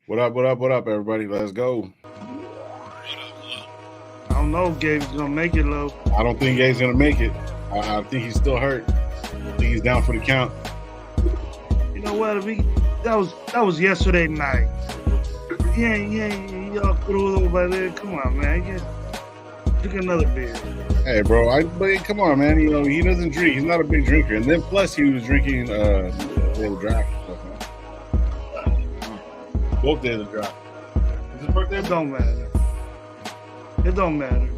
What up, what up, what up, everybody? Let's go. I don't know if Gabe's gonna make it, low. I don't think Gabe's going to make it. I think he's still hurt. I think he's down for the count. You know what? That was yesterday night. Yeah, y'all threw it over there. Come on, man. Drink another beer. Hey, bro, but come on, man. You know, he doesn't drink. He's not a big drinker. And then plus he was drinking the draft stuff, man. Both days of draft. Is his birthday? It don't matter. It don't matter.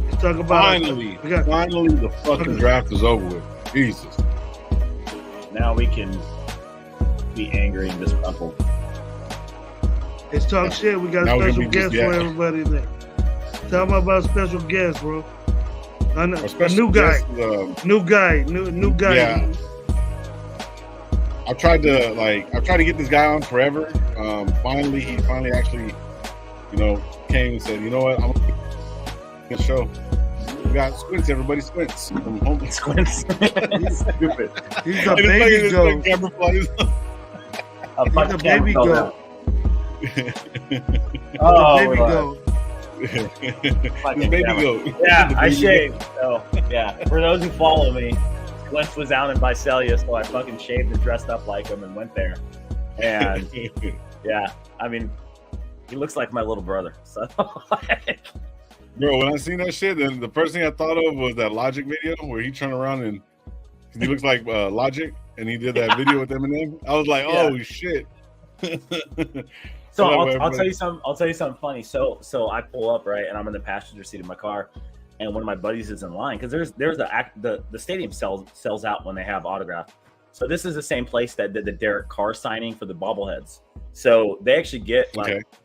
Let's talk about Finally the fucking draft is over with. Jesus. Now we can be angry and disgruntled. Let's talk shit. We got Now special guests for everybody there. Tell them about special guests, bro. A new guy. Guest, new guy. Yeah. I've tried to get this guy on forever. He finally actually, came and said, you know what, I'm gonna show. We got Squints, everybody. Squints from home. Squints. He's stupid. He's a baby goat. He's a baby goat. Oh, baby goat. Baby goat. Yeah, I shaved. So, yeah, for those who follow me, Squints was down in Visalia, so I fucking shaved and dressed up like him and went there. And yeah, I mean, he looks like my little brother. So, bro, when I seen that shit, then the first thing I thought of was that Logic video where he turned around and he looks like Logic, and he did that video with Eminem. I was like, oh shit. So I'll tell you something. I'll tell you something funny. So I pull up, right, and I'm in the passenger seat of my car, and one of my buddies is in line because the stadium sells out when they have autograph. So this is the same place that did the Derek Carr signing for the bobbleheads. So they actually get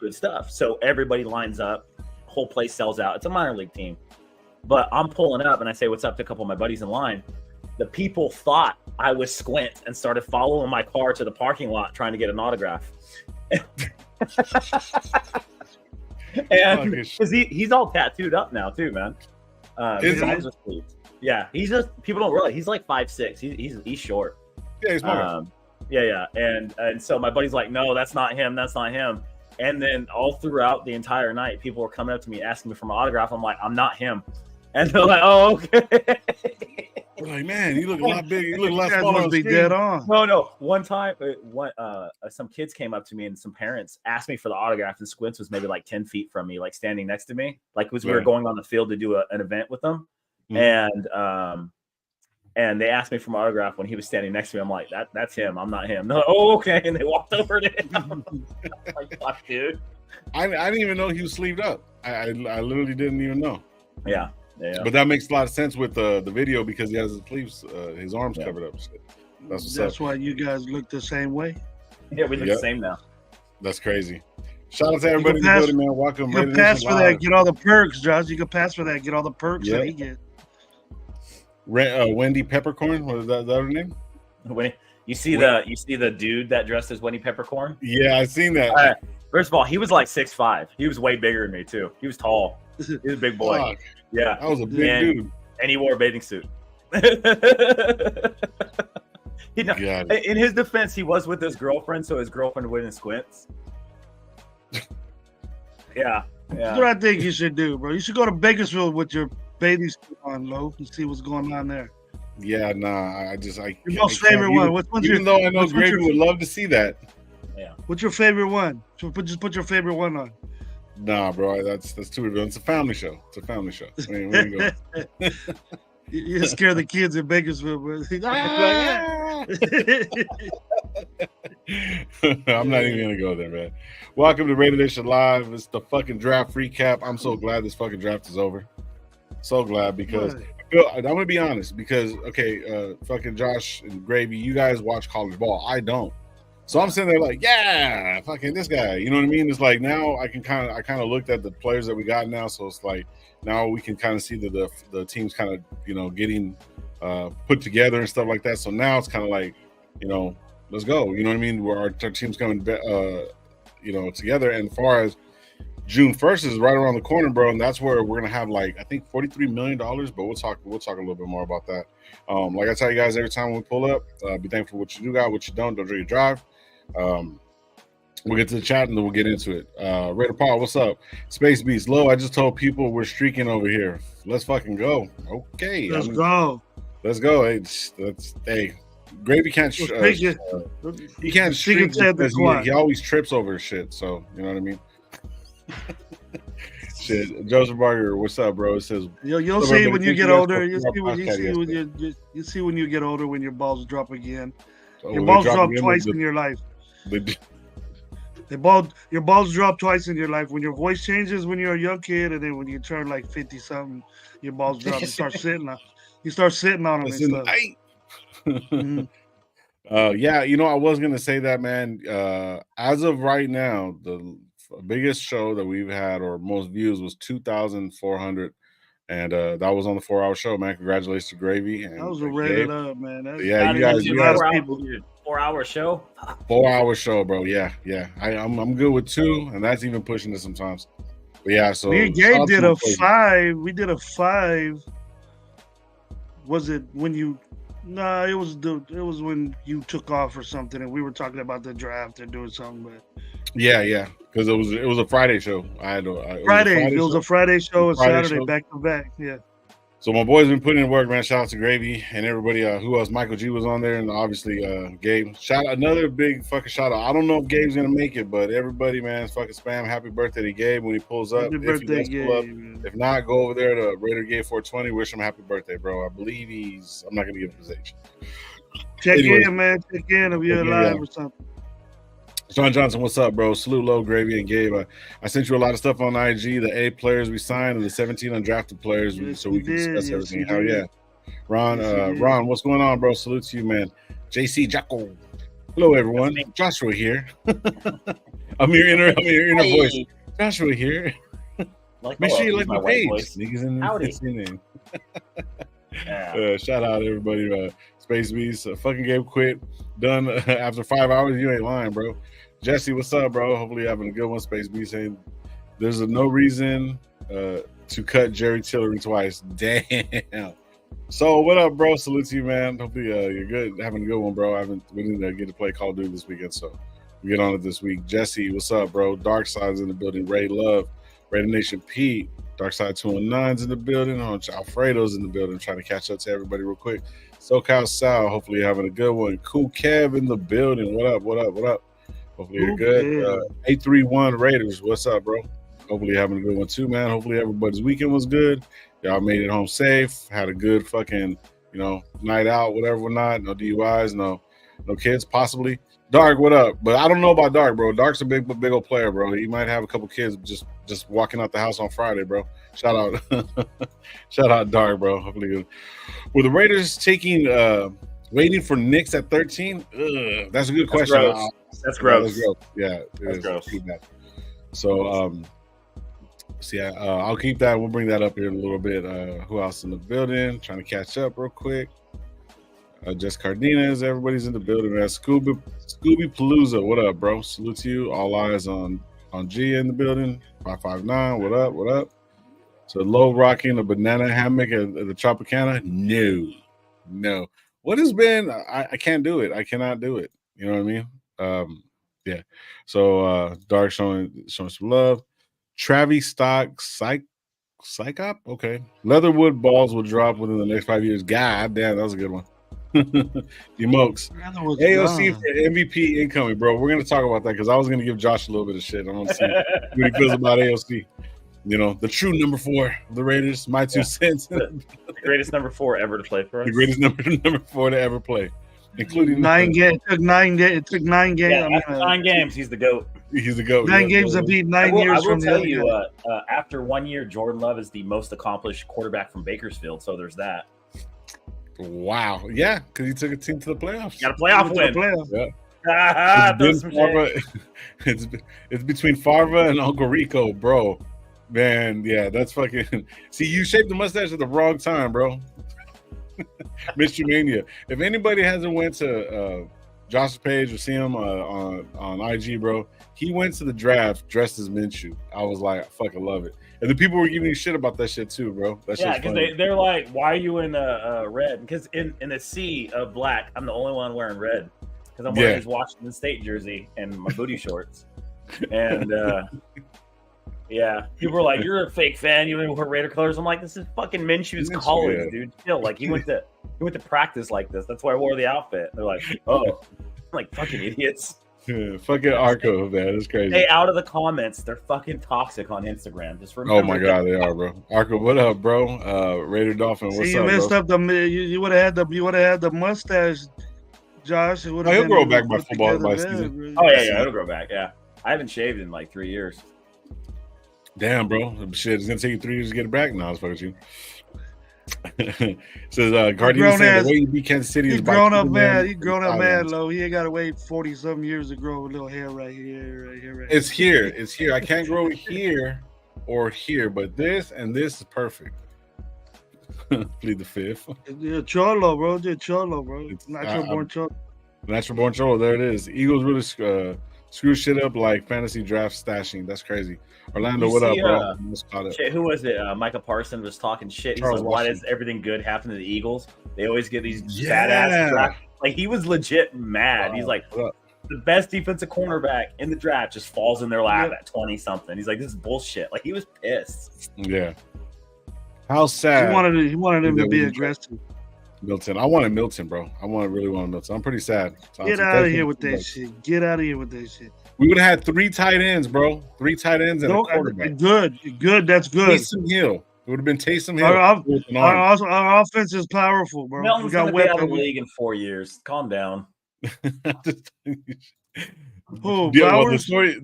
good stuff. So everybody lines up, whole place sells out. It's a minor league team, but I'm pulling up and I say what's up to a couple of my buddies in line. The people thought I was Squint and started following my car to the parking lot trying to get an autograph. And because he's all tattooed up now too, man. His eyes are sleeved. Yeah, he's just, people don't realize he's like 5'6". He's short. Yeah, he's smart. Yeah. And so my buddy's like, no, that's not him. And then all throughout the entire night, people were coming up to me asking me for my autograph. I'm like, I'm not him. And they're like, oh, okay. We're like, man, you look a lot bigger. You look less small on the screen. Dead on. No. One time, some kids came up to me and some parents asked me for the autograph, and Squints was maybe like 10 feet from me, like standing next to me. Like we were going on the field to do an event with them. Mm-hmm. And they asked me for my autograph when he was standing next to me. I'm like, that's him. I'm not him. No, oh, okay. And they walked over to him. Like, fuck, dude. I didn't even know he was sleeved up. I literally didn't even know. Yeah. But that makes a lot of sense with the video because he has his sleeves, his arms covered up. That's why you guys look the same way. Yeah, we look the same now. That's crazy. Shout out to everybody in the building, man. Welcome. You can pass for that, get all the perks, Josh. You can pass for that, get all the perks that he get. Wendy Peppercorn, what is that her name? You see the dude that dressed as Wendy Peppercorn? Yeah, I seen that. First of all, he was like 6'5". He was way bigger than me too. He was tall. He was a big boy. Fuck. Yeah, that was a big dude. And he wore a bathing suit. In his defense, he was with his girlfriend, so his girlfriend wouldn't Squints. Yeah. That's what I think you should do, bro. You should go to Bakersfield with your bathing suit on, low, and see what's going on there. Yeah, nah. Your most favorite one. Even though I know Brady would love to see that. Yeah. What's your favorite one? Just put your favorite one on. Nah, bro, that's too advanced. It's a family show. I mean, where you go? You're scared the kids in Bakersfield, bro. I'm not even gonna go there, man. Welcome to RaiderNationLive. It's the fucking draft recap. I'm so glad this fucking draft is over. So glad because I'm gonna be honest because fucking Josh and Gravy, you guys watch college ball. I don't. So I'm sitting there like, yeah, fucking this guy. You know what I mean? It's like now I kind of looked at the players that we got now. So it's like now we can kind of see that the team's kind of, getting put together and stuff like that. So now it's kind of like, let's go. You know what I mean? Where our team's coming, together. And as far as June 1st is right around the corner, bro, and that's where we're gonna have like I think $43 million. But we'll talk a little bit more about that. Like I tell you guys every time we pull up, be thankful for what you do got, what you don't drink your drive. We'll get to the chat and then we'll get into it. Raider Paul, what's up? Space Beast, Low, I just told people we're streaking over here. Let's fucking go. Okay. Let's go. Let's go. Hey, Gravy can't he can't streak because he always trips over shit. So you know what I mean? Shit. Joseph Barger, what's up, bro? It says you'll see when you get older. You see when you get older when your balls drop again. Your balls drop twice in your life. Your balls drop twice in your life. When your voice changes when you're a young kid, and then when you turn like 50 something, your balls drop. You start sitting on them and stuff. Mm-hmm. Yeah, you know, I was gonna say that, man. As of right now, the biggest show that we've had or most views was 2,400, and that was on the 4-hour show, man. Congratulations to Gravy. And that was a rated up, man. Yeah, you guys 4-hour show. 4-hour show, bro. Yeah. I'm good with 2, and that's even pushing it sometimes. But yeah, so me and Gabe did a 5. We did a 5. Was it when you? Nah, it was when you took off or something, and we were talking about the draft and doing something. But yeah, because it was a Friday show. It was a Friday show and Saturday back to back. Yeah. So my boys been putting in work, man. Shout out to Gravy and everybody. Who else? Michael G was on there, and obviously Gabe. Another big fucking shout out. I don't know if Gabe's gonna make it, but everybody, man, fucking spam happy birthday to Gabe when he pulls up. Happy birthday, Gabe. If not, go over there to Raider Gabe 420. Wish him happy birthday, bro. I believe I'm not gonna give him his age. Check in, man. Check in if you're live or something. Sean Johnson, what's up, bro? Salute, Low, Gravy, and Gabe. I sent you a lot of stuff on IG, the 8 players we signed and the 17 undrafted players, so we can discuss everything. Hell yeah. Ron, what's going on, bro? Salute to you, man. JC Jacko. Hello, everyone. Joshua here. I'm your inner voice. Joshua here. Make sure you like my page. Niggas in the shout out everybody. Space Beast, fucking Gabe quit. Done after 5 hours. You ain't lying, bro. Jesse, what's up, bro? Hopefully you're having a good one. Space Beast saying there's no reason to cut Jerry Tillery twice. Damn. So what up, bro? Salute to you, man. Hopefully you're good, having a good one, bro. We need to get to play Call of Duty this weekend, so we get on it this week. Jesse, what's up, bro? Dark Side's in the building. Ray Love, Raider Nation Pete, Dark Side 219's in the building. Alfredo's in the building. Trying to catch up to everybody real quick. SoCal Sal, hopefully you're having a good one. Cool Kev in the building. What up? Hopefully you're good. 831 Raiders, what's up, bro? Hopefully you're having a good one too, man. Hopefully everybody's weekend was good. Y'all made it home safe. Had a good fucking, night out, whatever, not. No DUIs, no kids, possibly. Dark, what up? But I don't know about Dark, bro. Dark's a big old player, bro. He might have a couple kids just walking out the house on Friday, bro. Shout out Dark, bro. Hopefully good. Were the Raiders waiting for Knicks at 13? That's a good question. That's gross. Yeah, that's gross. So, I'll keep that. We'll bring that up here in a little bit. Who else in the building? Trying to catch up real quick. Jess Cardenas, everybody's in the building, man. Scooby Palooza, what up, bro? Salute to you. All eyes on G in the building. 559, what up? So Low rocking a banana hammock at the Tropicana? No. What has been? I can't do it. I cannot do it. You know what I mean? Yeah. So Dark showing some love. Travis Stock Psychop? Okay. Leatherwood balls will drop within the next 5 years. God damn, that was a good one. Emokes. AOC for MVP incoming, bro. We're gonna talk about that because I was gonna give Josh a little bit of shit. I don't see what he feels about AOC. The true number 4 of the Raiders. My 2 cents. The greatest number 4 ever to play for us. The greatest number 4 to ever play, including 9 games. It took 9 games. Yeah, 9 games. He's the GOAT. He's the GOAT. 9 games to beat 9 years from the other guy. After 1 year, Jordan Love is the most accomplished quarterback from Bakersfield. So there's that. Wow. Yeah, because he took a team to the playoffs. Got a playoff win. Yeah. It's between Farva and Uncle Rico, bro. Man, yeah, that's fucking. See, you shaped the mustache at the wrong time, bro. Mr. Mania. If anybody hasn't went to Josh's page, you see him on IG, bro. He went to the draft dressed as Minshew. I was like, I fucking love it. And the people were giving me shit about that shit too, bro. That yeah, because they're like, why are you in red? Because in a sea of black, I'm the only one wearing red. Because I'm wearing his Washington State jersey and my booty shorts. And yeah, people were like, "You're a fake fan. You wear Raider colors." I'm like, "This is fucking Minshew's college, dude. Still, like, he went to practice like this. That's why I wore the outfit." They're like, "Oh, I'm like fucking idiots." Yeah, fucking Arco, man, it's crazy. Stay out of the comments. They're fucking toxic on Instagram. Just remember. Oh my god, they are, bro. Arco, what up, bro? Raider Dolphin, what's up? You messed up the. You would have had the mustache, Josh. It would have he'll grow back by football by season. Oh yeah, it'll grow back. Yeah, I haven't shaved in like 3 years. Damn, bro. Shit, it's gonna take you 3 years to get it back. No, it's fucking you. Says Guardian said the way you beat Kansas City is grown up man. He grown up man, low. He ain't gotta wait 40-something years to grow a little hair right here. It's here. It's here. I can't grow it here or here, but this and this is perfect. Plead the fifth. Yeah, Cholo, bro. Just Cholo, bro. Natural born Cholo. Natural born Cholo. There it is. Eagles really screw shit up like fantasy draft stashing. That's crazy. Orlando, what up, bro? Shit, who was it? Micah Parsons was talking shit. He's like, why does everything good happen to the Eagles? They always get these badass drafts. Like, he was legit mad. He's like, the best defensive cornerback in the draft just falls in their lap at 20-something. He's like, this is bullshit. Like, he was pissed. Yeah. How sad. He wanted him to be aggressive. Milton. I wanted Milton, bro. really wanted Milton. I'm pretty sad. Get out of here with that shit. Get out of here with that shit. We would have had 3 tight ends, bro. 3 tight ends and a quarterback. Good. That's good. Taysom Hill. It would have been Taysom Hill. Our offense is powerful, bro. Melton's going to be out of the league in 4 years. Calm down. The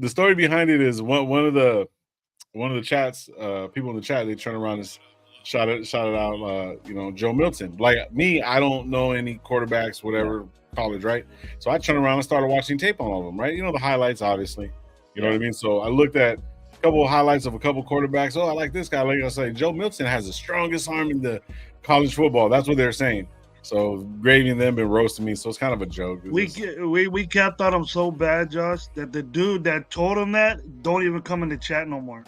story behind it is one of the chats, people in the chat, they turn around and shout it out, Joe Milton. Like me, I don't know any quarterbacks, whatever, college, right? So I turned around and started watching tape on all of them, right? The highlights, obviously. You know what I mean? So I looked at a couple of highlights of a couple quarterbacks. Oh, I like this guy. Like I say, Joe Milton has the strongest arm in the college football. That's what they're saying. So Gravy and them been roasting me. So it's kind of a joke. We kept on him so bad, Josh, that the dude that told him that don't even come in the chat no more.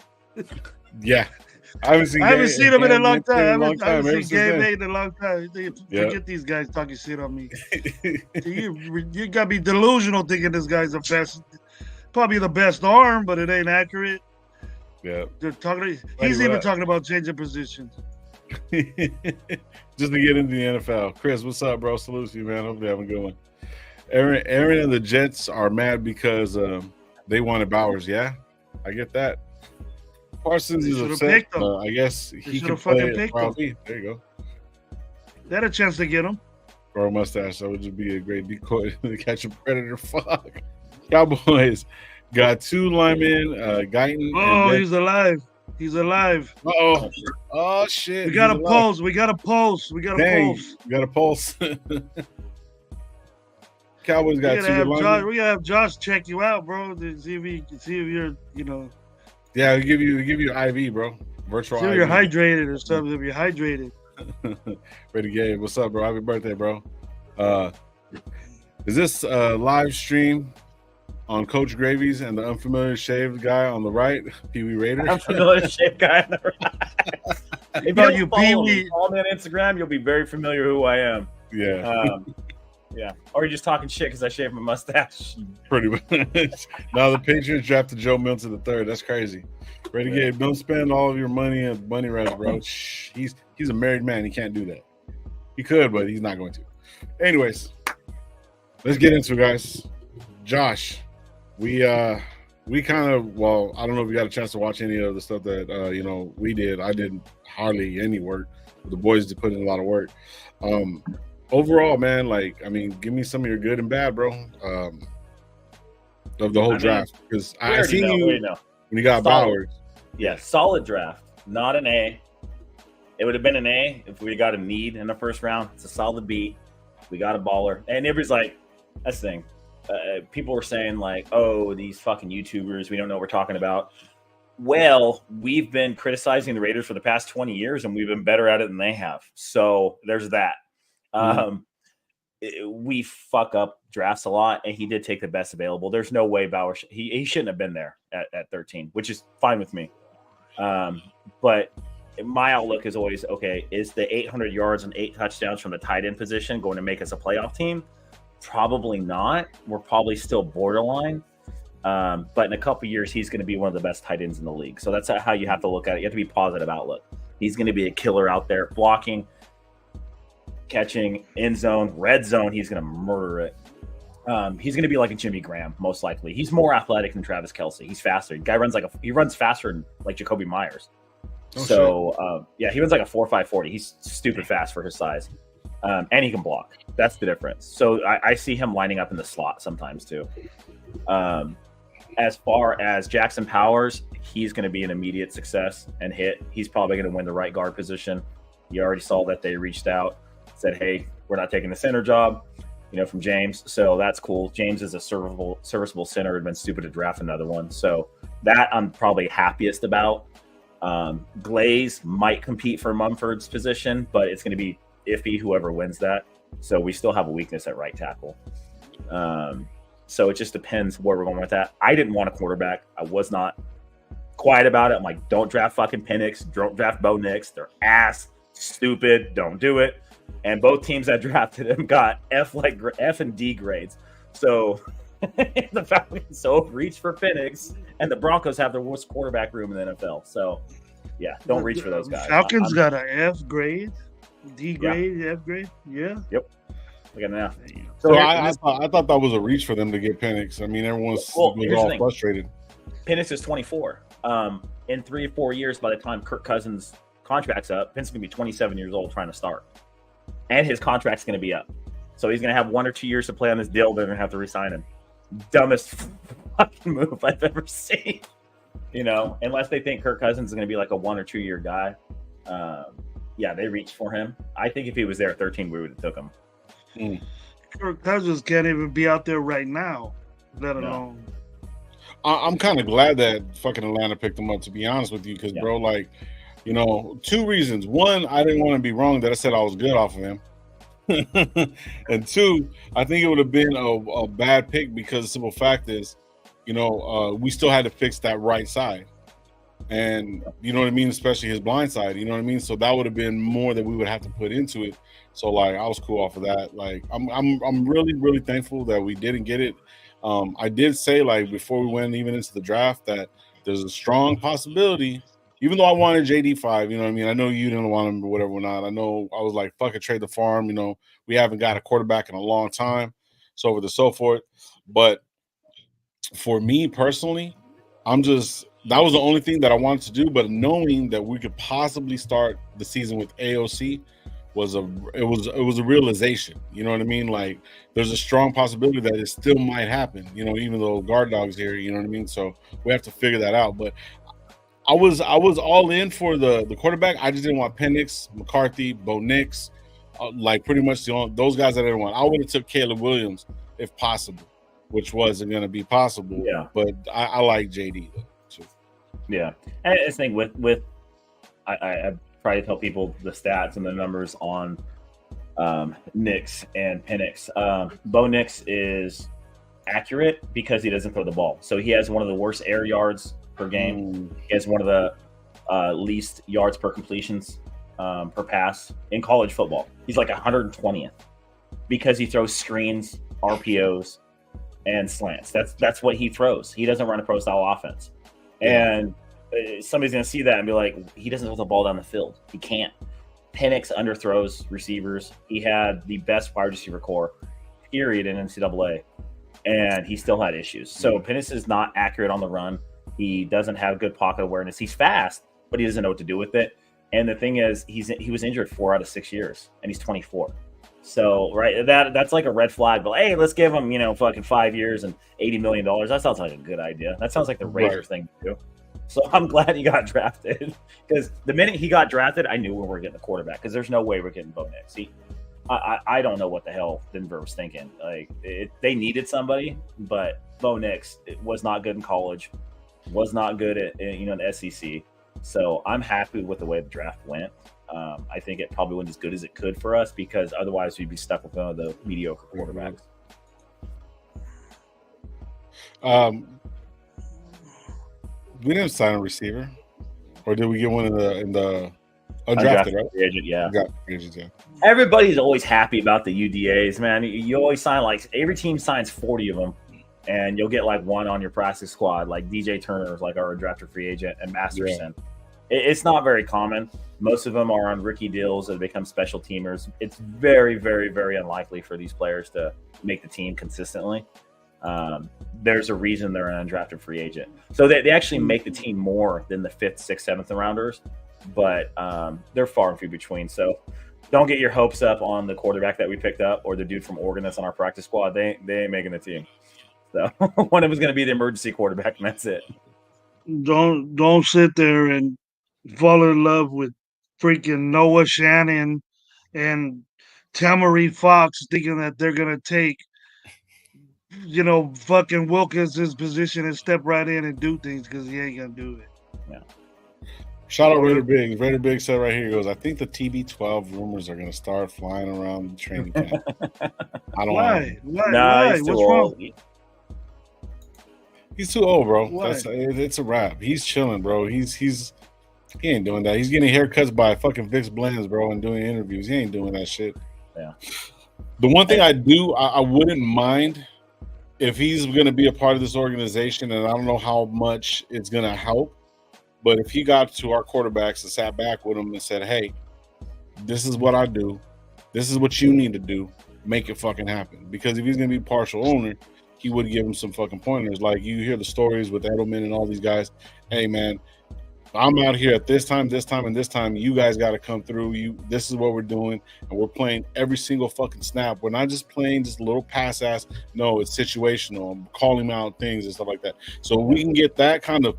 Yeah. I haven't seen him in a long time. I haven't seen Gabe in a long time. Forget these guys talking shit on me. You gotta be delusional thinking this guy's probably the best arm, but it ain't accurate. Yeah. He's even talking about changing positions. Just to get into the NFL. Chris, what's up, bro? Salute to you, man. Hope you're having a good one. Aaron and the Jets are mad because they wanted Bowers. Yeah, I get that. Parsons is upset. I guess he can play picked him. There you go. They had a chance to get him. Grow a mustache. That would just be a great decoy to catch a predator. Fuck. Cowboys got 2 linemen, Guyton. Oh, he's alive. He's alive. Uh-oh. Oh, shit. We got a pulse. We got a pulse. We got a pulse. Cowboys got 2 linemen. We gotta have Josh check you out, bro. To see if you're, Yeah, we give you IV, bro. Virtual IV. If you're hydrated or something. If you're hydrated. Brady Gabe, what's up, bro? Happy birthday, bro. Is this live stream on Coach Gravy's and the unfamiliar shaved guy on the right, Pee Wee Raider? Unfamiliar shaved guy on the right. If you follow me on Instagram, you'll be very familiar who I am. Yeah. Yeah. Or you're just talking shit because I shaved my mustache. Pretty much. Now the Patriots drafted Joe Milton III. That's crazy. Brady Gabe, don't spend all of your money on bunny rabbits, bro. Shh. He's a married man. He can't do that. He could, but he's not going to. Anyways, let's get into it, guys. Josh, we kind of, I don't know if you got a chance to watch any of the stuff that we did. I did hardly any work. The boys did put in a lot of work. Overall, man, give me some of your good and bad, bro, of the whole draft. Because I seen you when you got Bowers. Yeah, solid draft. Not an A. It would have been an A if we got a need in the first round. It's a solid B. We got a baller. And everybody's like, that's the thing. People were saying, like, oh, these fucking YouTubers, we don't know what we're talking about. Well, we've been criticizing the Raiders for the past 20 years, and we've been better at it than they have. So there's that. we fuck up drafts a lot, and he did take the best available. There's no way Bauer he shouldn't have been there at 13, which is fine with me. But my outlook is always, okay, is the 800 yards and 8 touchdowns from the tight end position going to make us a playoff team? Probably not. We're probably still borderline. But in a couple years, he's going to be one of the best tight ends in the league. So that's how you have to look at it. You have to be positive outlook. He's going to be a killer out there, blocking, catching, end zone, red zone. He's going to murder it. He's going to be like a Jimmy Graham, most likely. He's more athletic than Travis Kelce. He's faster. The guy runs faster than like Jacoby Myers. Yeah, he runs like a 4.5 40. He's stupid fast for his size. And he can block. That's the difference. So I see him lining up in the slot sometimes too. As far as Jackson Powers, he's going to be an immediate success and hit. He's probably going to win the right guard position. You already saw that they reached out, said, hey, we're not taking the center job, from James. So that's cool. James is a serviceable center. It'd been stupid to draft another one. So that I'm probably happiest about. Glaze might compete for Mumford's position, but it's going to be iffy whoever wins that. So we still have a weakness at right tackle. So it just depends where we're going with that. I didn't want a quarterback. I was not quiet about it. I'm like, don't draft fucking Penix. Don't draft Bo Nix. They're ass, stupid. Don't do it. And both teams that drafted him got F and D grades. So the Falcons reached for Penix, and the Broncos have the worst quarterback room in the NFL. So yeah, don't reach for those guys. Falcons got an F grade, D grade, yeah. F grade. Yeah. Yep. We got an F. So I thought that was a reach for them to get Penix. I mean, everyone's all frustrated. Penix is 24. In 3 or 4 years, by the time Kirk Cousins' contract's up, Penix is going to be 27 years old trying to start. And his contract's going to be up. So he's going to have 1 or 2 years to play on this deal. They're going to have to re-sign him. Dumbest fucking move I've ever seen. Unless they think Kirk Cousins is going to be like a 1 or 2 year guy. Yeah, they reached for him. I think if he was there at 13, we would have took him. Kirk Cousins can't even be out there right now, let alone. I'm kind of glad that fucking Atlanta picked him up, to be honest with you, because, bro, 2 reasons. One, I didn't want to be wrong that I said I was good off of him. And 2, I think it would have been a bad pick because the simple fact is, we still had to fix that right side. And you know what I mean, especially his blind side, you know what I mean? So that would have been more that we would have to put into it. So I was cool off of that. I'm really, really thankful that we didn't get it. I did say before we went even into the draft that there's a strong possibility, even though I wanted JD5, you know what I mean? I know you didn't want him or whatever or not. I know I was like, fuck it, trade the farm. We haven't got a quarterback in a long time. So forth and so forth. But for me personally, that was the only thing that I wanted to do. But knowing that we could possibly start the season with AOC was a realization. You know what I mean? There's a strong possibility that it still might happen, even though guard dog's here, you know what I mean? So we have to figure that out. But I was all in for the quarterback. I just didn't want Penix, McCarthy, Bo Nix, pretty much those guys that I didn't want. I would have took Caleb Williams if possible, which wasn't going to be possible. Yeah. But I like JD though too. Yeah, and I think with I try to tell people the stats and the numbers on Nix and Penix. Bo Nix is accurate because he doesn't throw the ball. So he has one of the worst air yards per game. He has one of the least yards per completions per pass in college football. He's like 120th because he throws screens, RPOs, and slants. That's what he throws. He doesn't run a pro style offense. And somebody's going to see that and be like, he doesn't throw the ball down the field. He can't. Penix underthrows receivers. He had the best wide receiver core, period, in NCAA. And he still had issues. So Penix is not accurate on the run. He doesn't have good pocket awareness. He's fast, but he doesn't know what to do with it. And the thing is, he was injured 4 out of 6 years, and he's 24. So, right, that's like a red flag. But hey, let's give him, fucking 5 years and $80 million. That sounds like a good idea. That sounds like the Raiders thing to do. So I'm glad he got drafted because the minute he got drafted, I knew we were getting a quarterback because there's no way we're getting Bo Nix. I don't know what the hell Denver was thinking. They needed somebody, but Bo Nix was not good in college, was not good at the SEC. So I'm happy with the way the draft went. I think it probably wasn't as good as it could for us because otherwise we'd be stuck with one of the mediocre quarterbacks. We didn't sign a receiver, or did we get one in the undrafted, right? Free agent, yeah. Free agents, yeah. Everybody's always happy about the UDAs, man. You always sign like every team signs 40 of them, and you'll get like one on your practice squad. Like DJ Turner is like our drafted free agent, and Masterson. Yeah. It's not very common. Most of them are on rookie deals that become special teamers. It's very, very, very unlikely for these players to make the team consistently. There's a reason they're an undrafted free agent. So they actually make the team more than the 5th, 6th, 7th rounders, but they're far and few between. So don't get your hopes up on the quarterback that we picked up or the dude from Oregon that's on our practice squad. They ain't making the team. So one of them is going to be the emergency quarterback, and that's it. Don't sit there and fall in love with freaking Noah Shannon and Tamari Fox thinking that they're going to take fucking Wilkins' position and step right in and do things because he ain't gonna do it. Yeah. Shout out Raider Big. Raider Big said right here, he goes, I think the TB12 rumors are gonna start flying around the training camp. I don't know. Why? What's wrong? He's too old, bro. It's a wrap. He's chilling, bro. He ain't doing that. He's getting haircuts by fucking Vicks Blends, bro, and doing interviews. He ain't doing that shit. Yeah. The one thing I wouldn't mind if he's going to be a part of this organization, and I don't know how much it's going to help, but if he got to our quarterbacks and sat back with them and said, hey, this is what I do. This is what you need to do. Make it fucking happen. Because if he's going to be partial owner, he would give him some fucking pointers. Like you hear the stories with Edelman and all these guys. Hey, man, I'm out here at this time, and this time. You guys got to come through. This is what we're doing, and we're playing every single fucking snap. We're not just playing just a little pass ass. No, it's situational. I'm calling out things and stuff like that. So we can get that kind of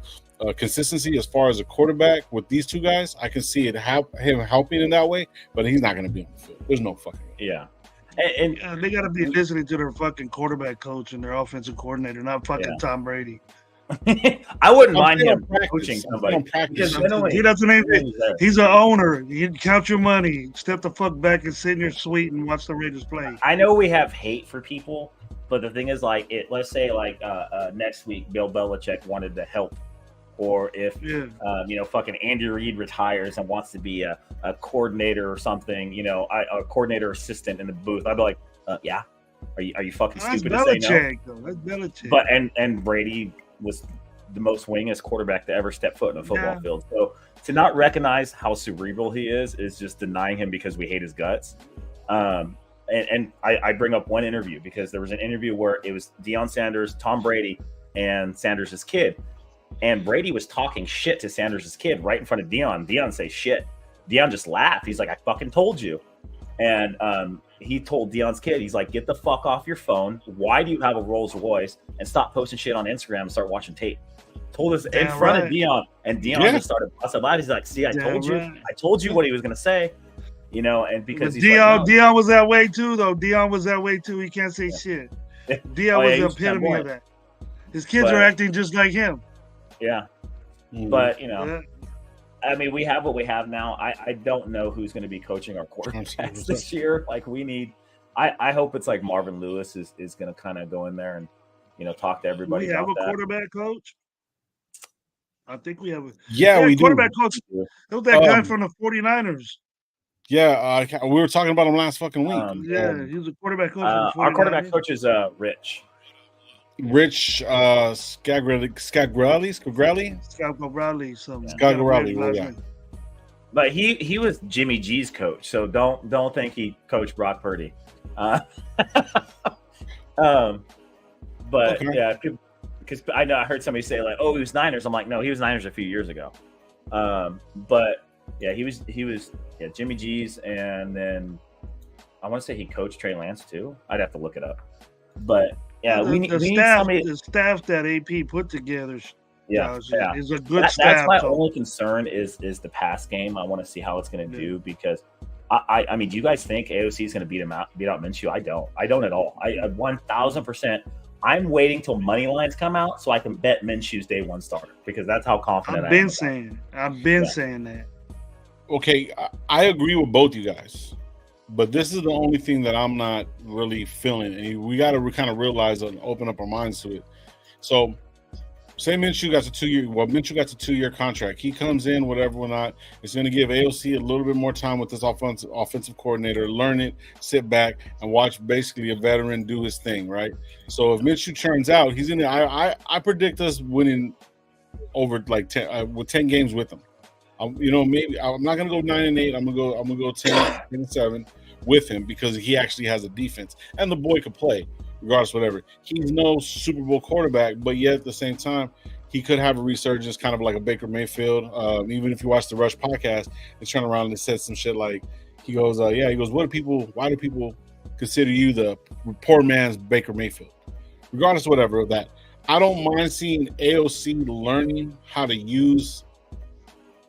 consistency as far as a quarterback with these two guys. I can see him helping in that way, but he's not going to be on the field. There's no fucking way. Yeah. And they got to be listening to their fucking quarterback coach and their offensive coordinator, not fucking Tom Brady. I wouldn't mind him coaching somebody. He doesn't anything. He's an owner. You count your money, step the fuck back, and sit in your suite and watch the Raiders play. I know we have hate for people, but the thing is, like, let's say, like, next week, Bill Belichick wanted to help, or if fucking Andy Reid retires and wants to be a coordinator or something, a coordinator assistant in the booth, I'd be like, yeah. Are you fucking stupid to say no? That's Belichick. But and Brady was the most wingest quarterback to ever step foot in a football field. So to not recognize how cerebral he is just denying him because we hate his guts. And I bring up one interview because there was an interview where it was Deion Sanders, Tom Brady, and Sanders' kid. And Brady was talking shit to Sanders' kid right in front of Deion. Deion say shit. Deion just laughed. He's like, I fucking told you. And he told Deion's kid, he's like, get the fuck off your phone. Why do you have a Rolls Royce? And stop posting shit on Instagram and start watching tape. Told us in front of Deion. And Deion just started busting out. He's like, see, I told you. I told you what he was going to say. And because Deion was that way too, though. Deion was that way too. He can't say shit. Deion was the epitome of that. His kids are acting just like him. Yeah. But, I mean, we have what we have now. I don't know who's going to be coaching our quarterbacks this year. Like, we need – I hope it's like Marvin Lewis is going to kind of go in there and, talk to everybody about that. We have a quarterback coach? I think we have a we quarterback do. Coach. It was that guy from the 49ers. Yeah, we were talking about him last fucking week. He was a quarterback coach. Our quarterback coach is Rich. Rich Scagrelli. But he was Jimmy G's coach, so don't think he coached Brock Purdy. Because I know I heard somebody say like, "Oh, he was Niners." I'm like, no, he was Niners a few years ago. But yeah, he was Jimmy G's, and then I want to say he coached Trey Lance too. I'd have to look it up, but. Yeah, we need somebody. The staff that AP put together, is a good staff. That's my only concern is the pass game. I want to see how it's going to do because, I mean, do you guys think AOC is going to beat out Minshew? I don't at all. I 1,000%. I'm waiting till money lines come out so I can bet Minshew's day one starter because that's how confident I've been saying that. okay, I agree with both you guys, but this is the only thing that I'm not really feeling, and we got to kind of realize and open up our minds to it. So, say Minshew got a 2-year. Well, Minshew got a 2-year contract. He comes in, whatever or not. It's going to give AOC a little bit more time with this offensive coordinator, learn it, sit back, and watch basically a veteran do his thing, right? So if Minshew turns out, he's in. I predict us winning over like 10 with 10 games with him. Maybe I'm not gonna go 9-8. I'm gonna go 10-7 with him because he actually has a defense and the boy could play regardless, whatever. He's no Super Bowl quarterback, but yet at the same time, he could have a resurgence, kind of like a Baker Mayfield. Even if you watch the Rush podcast, they turn around and said some shit like, he goes, why do people consider you the poor man's Baker Mayfield? Regardless of whatever of that, I don't mind seeing AOC learning how to use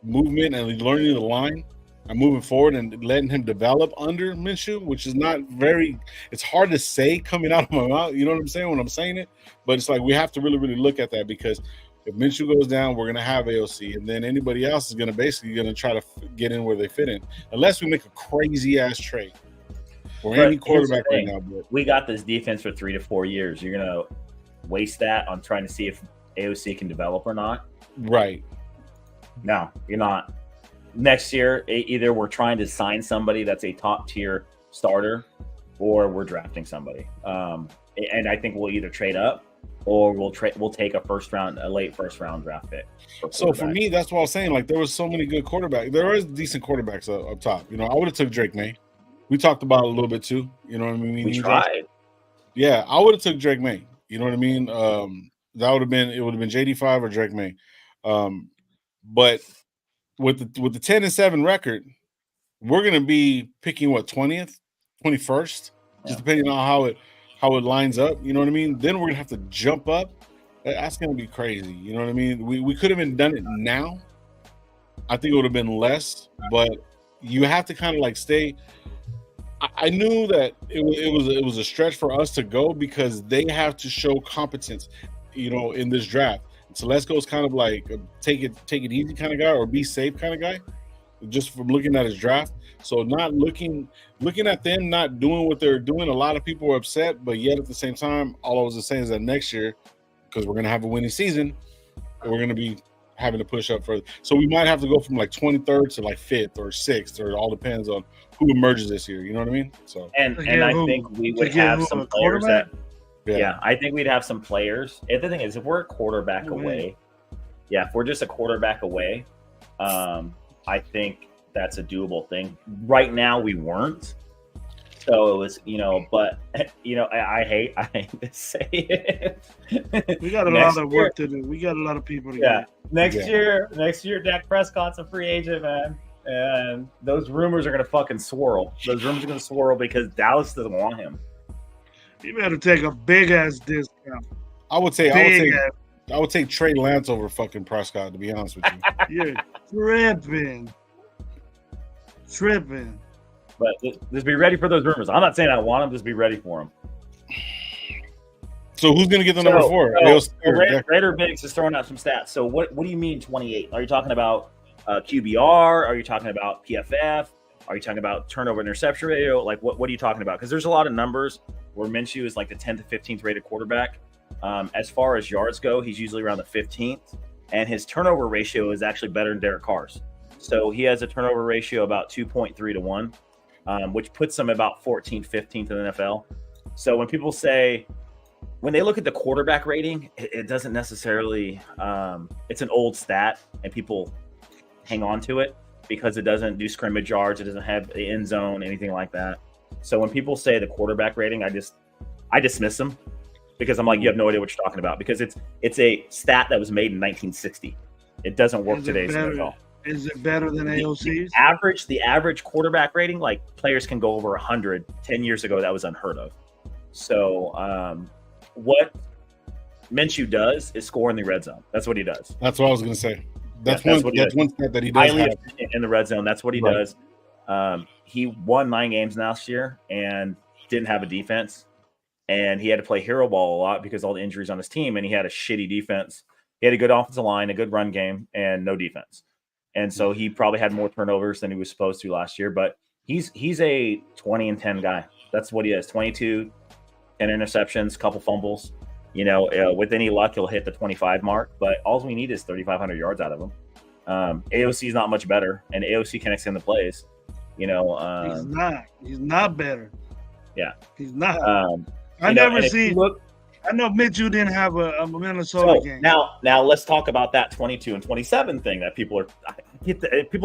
movement and learning the line and moving forward and letting him develop under Minshew, which is not very, it's hard to say coming out of my mouth. You know what I'm saying when I'm saying it? But it's like we have to really, really look at that, because if Minshew goes down, we're going to have AOC, and then anybody else is going to try to get in where they fit in, unless we make a crazy ass trade for any quarterback right now. But we got this defense for 3 to 4 years. You're going to waste that on trying to see if AOC can develop or not? Right. No, you're not. Next year, either we're trying to sign somebody that's a top tier starter, or we're drafting somebody. And I think we'll either trade up, or we'll take a late first round draft pick. So for me, that's what I was saying. Like, there was so many good quarterbacks. There is decent quarterbacks up top. I would have took Drake May. We talked about it a little bit too. You know what I mean? We tried. Yeah, I would have took Drake May. You know what I mean? That would have been JD5 or Drake May. But with the 10-7 record, we're gonna be picking 20th, 21st, just depending on how it lines up. You know what I mean? Then we're gonna have to jump up. That's gonna be crazy. You know what I mean? We could have done it now. I think it would have been less, but you have to kind of like stay. I knew that it was a stretch for us to go, because they have to show competence, in this draft. Telesco's kind of like a take it easy kind of guy, or be safe kind of guy, just from looking at his draft. So not looking at them not doing what they're doing, a lot of people were upset, but yet at the same time, all I was just saying is that next year, because we're gonna have a winning season, we're gonna be having to push up further. So we might have to go from like 23rd to like 5th or 6th, or it all depends on who emerges this year. You know what I mean? So and I think we would have some players that. Yeah, I think we'd have some players. And the thing is, if we're a quarterback away, if we're just a quarterback away, I think that's a doable thing. Right now, we weren't. So it was, but I hate to say it. We got a lot of work to do. We got a lot of people to get. Next year, Dak Prescott's a free agent, man. And those rumors are going to fucking swirl. Those rumors are going to swirl because Dallas doesn't want him. You better take a big ass discount. I would take Trey Lance over fucking Prescott, to be honest with you. You're tripping. But just be ready for those rumors. I'm not saying I want them. Just be ready for them. So who's going to get the number 4? Raider Biggs is throwing out some stats. So what do you mean 28? Are you talking about QBR? Are you talking about PFF? Are you talking about turnover interception ratio? Like, what are you talking about? Because there's a lot of numbers where Minshew is like the 10th to 15th rated quarterback. As far as yards go, he's usually around the 15th. And his turnover ratio is actually better than Derek Carr's. So he has a turnover ratio about 2.3 to 1, which puts him about 14th, 15th in the NFL. So when they look at the quarterback rating, it doesn't necessarily it's an old stat, and people hang on to it because it doesn't do scrimmage yards. It doesn't have the end zone, anything like that. So when people say the quarterback rating, I dismiss them, because I'm like, you have no idea what you're talking about, because it's a stat that was made in 1960. It doesn't work today's NFL. Is it better than AOC's? The average quarterback rating, like players can go over 100. 10 years ago, that was unheard of. So what Minshew does is score in the red zone. That's what he does. That's what I was going to say. That's one stat that he does. Highly in the red zone. That's what he does. He won 9 games last year and didn't have a defense. And he had to play hero ball a lot because all the injuries on his team, and he had a shitty defense. He had a good offensive line, a good run game, and no defense. and so he probably had more turnovers than he was supposed to last year. But he's a 20-10 guy. That's what he is. 22, 10 interceptions, couple fumbles. With any luck, he'll hit the 25 mark. But all we need is 3,500 yards out of him. AOC is not much better, and AOC can extend the plays. He's not better. Yeah, he's not. I never seen. I know Mitchell didn't have a Minnesota game. Now let's talk about that 22 and 27 thing that people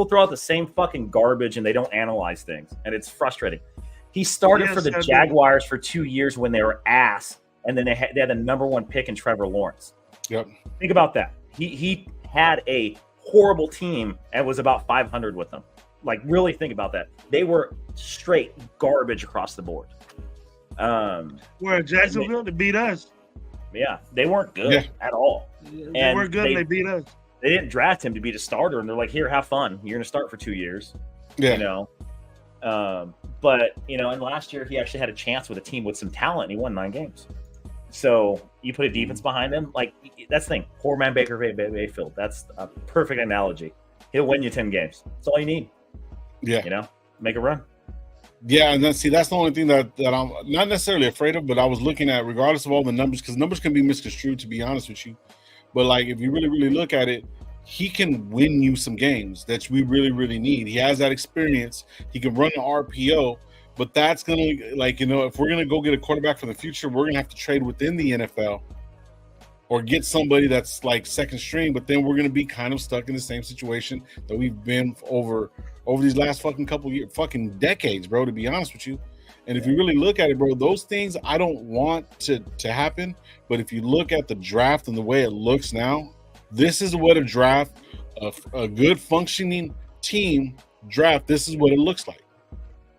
throw out the same fucking garbage and they don't analyze things, and it's frustrating. He started for the Jaguars for 2 years when they were ass, and then they had the number 1 pick in Trevor Lawrence. Yep. Think about that. He had a horrible team and was about 500 with them. Like, really think about that. They were straight garbage across the board. Where at Jacksonville, they beat us. Yeah, they weren't good at all. They weren't good, and they beat us. They didn't draft him to be the starter, and they're like, here, have fun. You're going to start for 2 years. Yeah. But, and last year he actually had a chance with a team with some talent, and he won 9 games. So you put a defense behind him. Like, that's the thing. Poor man Baker Mayfield. That's a perfect analogy. He'll win you 10 games. That's all you need. Yeah. Make a run. Yeah, and that's the only thing that I'm not necessarily afraid of, but I was looking at, regardless of all the numbers, because numbers can be misconstrued, to be honest with you. But, like, if you really, really look at it, he can win you some games that we really, really need. He has that experience. He can run the RPO, but that's going to, if we're going to go get a quarterback for the future, we're going to have to trade within the NFL or get somebody that's, like, second string, but then we're going to be kind of stuck in the same situation that we've been over these last fucking couple years, fucking decades, bro, to be honest with you. And if you really look at it, bro, those things I don't want to happen. But if you look at the draft and the way it looks now, this is what a draft, a good functioning team draft, this is what it looks like.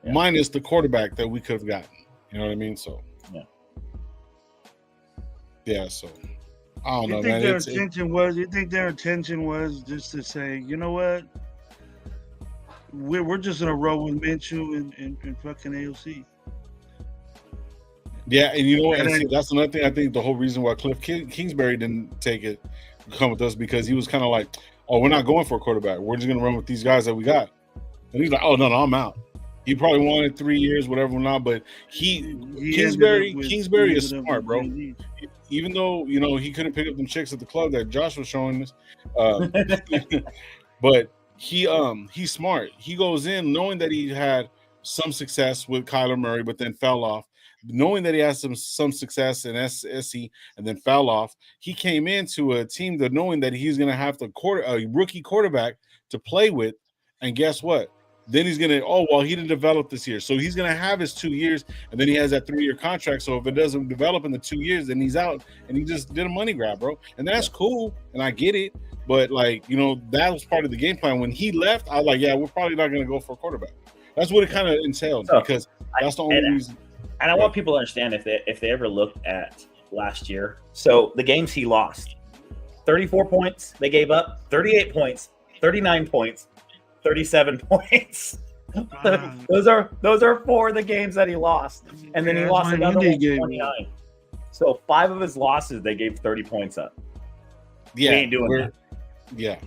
Yeah. Minus the quarterback that we could have gotten. You know what I mean? So, yeah, so I don't know, man. You think their intention was just to say, you know what? We're just gonna roll with Minshew and fucking AOC. Yeah, and you know what? And that's another thing. I think the whole reason why Cliff Kingsbury didn't come with us, because he was kind of like, "Oh, we're not going for a quarterback. We're just gonna run with these guys that we got." And he's like, "Oh no, I'm out." He probably wanted 3 years, whatever, not. But Kingsbury is smart, bro. Even though he couldn't pick up them chicks at the club that Josh was showing us, but. He's smart. He goes in knowing that he had some success with Kyler Murray, but then fell off. Knowing that he has some success in SC and then fell off, he came into a team that knowing that he's going to have a rookie quarterback to play with, and guess what? Then he's going to, he didn't develop this year, so he's going to have his 2 years, and then he has that 3-year contract. So if it doesn't develop in the 2 years, then he's out, and he just did a money grab, bro. And that's cool, and I get it. But, that was part of the game plan. When he left, I was like, yeah, we're probably not going to go for a quarterback. That's what it kind of entailed, because that's the only reason. And I want people to understand, if they ever looked at last year, so the games he lost, 34 points they gave up, 38 points, 39 points, 37 points. Those are 4 of the games that he lost. And then he lost another one, 29. So 5 of his losses, they gave 30 points up. Yeah, we ain't doing that. Yeah.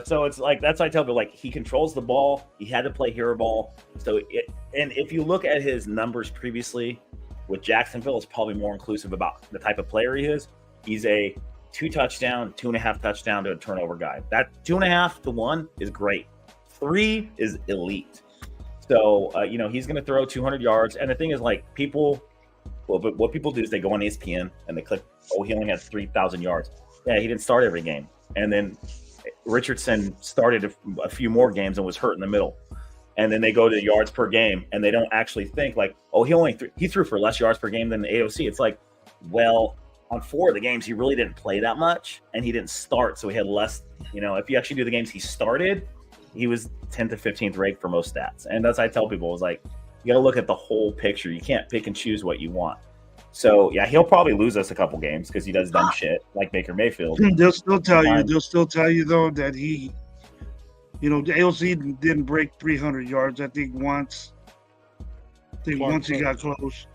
So it's like, that's why I tell people, like, he controls the ball. He had to play hero ball. And if you look at his numbers previously with Jacksonville, it's probably more inclusive about the type of player he is. He's a 2 touchdown, 2.5 touchdown to a turnover guy. That 2.5 to 1 is great. 3 is elite. So, he's going to throw 200 yards. And the thing is, like, what people do is they go on ESPN and they click, he only has 3,000 yards. Yeah, he didn't start every game. And then Richardson started a few more games and was hurt in the middle. And then they go to yards per game, and they don't actually think like, he threw for less yards per game than the AOC. It's like, well, on 4 of the games, he really didn't play that much, and he didn't start, so he had less. If you actually do the games he started, he was 10th to 15th ranked for most stats. And that's what I tell people, is like, you got to look at the whole picture. You can't pick and choose what you want. So, yeah, he'll probably lose us a couple games because he does dumb shit like Baker Mayfield. They'll still tell you, though, that the AOC didn't break 300 yards. I think once he got close.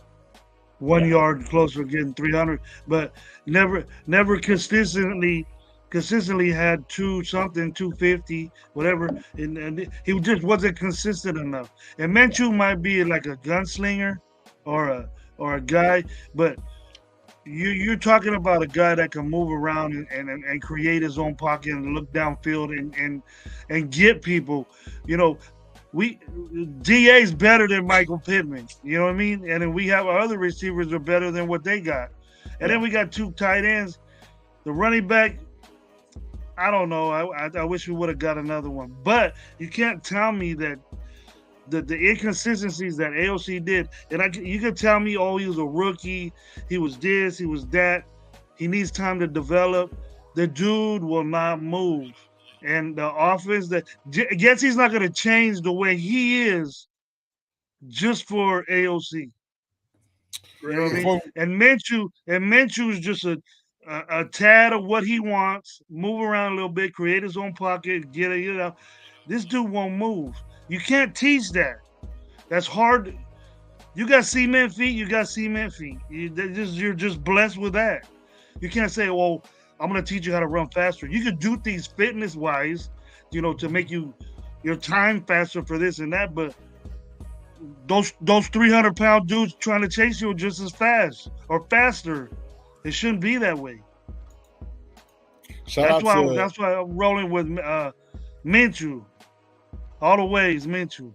1 yard closer getting 300, but never consistently consistently had 250, whatever, and he just wasn't consistent enough. And Minshew might be like a gunslinger or a guy, but you're talking about a guy that can move around and create his own pocket and look downfield and get people. You know, DA's better than Michael Pittman. You know what I mean? And then we have our other receivers are better than what they got. And then we got 2 tight ends. The running back, I don't know. I wish we would have got another one. But you can't tell me that the inconsistencies that AOC did, and you can tell me, oh, he was a rookie, he was this, he was that, he needs time to develop. The dude will not move, and the offense that guess he's not going to change the way he is just for AOC. You know what I mean? And Minshew is just a tad of what he wants. Move around a little bit, create his own pocket, get it. You know, this dude won't move. You can't teach that. That's hard. You got cement feet. You got cement feet. You're just blessed with that. You can't say, "Well, I'm going to teach you how to run faster." You could do things fitness-wise, you know, to make your time faster for this and that. But those 300-pound dudes trying to chase you are just as fast or faster. It shouldn't be that way. That's why I'm rolling with Minshew. All the ways, Minshew.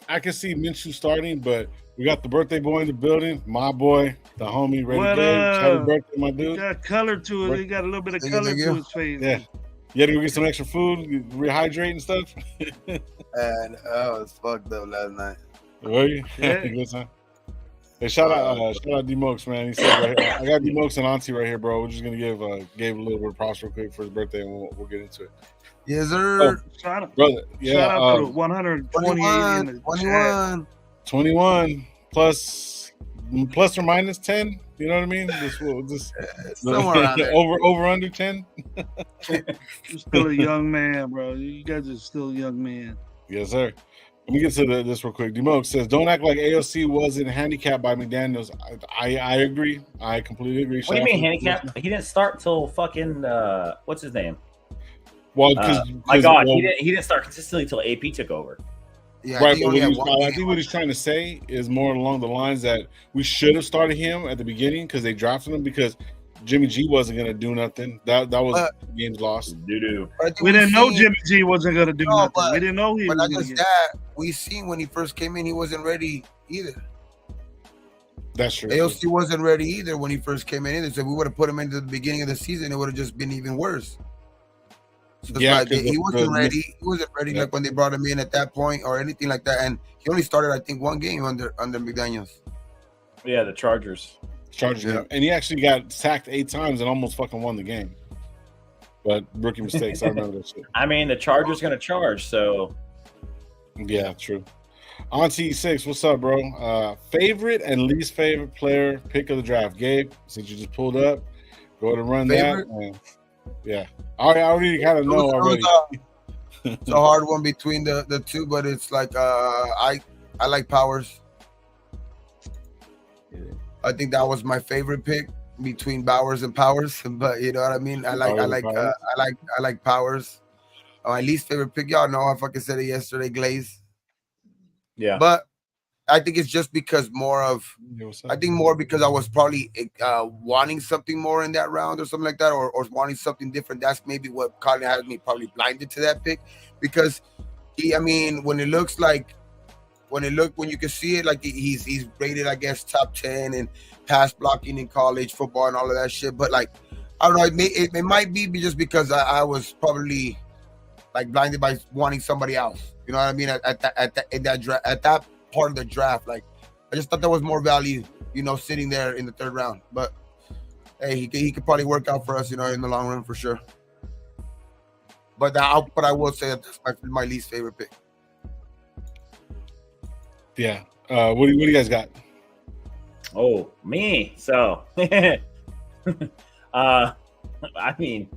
I can see Minshew starting, but we got the birthday boy in the building. My boy, the homie, Ready Gabe. Happy birthday, my dude. He got color to it. He got a little bit of color to his face. Yeah. You had to go get some extra food, rehydrate and stuff? And I was fucked up last night. Were you? Yeah. Good time. Hey, shout out D-Mokes, man. He said right here, I got D-Mokes and Auntie right here, bro. We're just going to give Gabe a little bit of props real quick for his birthday, and we'll get into it. Yes, sir. Shout out, brother. Yeah, shout out to the 128 in the 21. 21 plus or minus 10. You know what I mean? Just somewhere around there. over under 10. You're still a young man, bro. You guys are still a young man. Yes, sir. Let me get to this real quick. D-Moke says, "Don't act like AOC wasn't handicapped by McDaniels." I agree. I completely agree. What do you mean handicapped? He didn't start till fucking what's his name? Well, my God, he didn't start consistently till AP took over. Yeah, right. I think what he's trying to say is more along the lines that we should have started him at the beginning because they drafted him because Jimmy G wasn't going to do nothing. That was games lost. Doo-doo. We didn't know Jimmy G wasn't going to do nothing. We didn't know he was going to. We seen when he first came in, he wasn't ready either. That's true. AOC wasn't ready either when he first came in either. So if we would have put him into the beginning of the season, it would have just been even worse. So yeah, like he wasn't ready. He wasn't ready like when they brought him in at that point or anything like that. And he only started, I think, one game under McDaniels. Yeah, the Chargers. Yeah. And he actually got sacked 8 times and almost fucking won the game. But rookie mistakes, I remember that shit. I mean, the Chargers going to charge, so. Yeah, true. Auntie 6, what's up, bro? Favorite and least favorite player pick of the draft. Gabe, since you just pulled up, go ahead and run favorite? That. Yeah. I already kind of know already. It's a hard one between the two, but it's like I like Powers. I think that was my favorite pick between Bowers and Powers, but you know what I mean. I like Powers. My least favorite pick, y'all know I fucking said it yesterday, Glaze. Yeah, but I think it's just because because I was probably wanting something more in that round or something like that, or wanting something different. That's maybe what Colin has me probably blinded to that pick because when you can see it, like he's rated, I guess, top 10 in pass blocking in college football and all of that shit. But like, I don't know, it might be just because I was probably like blinded by wanting somebody else. You know what I mean? At that part of the draft, like I just thought there was more value, sitting there in the 3rd round. But hey, he could probably work out for us, in the long run for sure. But I will say that's my least favorite pick. Yeah. What do you guys got? Oh, me. So, I mean,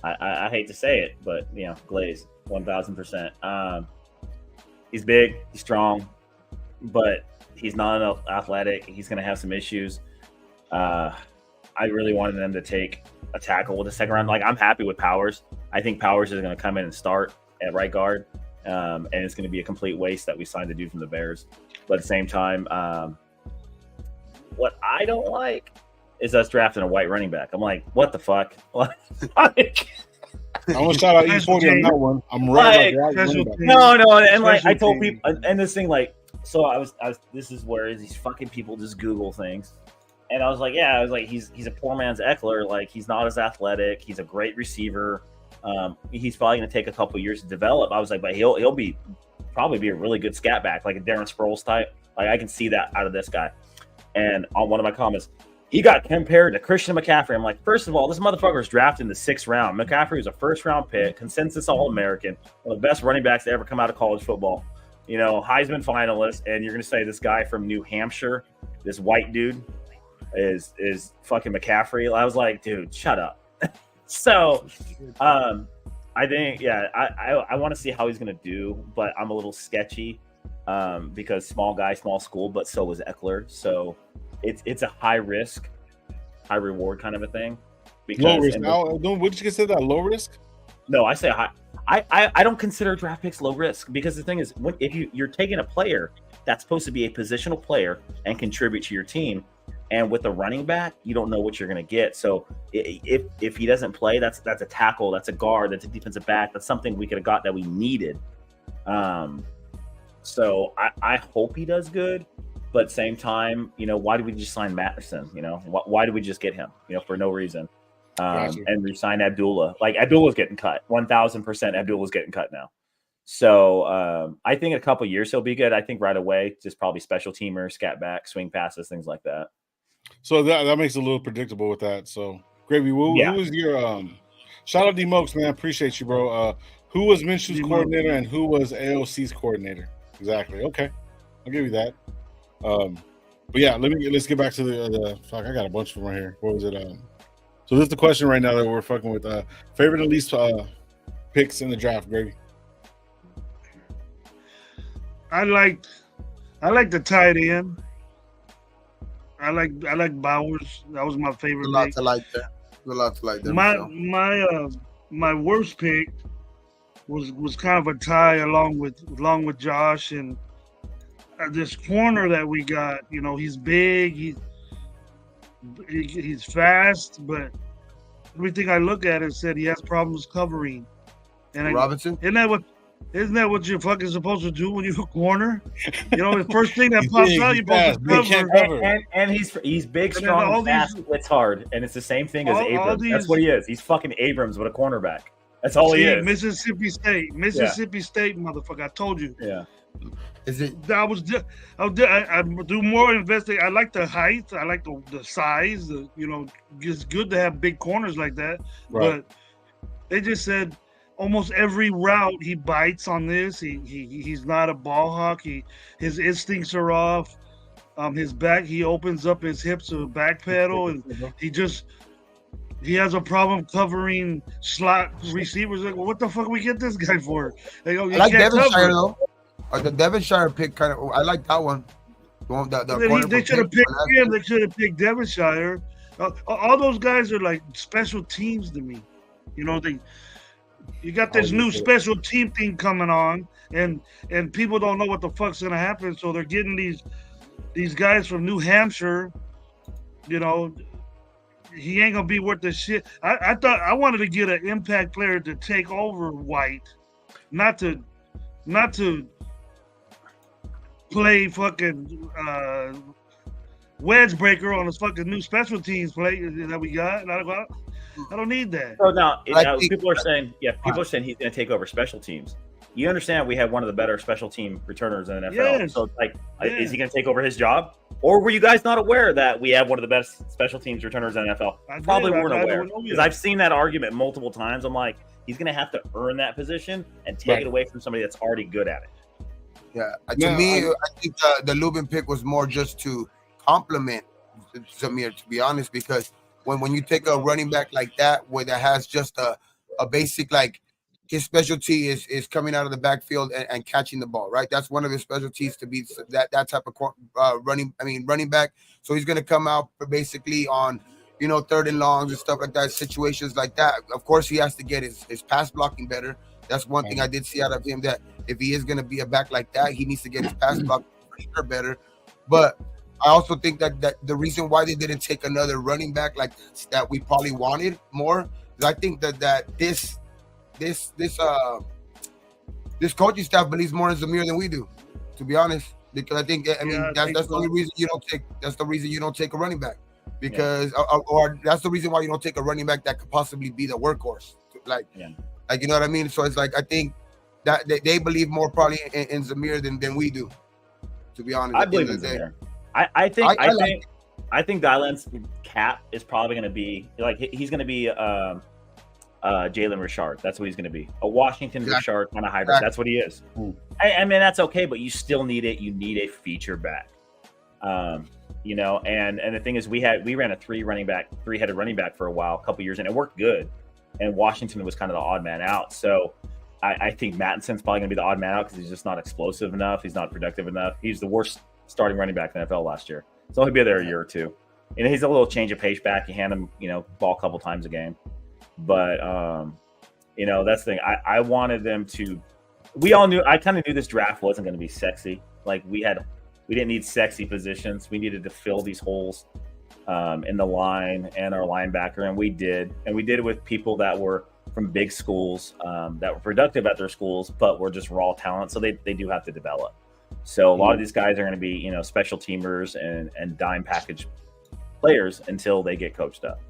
I hate to say it, but Glaze, 1,000%. He's big, he's strong, but he's not enough athletic. He's going to have some issues. I I really wanted them to take a tackle with the second round. Like, I'm happy with Powers. I think Powers is going to come in and start at right guard, and it's going to be a complete waste that we signed the dude from the Bears. But at the same time, what I don't like is us drafting a white running back. I'm like, what the fuck? Like, I want to shout out E40 on that one. I'm right. No, and like I told people, and this thing, like, so I was. This is where these fucking people just Google things, and I was like, he's a poor man's Eckler. Like, he's not as athletic. He's a great receiver. He's probably going to take a couple years to develop. I was like, but he'll probably be a really good scat back, like a Darren Sproles type. Like, I can see that out of this guy. And on one of my comments, he got compared to Christian McCaffrey. I'm like, first of all, this motherfucker was drafted in the 6th round. McCaffrey was a first-round pick, consensus All-American, one of the best running backs to ever come out of college football. You know, Heisman finalist, and you're going to say this guy from New Hampshire, this white dude, is fucking McCaffrey. I was like, dude, shut up. So, I think, I want to see how he's going to do, but I'm a little sketchy because small guy, small school, but so was Eckler. So, it's a high risk, high reward kind of a because low risk. What did you consider that? Low risk? No, I say high. I don't consider draft picks low risk because the thing is, if you're taking a player that's supposed to be a positional player and contribute to your team, and with a running back, you don't know what you're going to get. So if he doesn't play, that's a tackle, that's a guard, that's a defensive back, that's something we could have got that we needed. So I hope he does good. But at the same time, you know, why did we just sign Matterson? You know, why did we just get him? You know, for no reason. And resign Abdullah. Like, Abdullah's getting cut. 1,000% Abdullah's getting cut now. So I think in a couple of years he'll be good. I think right away, just probably special teamer, scat back, swing passes, things like that. So that makes it a little predictable with that. So, Gravy, who was your shout out D Mokes, man? Appreciate you, bro. Who was Minshew's coordinator and who was AOC's coordinator? Exactly. Okay, I'll give you that. But yeah, let's get back to the fuck. I got a bunch of them right here. What was it? So this is the question right now that we're fucking with. Favorite and least picks in the draft, Gravy. I like the tight end. I like Bowers. That was my favorite. A lot to like that. My worst pick was kind of a tie along with Josh and this corner that we got. You know, he's big, he's fast, but everything I look at it said he has problems covering. And Robinson? Isn't that what you're fucking supposed to do when you're a corner? You know, the first thing that pops out, you're supposed to cover. And he's big, strong, fast, hits hard, and it's the same thing as Abrams. That's what he is. He's fucking Abrams with a cornerback. That's all he is. Mississippi State, motherfucker. I told you. Yeah. Is it? I do more investing. I like the height. I like the size. It's good to have big corners like that. Right. But they just said almost every route he bites on this. He's not a ball hawk. His instincts are off. His back, he opens up his hips to back pedal, and he has a problem covering slot receivers. Like, well, what the fuck we get this guy for? They go, I like Devonshire though. The Devonshire pick kind of. I like that one. They should have picked him. They should have picked Devonshire. All those guys are like special teams to me. You know, you got this new special team thing coming on, and people don't know what the fuck's gonna happen. So they're getting these guys from New Hampshire. You know, he ain't gonna be worth the shit. I thought I wanted to get an impact player to take over White, not to play fucking wedge breaker on his fucking new special teams play that we got. I don't need that. So now people are saying he's going to take over special teams. You understand we have one of the better special team returners in the NFL. Yes. So is he going to take over his job? Or were you guys not aware that we have one of the best special teams returners in the NFL? Probably weren't aware. Because I've seen that argument multiple times. I'm like, he's going to have to earn that position and take it away from somebody that's already good at it. Yeah. To me, I think the Lubin pick was more just to compliment Zamir, to be honest, because when you take a running back like that, where that has just a basic, like, his specialty is coming out of the backfield and catching the ball, right? That's one of his specialties, to be that type of running back. So he's going to come out basically on third and longs and stuff like that, situations like that. Of course, he has to get his pass blocking better. That's one thing I did see out of him, that if he is going to be a back like that, he needs to get his pass blocking better. But I also think that the reason why they didn't take another running back like that we probably wanted more is I think that this coaching staff believes more in Zamir than we do, to be honest. Because I think that's the only reason you don't take. That's the reason you don't take a running back, because or that's the reason why you don't take a running back that could possibly be the workhorse. Like you know what I mean. So it's like I think that they believe more probably in Zamir than we do, to be honest. I believe in Zamir. I think Dylan's cap is probably going to be like he's going to be Jalen Richard. That's what he's going to be. A Washington Richard kind of hybrid. Exactly. That's what he is. I mean, that's okay, but you still need it. You need a feature back. And the thing is, we ran a three-headed running back for a while, a couple years, and it worked good. And Washington was kind of the odd man out. So I think Mattinson's probably going to be the odd man out because he's just not explosive enough. He's not productive enough. He's the worst starting running back in the NFL last year. So he'll be there a year or two. And he's a little change of pace back. You hand him, ball a couple times a game. But, that's the thing. I wanted them to – we all knew – I kind of knew this draft wasn't going to be sexy. Like, we didn't need sexy positions. We needed to fill these holes in the line and our linebacker, and we did. And we did it with people that were from big schools that were productive at their schools but were just raw talent, so they do have to develop. So a lot of these guys are going to be, special teamers and dime package players until they get coached up.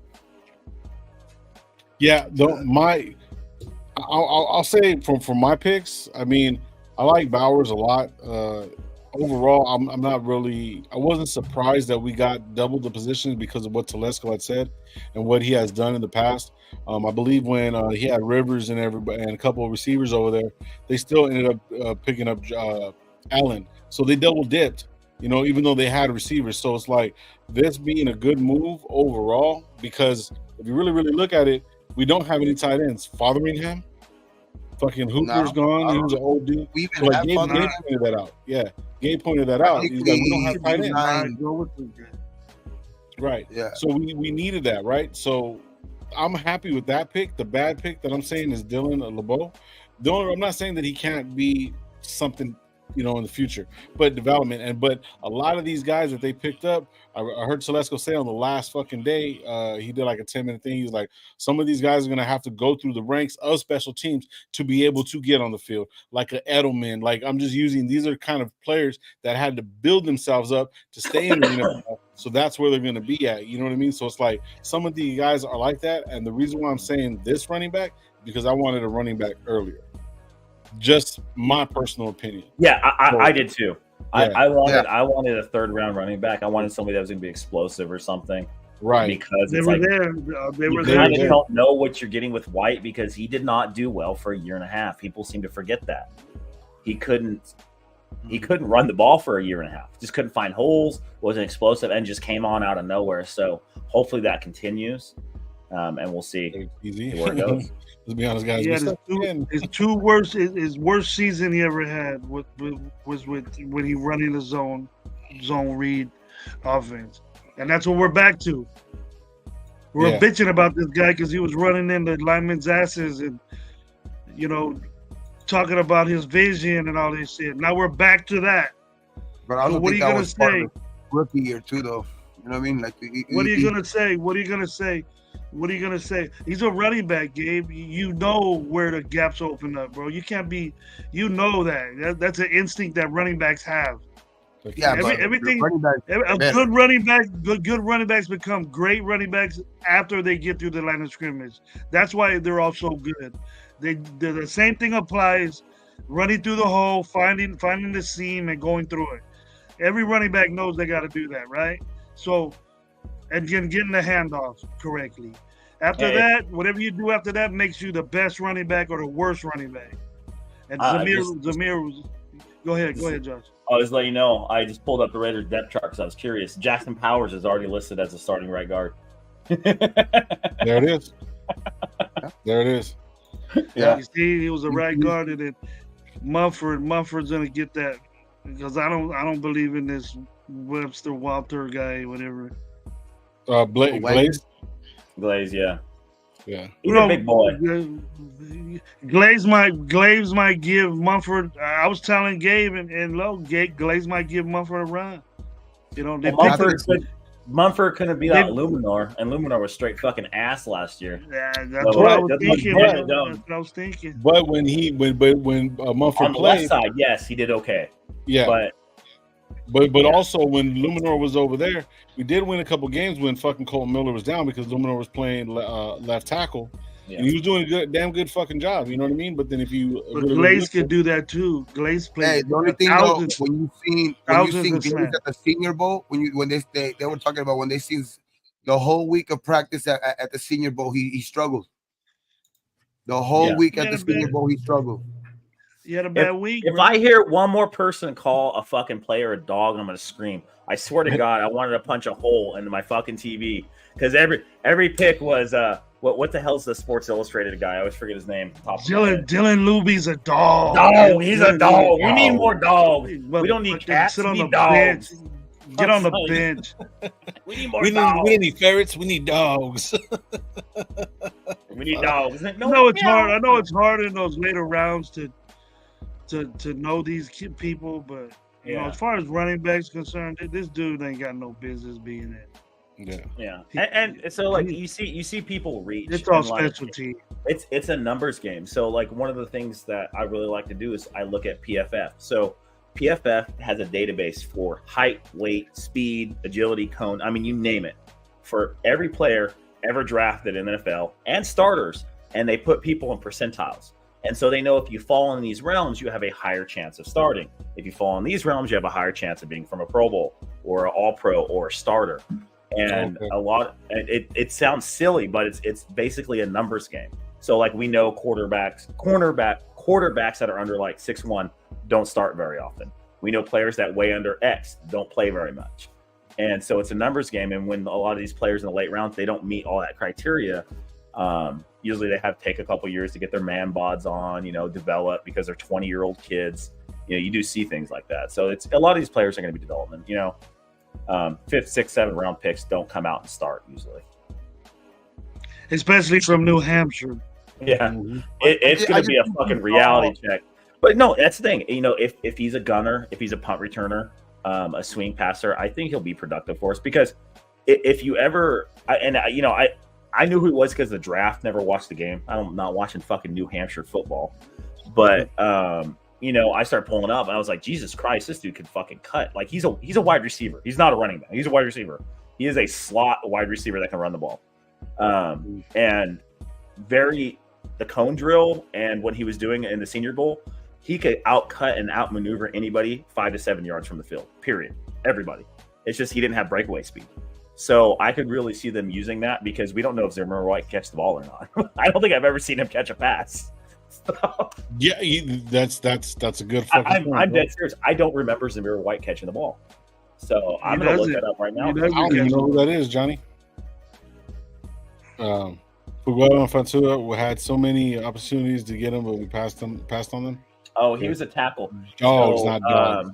Yeah, I'll say from my picks, I mean, I like Bowers a lot. Overall, I'm not really. I wasn't surprised that we got double the positions because of what Telesco had said and what he has done in the past. I believe when he had Rivers and everybody and a couple of receivers over there, they still ended up picking up Allen. So they double dipped, even though they had receivers. So it's like this being a good move overall, because if you really, really look at it, we don't have any tight ends. Fotheringham, fucking Hooper's gone. He was an old dude. So like Gabe pointed that out. Yeah, Gabe pointed that out. He's like, we don't have tight ends. Right. Yeah. So we needed that, right? So I'm happy with that pick. The bad pick that I'm saying is Dylan LeBeau. I'm not saying that he can't be something, in the future, but development. But a lot of these guys that they picked up, I heard Telesco say on the last fucking day, he did like a 10-minute thing. He's like, some of these guys are going to have to go through the ranks of special teams to be able to get on the field, like an Edelman. Like, I'm just using, these are kind of players that had to build themselves up to stay in the NFL. So that's where they're going to be at. You know what I mean? So it's like some of the guys are like that. And the reason why I'm saying this running back, because I wanted a running back earlier. Just my personal opinion. Yeah, I did too. Yeah. I wanted a third round running back. I wanted somebody that was going to be explosive or something. Right. Because they it's were like there. You kind of don't know what you're getting with White because he did not do well for a year and a half. People seem to forget that. He couldn't run the ball for a year and a half. Just couldn't find holes, wasn't explosive, and just came on out of nowhere. So hopefully that continues. And we'll see where it goes. Let's be honest, guys. His worst season he ever had was when he running the zone read offense, and that's what we're back to. We're bitching about this guy because he was running in the linemen's asses and talking about his vision and all this shit. Now we're back to that. But I don't think that was part of the rookie year too, though. You know what I mean? Like, what are you gonna say? What are you gonna say? What are you gonna say? He's a running back, Gabe. You know where the gaps open up, bro. You can't be. You know that's an instinct that running backs have. Yeah, everything. Good running backs become great running backs after they get through the line of scrimmage. That's why they're all so good. The same thing applies. Running through the hole, finding the seam, and going through it. Every running back knows they got to do that, right? So. And getting the handoff correctly. After that, whatever you do after that makes you the best running back or the worst running back. And Zamir, go ahead, Josh. I'll just let you know, I just pulled up the Raiders depth chart because I was curious. Jackson Powers is already listed as a starting right guard. There it is. There it is. Yeah. You see, he was a right guard, and then Mumford's gonna get that because I don't believe in this Webster Walter guy, whatever. Blaze. Glaze, yeah. He's a big boy. Glaze might give Mumford. I was telling Gabe and Lowe, Glaze might give Mumford a run. You know, Mumford couldn't beat out Luminor, and Luminor was straight fucking ass last year. Yeah, that's what I was thinking. That's what I was thinking. But when Mumford on the played, left side, yes, he did okay. Yeah, but also when Luminor was over there, we did win a couple games when fucking Cole Miller was down because Luminor was playing left tackle. Yeah. And he was doing a damn good fucking job. You know what I mean? But then if you Glaze could do that too. Glaze plays. Hey, the only thing though, when you seen Glaze at the Senior Bowl, when they were talking about when they seen the whole week of practice at the Senior Bowl, he struggled. The whole week at the Senior Bowl, he struggled. He had a bad week. If I hear one more person call a fucking player a dog, I'm gonna scream. I swear to God, I wanted to punch a hole into my fucking TV because every pick was what the hell's the Sports Illustrated guy? I always forget his name. Dylan Luby's a dog. No, he's a dog. We need more dogs. We don't need cats. Sit on we need the dogs. Bench. Get on the bench. We need more dogs. We need ferrets. We need dogs. We need dogs. No, it's hard. I know it's hard in those later rounds to know these people, but you know, as far as running backs concerned, this dude ain't got no business being in. Yeah. And so like you see people reach. It's all special team. It's a numbers game. So like one of the things that I really like to do is I look at PFF. So PFF has a database for height, weight, speed, agility, cone. I mean, you name it, for every player ever drafted in the NFL and starters, and they put people in percentiles. And so they know if you fall in these realms, you have a higher chance of starting. If you fall in these realms, you have a higher chance of being from a Pro Bowl or an All-Pro or a starter. And it sounds silly, but it's basically a numbers game. So like we know quarterbacks that are under like 6'1" don't start very often. We know players that weigh under X don't play very much. And so it's a numbers game. And when a lot of these players in the late rounds, they don't meet all that criteria. Usually they have to take a couple years to get their man bods on, develop because they're 20-year-old kids. You do see things like that. So it's a lot of these players are going to be development, 5th, 6th, 7th round picks don't come out and start usually. Especially from New Hampshire. Yeah. It's going to be a fucking reality check. But no, that's the thing. If he's a gunner, if he's a punt returner, a swing passer, I think he'll be productive for us because if you ever, I knew who he was because the draft, never watched the game. I'm not watching fucking New Hampshire football. But, I started pulling up and I was like, Jesus Christ, this dude can fucking cut. Like he's a wide receiver. He's not a running back. He's a wide receiver. He is a slot wide receiver that can run the ball. And the cone drill and what he was doing in the Senior Bowl, he could outcut and outmaneuver anybody 5 to 7 yards from the field, period. Everybody. It's just he didn't have breakaway speed. So I could really see them using that because we don't know if Zimmer White can catch the ball or not. I don't think I've ever seen him catch a pass. Yeah, that's a good fucking point. I'm dead serious. I don't remember Zamir White catching the ball. So I'm going to look that up right now. I don't even know who that is, Johnny. Fuguero and Fatua had so many opportunities to get him, but we passed on them. Oh, he was a tackle. Dogs, not dogs.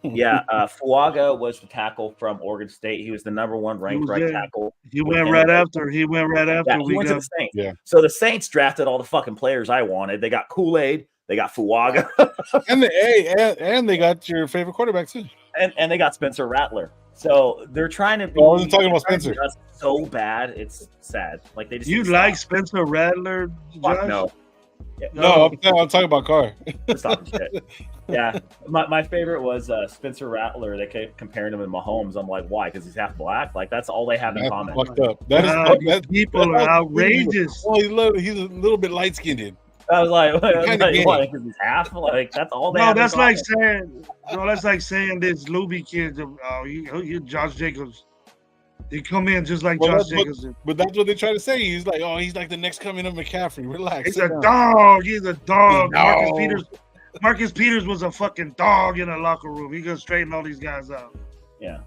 Fuaga was the tackle from Oregon State. He was the number 1 ranked right tackle. He went right after. He went to the Saints. Yeah. So the Saints drafted all the fucking players I wanted. They got Kool-Aid. They got Fuaga. and they got your favorite quarterback too. And they got Spencer Rattler. So they're trying to be. I wasn't talking about Spencer. So bad, it's sad. Like they just. You like Spencer Rattler? Fuck no. Yeah. No, I'm talking about Carr. Stop shit. Yeah, my favorite was Spencer Rattler. They kept comparing him to Mahomes. I'm like, why? Because he's half black. Like that's all they have in common. Fucked up. That people are outrageous. Well, he's a little bit light skinned. I was like, why? Because he's half. Like that's all they. No, that's like saying. No, that's like saying this Luby kid. You Josh Jacobs. He come in just like Josh Jacobs. But that's what they try to say. He's like, he's like the next coming of McCaffrey. Relax. He's a dog. He's a dog. Marcus Peters was a fucking dog in a locker room. He could straighten all these guys out. Yeah.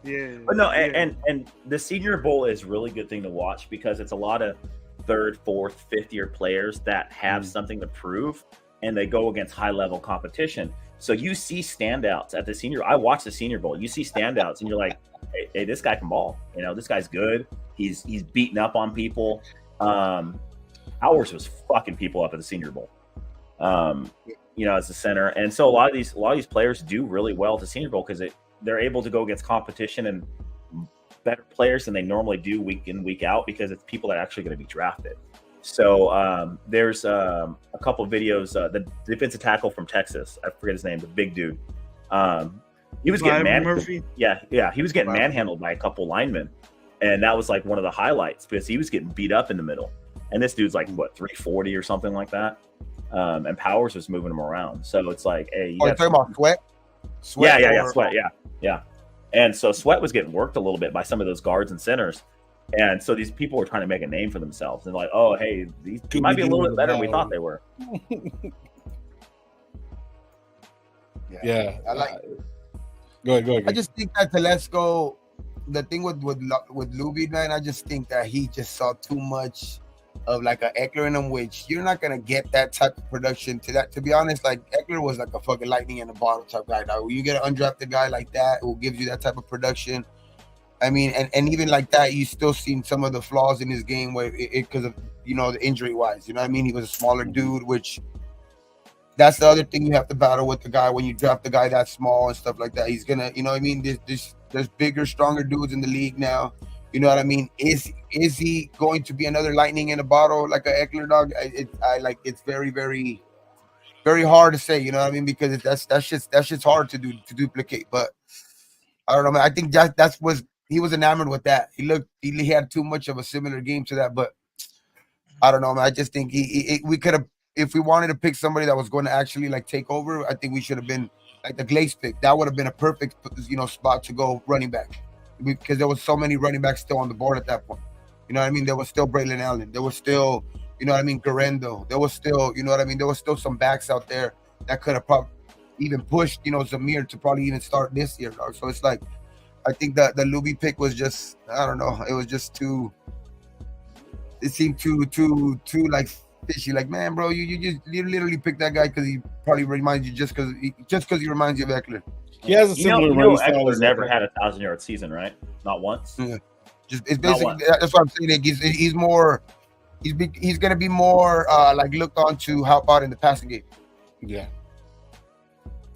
Yeah. But no, and the Senior Bowl is a really good thing to watch because it's a lot of 3rd, 4th, 5th year players that have something to prove and they go against high level competition. So you see standouts at the Senior. I watched the Senior Bowl. You see standouts and you're like, hey, this guy can ball. This guy's good. He's beating up on people. Powers was fucking people up at the Senior Bowl. As a center, and so a lot of these players do really well at the Senior Bowl because they're able to go against competition and better players than they normally do week in, week out, because it's people that are actually going to be drafted. So there's a couple of videos. The defensive tackle from Texas, I forget his name, the big dude. He was getting manhandled. Yeah, he was getting manhandled by a couple linemen, and that was like one of the highlights because he was getting beat up in the middle. And this dude's like 340 or something like that. And Powers was moving him around. So it's like, hey, you're talking about Sweat? Sweat, yeah. And so Sweat was getting worked a little bit by some of those guards and centers. And so these people were trying to make a name for themselves. And like, oh, hey, these might be a little bit better than we thought they were. Yeah. I like Go ahead. I just think that Telesco, the thing with Luby, man, I just think that he just saw too much of like a Eckler in him, which you're not gonna get that type of production to that. To be honest, like Eckler was like a fucking lightning in a bottle type guy. Now, when you get an undrafted guy like that who gives you that type of production, I mean, and even like that, you still seen some of the flaws in his game where because of the injury wise. You know what I mean? He was a smaller dude, which that's the other thing you have to battle with the guy when you draft the guy that small and stuff like that. He's gonna, you know what I mean? There's bigger, stronger dudes in the league now. You know what I mean? Is he going to be another lightning in a bottle like a Eckler, dog? It's very, very, very hard to say. You know what I mean? Because that's just hard to duplicate. But I don't know, man. I think he was enamored with that. He had too much of a similar game to that. But I don't know, man. I just think we could have, if we wanted to pick somebody that was going to actually like take over, I think we should have been like the Glaze pick. That would have been a perfect spot to go running back. Because there was so many running backs still on the board at that point. You know what I mean? There was still Braylon Allen. There was still, Garendo. There was still, there was still some backs out there that could have probably even pushed, Zamir to probably even start this year, dog. So it's like, I think that the Luby pick was just, I don't know. It was just it seemed too like fishy. Like, man, bro, you literally picked that guy because he probably reminds you just because he reminds you of Eckler. He has a similar run style. Eckler never had a 1,000-yard season, right? Not once. Yeah. It's basically that's what I'm saying. He's more. He's going to be more like looked on to help out in the passing game. Yeah.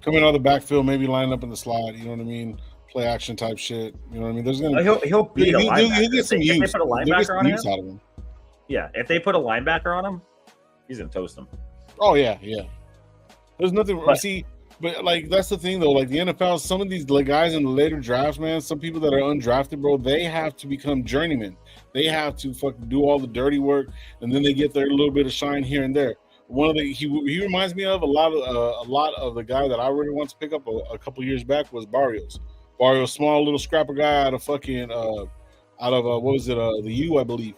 Coming out of the backfield, maybe line up in the slot. You know what I mean? Play action type shit. You know what I mean? There's gonna he'll beat a linebacker. He'll get some use. If they put a linebacker on out of him. Yeah, if they put a linebacker on him, he's gonna toast him. Oh yeah. There's nothing. But like that's the thing though. Like the NFL, some of these guys in the later drafts, man. Some people that are undrafted, bro, they have to become journeymen. They have to fucking do all the dirty work, and then they get their little bit of shine here and there. He reminds me of a lot of the guy that I really want to pick up a couple years back was Barrios. Barrios, small little scrapper guy out of fucking what was it, the U, I believe.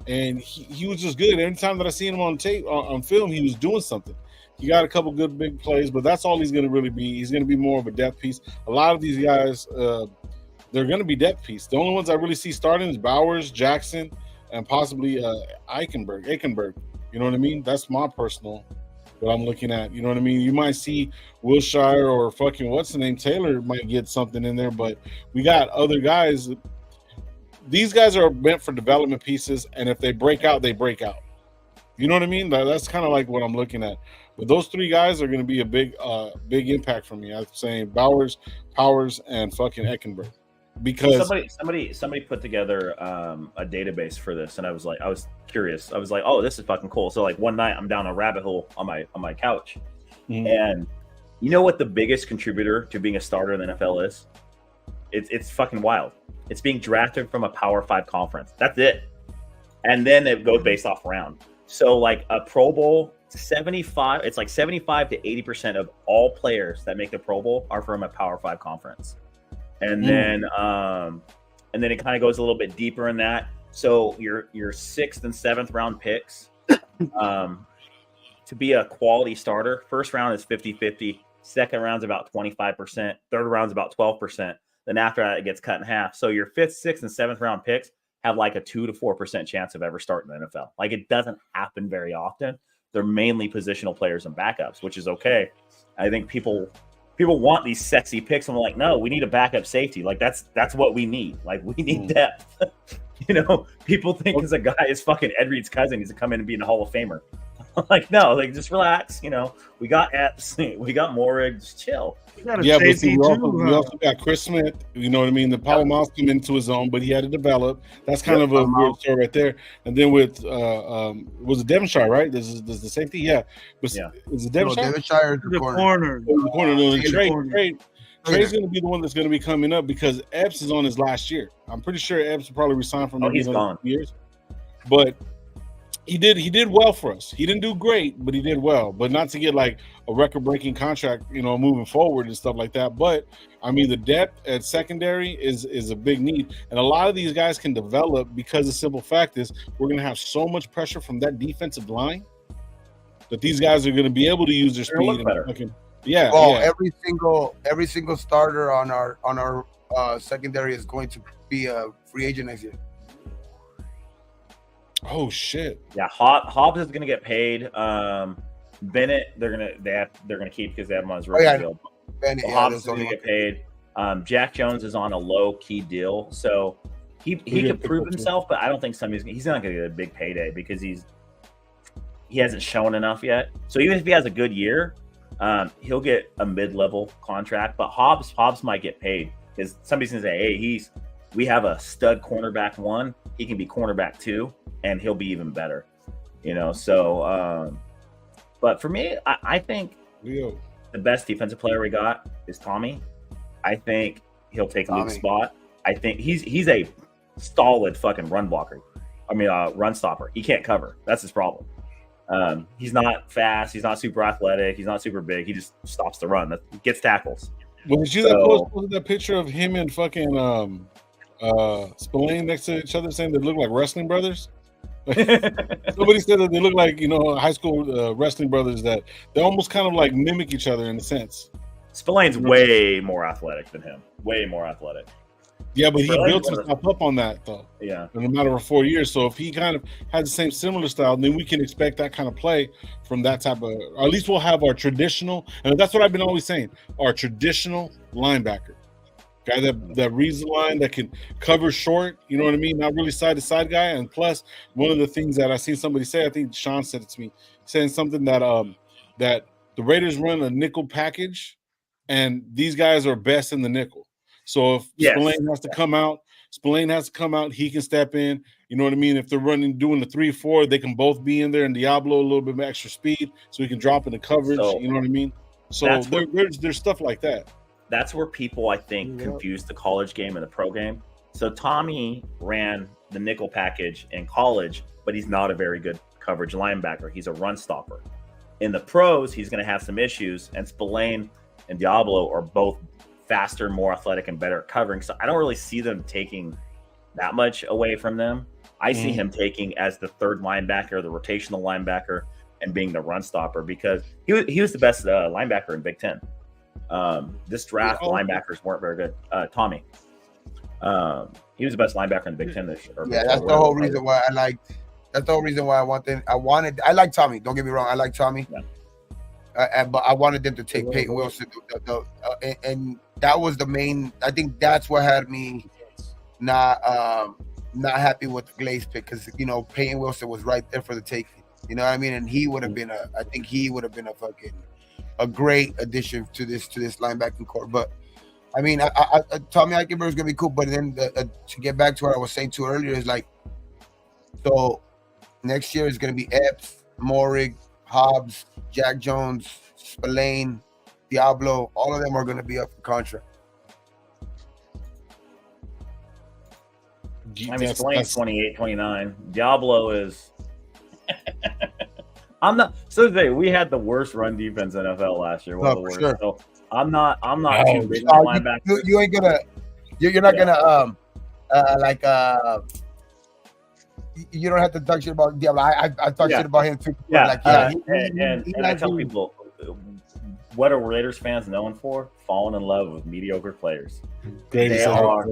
And he was just good. Every time that I seen him on tape, on film, he was doing something. He got a couple good big plays, but that's all he's going to really be. He's going to be more of a depth piece. A lot of these guys, they're going to be depth piece. The only ones I really see starting is Bowers, Jackson, and possibly Eichenberg. You know what I mean? That's my personal, what I'm looking at. You know what I mean? You might see Wilshire or fucking what's the name, Taylor might get something in there, but we got other guys. These guys are meant for development pieces, and if they break out, they break out. You know what I mean? That's kind of like what I'm looking at. But those three guys are going to be a big impact for me. I'm saying Bowers, Powers, and fucking Eichenberg. Because somebody put together a database for this, and I was curious. I was like, oh, this is fucking cool. So like one night I'm down a rabbit hole on my couch, and you know what the biggest contributor to being a starter in the NFL is? It's fucking wild. It's being drafted from a Power 5 conference. That's it. And then it goes based off round. So like a Pro Bowl, 75 to 80% of all players that make the Pro Bowl are from a Power 5 conference. And then it kind of goes a little bit deeper in that. So your 6th and 7th round picks to be a quality starter, first round is 50-50, second round's about 25%, third round's about 12%. Then after that, it gets cut in half. So your 5th, 6th, and 7th round picks have like a 2 to 4% chance of ever starting the NFL. Like it doesn't happen very often. They're mainly positional players and backups, which is okay. I think people people want these sexy picks. I'm like, no, we need a backup safety. Like that's what we need. Like we need depth. People think because a guy is fucking Ed Reed's cousin, he's to come in and be in the Hall of Famer. Like, no, like just relax. We got Epps, we got Morrig, just chill. Yeah, but see, we also got Chris Smith. You know what I mean? The Power Mouse came into his own, but he had to develop. That's kind of a weird story right there. And then with was it Devonshire, right? This is the safety, yeah. Is it Devonshire? No, Devonshire is the corner. The corner. No, Trey's going to be the one that's going to be coming up because Epps is on his last year. I'm pretty sure Epps will probably resign for maybe another 2 years. But he did well for us. He didn't do great, but he did well. But not to get like a record-breaking contract, moving forward and stuff like that. But I mean, the depth at secondary is a big need, and a lot of these guys can develop because the simple fact is we're going to have so much pressure from that defensive line that these guys are going to be able to use their speed. Every single starter on our secondary is going to be a free agent next year. Oh shit! Yeah, Hobbs is gonna get paid. Bennett, they're gonna keep because they have him on his rookie deal. Bennett, Hobbs is gonna get paid. Jack Jones is on a low key deal, so he could prove himself, but I don't think he's not gonna get a big payday because he hasn't shown enough yet. So even if he has a good year, he'll get a mid-level contract. But Hobbs might get paid because somebody's gonna say, hey, we have a stud cornerback 1. He can be cornerback 2, and he'll be even better. So but for me, I think the best defensive player we got is Tommy. I think he'll take Luke's spot. I think he's a solid fucking run blocker. Run stopper. He can't cover. That's his problem. He's not fast. He's not super athletic. He's not super big. He just stops the run. Gets tackles. Well, did you post that picture of him and fucking Spillane next to each other, saying they look like wrestling brothers? Somebody said that they look like high school wrestling brothers, that they almost kind of like mimic each other in a sense. Spillane's way more athletic than him. Way more athletic. Yeah, but he built himself up on that though. Yeah, in a matter of 4 years. So if he kind of has the same similar style, then we can expect that kind of play from that type of. Or at least we'll have our traditional, and that's what I've been always saying. Our traditional linebacker. Guy that reads the line, that can cover short, you know what I mean? Not really side-to-side guy. And plus, one of the things that I seen somebody say, I think Sean said it to me, saying something that that the Raiders run a nickel package, and these guys are best in the nickel. So if Spillane has to come out, he can step in. You know what I mean? If they're doing the 3-4, they can both be in there, and Diablo a little bit of extra speed, so he can drop in the coverage. You know what I mean? So there's stuff like that. That's where people, I think, confuse the college game and the pro game. So Tommy ran the nickel package in college, but he's not a very good coverage linebacker. He's a run stopper. In the pros, he's going to have some issues, and Spillane and Diablo are both faster, more athletic, and better at covering. So I don't really see them taking that much away from them. I see him taking as the third linebacker, the rotational linebacker, and being the run stopper because he was the best linebacker in Big Ten. This draft, linebackers weren't very good. Tommy, he was the best linebacker in the Big Ten this year. That's the whole reason why I liked. That's the whole reason why I like Tommy. Don't get me wrong, I like Tommy. Yeah. But I wanted them to take Peyton Wilson, and that was the main. I think that's what had me not happy with the Glaze pick because Peyton Wilson was right there for the taking. You know what I mean? And he would have been a great addition to this linebacking core. But I mean, Tommy Eichenberg is gonna be cool. But then to get back to what I was saying to earlier is like, so next year is gonna be Epps, Morrig, Hobbs, Jack Jones, Spillane, Diablo. All of them are gonna be up for contract. I mean, Spillane's 28, 29. Diablo is. I'm not. So we had the worst run defense in NFL last year. One of the worst. Sure. So I'm not too big on linebacker. You ain't gonna. You're not gonna you don't have to talk shit about Diablo. I talk shit about him too. And I tell people, what are Raiders fans known for? Falling in love with mediocre players. They are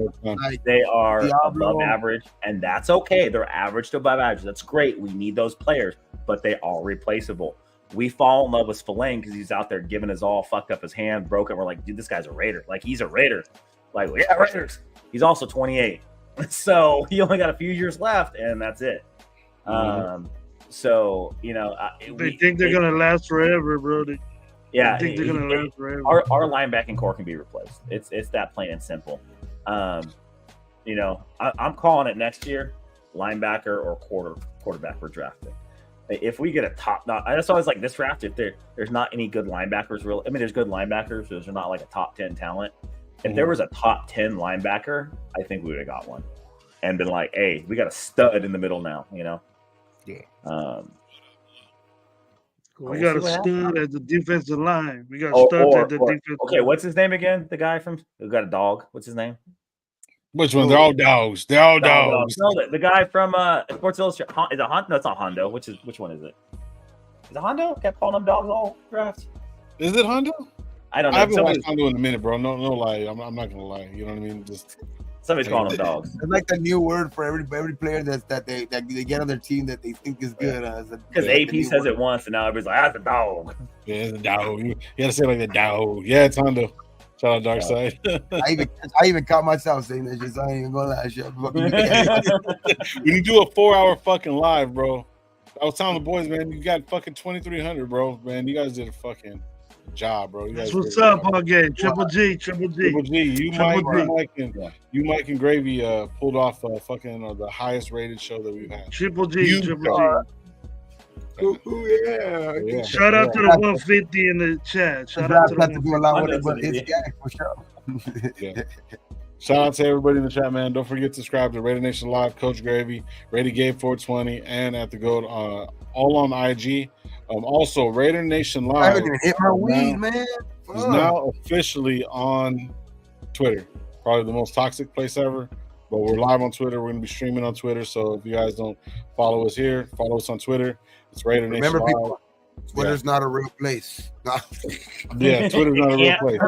above average, and that's okay. They're average to above average. That's great. We need those players, but they are replaceable. We fall in love with Spillane because he's out there giving his all, fucked up his hand, broken. We're like, dude, this guy's a Raider. Like, he's a Raider. Like, yeah, Raiders. He's also 28. So he only got a few years left, and that's it. So, you know. They think they're going to last forever, bro. They think they're going to last forever. Our linebacking core can be replaced. It's that plain and simple. You know, I'm calling it next year, linebacker or quarterback we're drafting. If we get a top notch, I just always like this draft. If there's not any good linebackers, there's good linebackers. There's not like a top 10 talent. If there was a top 10 linebacker, I think we would have got one, and been like, hey, we got a stud in the middle now. You know. Yeah. We got a stud at the defensive line. We got studs at the defensive. Okay, what's his name again? The guy who got a dog. What's his name? Which one? They're all dogs. They're all dogs. No, the guy from Sports Illustrated. Is it Hondo? No, it's not Hondo. Which one is it? Is it Hondo? Kept calling them dogs all draft. Is it Hondo? I don't know. I haven't watched Hondo in a minute, bro. No lie. I'm not gonna lie. You know what I mean? Just somebody's calling them dogs. It's like the new word for every player that they get on their team that they think is good. Because AP says it once, and now everybody's like, "That's a dog." Yeah, it's a dog. You gotta say it like the dog. Yeah, it's Hondo. Shout out Dark Side. I even caught myself saying that shit, so I ain't even gonna lie. When you do a 4-hour fucking live, bro, I was telling the boys, man, you got fucking 2,300, bro. Man, you guys did a fucking job, bro. That's what's up, Paul Game. Triple G. You, Mike, and Gravy pulled off fucking the highest rated show that we've had. Triple G. Yeah. Shout out to the 150 in the chat. Shout out to the do a lot with it, but it's for sure. Yeah. Shout out to everybody in the chat, man. Don't forget to subscribe to Raider Nation Live, Coach Gravy, Brady Gabe 420, and at the GOAT, all on IG. Also, Raider Nation Live. I haven't even hit my weed, man. Is now officially on Twitter. Probably the most toxic place ever. But we're live on Twitter. We're going to be streaming on Twitter. So if you guys don't follow us here, follow us on Twitter. It's Raider Nation Live. Remember, people, Twitter's not a real place. Yeah, Twitter's not a real place.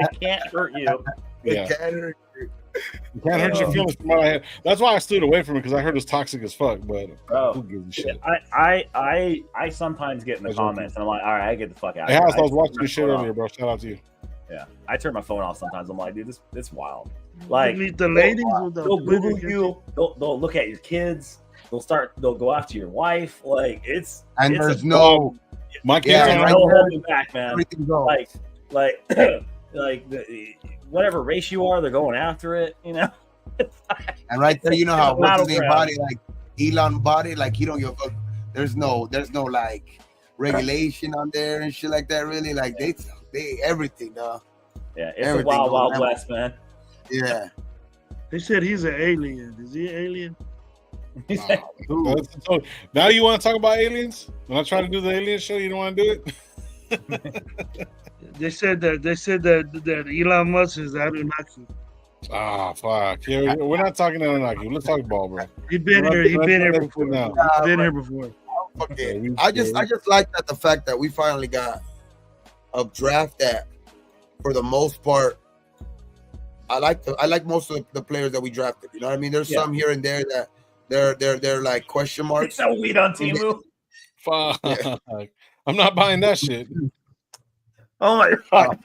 It can't hurt you. Yeah. It can't hurt you. You can't hurt your feelings from what I had. That's why I stayed away from it, because I heard it's toxic as fuck. But who gives a shit? I sometimes get in the comments and I'm like, all right, I get the fuck out. Hey, House, I was watching this shit earlier, bro. Shout out to you. Yeah, I turn my phone off sometimes. I'm like, dude, this wild. Like, the ladies they'll Google you. They'll look at your kids. They'll go after your wife. Like, there's no. My kids no holding back, man. Like whatever race you are, they're going after it. You know. And right there, you know how what's his name body, like Elon body, like he don't give a fuck. There's no like regulation on there and shit like that. Really, like they everything, dog. Yeah, it's a wild west, man. Yeah. They said he's an alien. Is he an alien? Now you want to talk about aliens? When I try to do the alien show, you don't want to do it? They said that Elon Musk is Anunnaki. Ah, fuck. Yeah, we're not talking Anunnaki. Let's talk ball, bro. He's been here before. Okay. I just like that the fact that we finally got a draft that, for the most part, I like most of the players that we drafted. You know what I mean? There's some here and there that they're like question marks. So weed on Timu. Fuck. Yeah. I'm not buying that shit. Oh my god.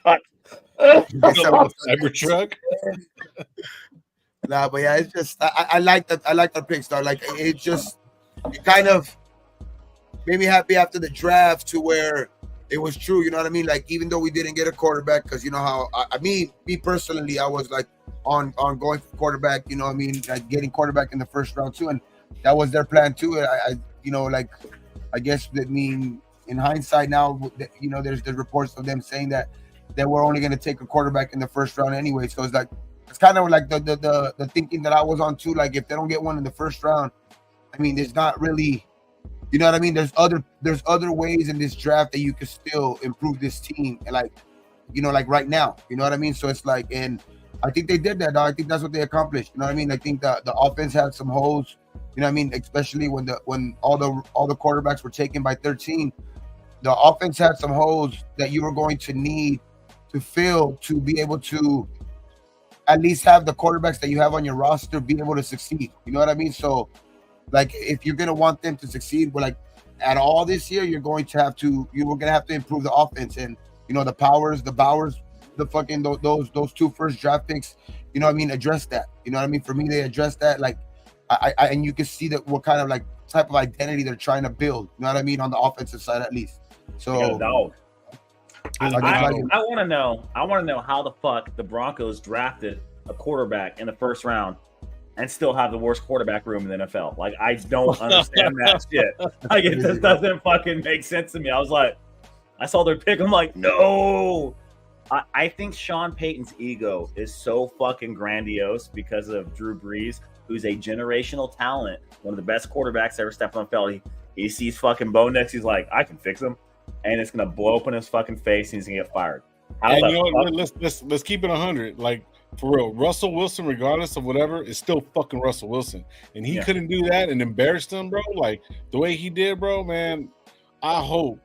Cybertruck. Nah, but yeah, it's just I like that. I like the pick star. Like it kind of made me happy after the draft to where it was true. You know what I mean? Like, even though we didn't get a quarterback, because you know how me personally, I was like on going for quarterback. You know what I mean? Like getting quarterback in the first round too, and that was their plan too. I guess that mean in hindsight now, you know, there's the reports of them saying that they were only going to take a quarterback in the first round anyway. So it's like it's kind of like the thinking that I was on too. Like if they don't get one in the first round, I mean, there's not really. You know what I mean? There's other ways in this draft that you can still improve this team, and like, you know, like right now, you know what I mean? So it's like, and I think they did that. I think that's what they accomplished. You know what I mean? I think the offense had some holes. You know what I mean? Especially when all the quarterbacks were taken by 13, the offense had some holes that you were going to need to fill to be able to at least have the quarterbacks that you have on your roster be able to succeed. You know what I mean? So, like, if you're gonna want them to succeed, we're like, at all this year, you're going to have to improve the offense, and the Bowers, the fucking those 2 first draft picks, address that. For me, they address that. Like, I and you can see that what kind of like type of identity they're trying to build. On the offensive side at least. So I want to know. I want to know how the fuck the Broncos drafted a quarterback in the first round and still have the worst quarterback room in the NFL. Like, I don't understand that shit. Like, it just doesn't fucking make sense to me. I was like, I saw their pick. I'm like, no. I think Sean Payton's ego is so fucking grandiose because of Drew Brees, who's a generational talent, one of the best quarterbacks ever stepped on the field. He sees fucking Bo Nix. He's like, I can fix him, and it's gonna blow up in his fucking face, and he's gonna get fired. Let's keep it 100. Like, for real, Russell Wilson, regardless of whatever, is still fucking Russell Wilson, and he couldn't do that and embarrass them, bro. Like the way he did, bro. Man, I hope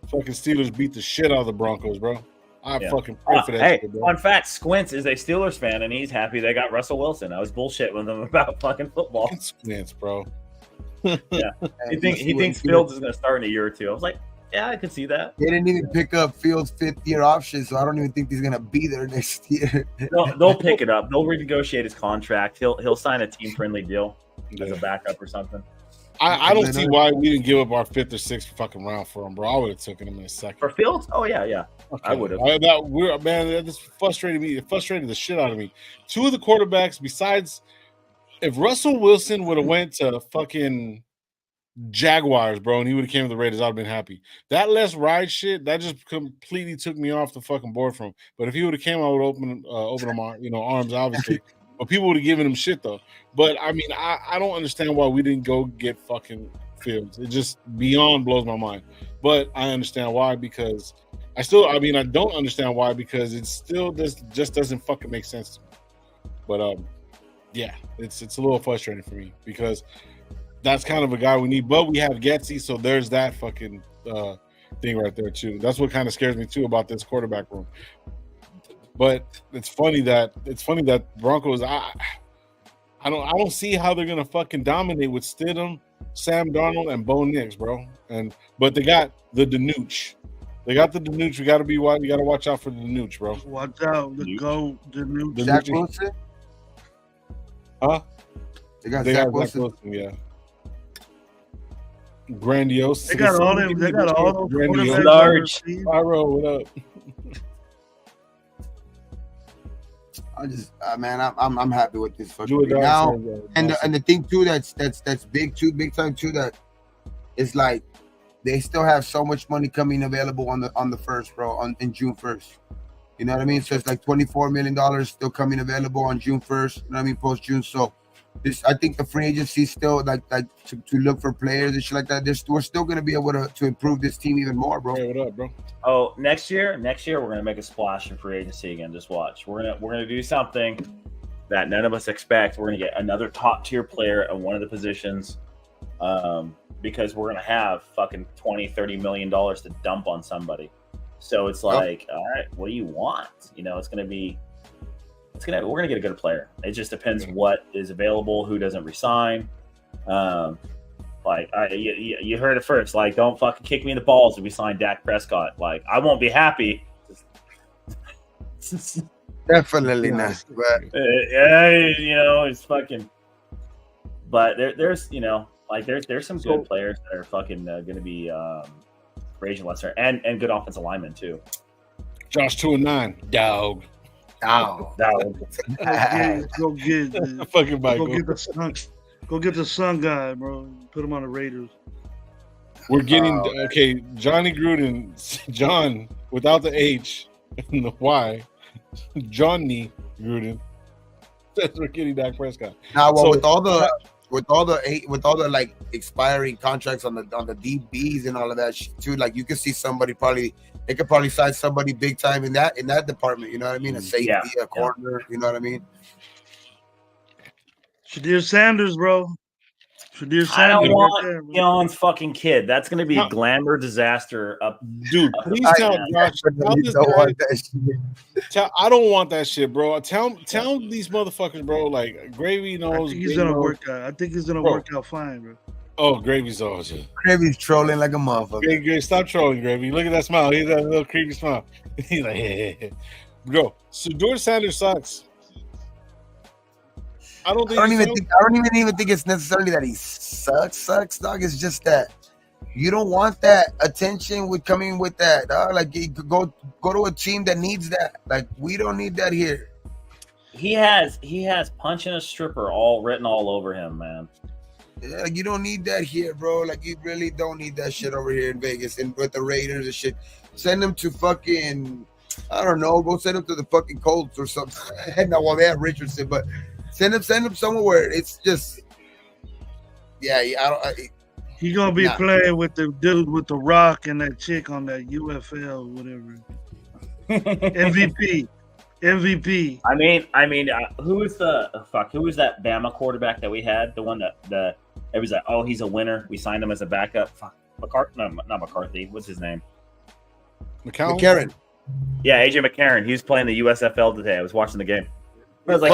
fucking Steelers beat the shit out of the Broncos, bro. I fucking pray for that. Hey, shit, bro. Fun fact: Squints is a Steelers fan, and he's happy they got Russell Wilson. I was bullshitting with him about fucking football. Squints, bro. Yeah, he thinks Fields is going to start in a year or two. I was like, yeah, I could see that. They didn't even pick up Fields' 5th-year option, so I don't even think he's going to be there next year. They'll pick it up. They'll renegotiate his contract. He'll sign a team-friendly deal as a backup or something. I don't see why we didn't give up our 5th or 6th fucking round for him, bro. I would have taken him in a second. For Fields? Oh, yeah. Okay. I would have. That just frustrated me. It frustrated the shit out of me. 2 of the quarterbacks, besides, if Russell Wilson would have went to fucking Jaguars, bro, and he would have came to the Raiders, I'd have been happy. That Les Ride shit, that just completely took me off the fucking board from him. But if he would have came, I would open them, arms, obviously. But people would have given him shit, though. But, I mean, I don't understand why we didn't go get fucking Fields. It just beyond blows my mind. But I understand why, because I don't understand why, because it still just doesn't fucking make sense to me. But, yeah, it's a little frustrating for me, because that's kind of a guy we need. But we have Getsy, so there's that fucking thing right there, too. That's what kind of scares me, too, about this quarterback room. But it's funny that Broncos. I don't see how they're gonna fucking dominate with Stidham, Sam Darnold, and Bo Nix, bro. But they got the Danuch. They got the Danuch. You gotta watch out for the Danuch, bro. Watch out, the Danuch. Zach Wilson. Huh? They got Zach Wilson. Yeah. Grandiose. They got all them. They got all those quarterbacks. Large. Pyro, what up? I'm happy with this fucking now. And the thing too that's big time too, that is like they still have so much money coming available on the first, bro, in June 1st. You know what I mean? So it's like $24 million still coming available on June 1st. You know what I mean? Post June. So I think the free agency still like to look for players and shit like that. We're still gonna be able to improve this team even more, bro. Hey, what up, bro? Oh, next year we're gonna make a splash in free agency again. Just watch. We're gonna do something that none of us expect. We're gonna get another top tier player at one of the positions, because we're gonna have fucking $20-30 million to dump on somebody. So it's like, all right, what do you want? It's gonna be. We're gonna get a good player. It just depends what is available, who doesn't resign. You heard it first. Like, don't fucking kick me in the balls if we sign Dak Prescott. Like, I won't be happy. Definitely not. But it's fucking. But there's some good players that are fucking gonna be raging lesser and good offensive linemen too. Josh 2-9, dog. Oh, go get the Sun guy, bro. Put him on the Raiders. We're getting Johnny Gruden, John without the H and the Y, Johnny Gruden. That's we're getting Dak Prescott. Now, with all the like expiring contracts on the DBs and all of that shit too, like you can see somebody they could probably sign somebody big time in that department. You know what I mean? A safety, a corner. You know what I mean? Shadir Sanders, bro. I don't want Dion's fucking kid. That's going to be a glamour disaster. Dude, please tell Josh. I don't want that shit, bro. Tell these motherfuckers, bro. Like, Gravy knows. I think he's gonna work out. I think he's gonna work out fine, bro. Oh, Gravy's awesome. Gravy's trolling like a motherfucker. Gravy, stop trolling, Gravy. Look at that smile. He's that little creepy smile. He's like, hey. Bro, so George Sanders sucks. I don't even think it's necessarily that he sucks, dog. It's just that you don't want that attention with coming with that, dog. Like, you could go to a team that needs that. Like, we don't need that here. He has punching a stripper all written all over him, man. Yeah, like, you don't need that here, bro. Like, you really don't need that shit over here in Vegas and with the Raiders and shit. Send them to fucking, I don't know, go send them to the fucking Colts or something. No, well, they have Richardson, but send them somewhere where it's just, He gonna be playing with the dude with the Rock and that chick on that UFL, whatever. MVP. I mean, who was that Bama quarterback that we had? The one that it was like, oh, he's a winner. We signed him as a backup. Fuck, not McCarthy. What's his name? McCarron. Yeah, AJ McCarron. He was playing the USFL today. I was watching the game. I was like,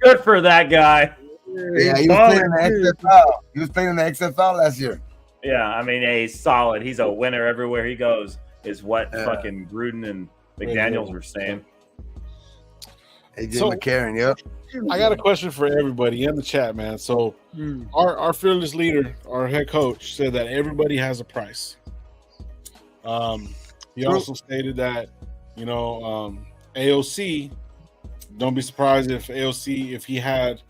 good for that guy. Yeah, he was playing in the XFL. He was playing in the XFL last year. Yeah, I mean, he's solid. He's a winner everywhere he goes. Is what fucking Gruden and McDaniels were saying. AJ McCarron, yep. I got a question for everybody in the chat, man. So our fearless leader, our head coach, said that everybody has a price. He also stated that, AOC, don't be surprised if he had,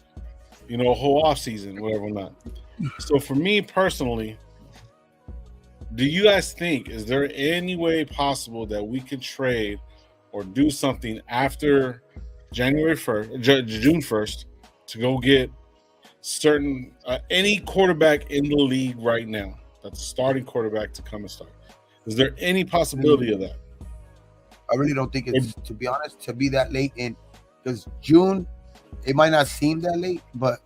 a whole off season, whatever or not. So for me personally, do you guys think, is there any way possible that we could trade or do something after January 1st, June 1st, to go get certain any quarterback in the league right now that's a starting quarterback to come and start? Is there any possibility of that? I really don't think it's, to be honest, to be that late in, because June, it might not seem that late, but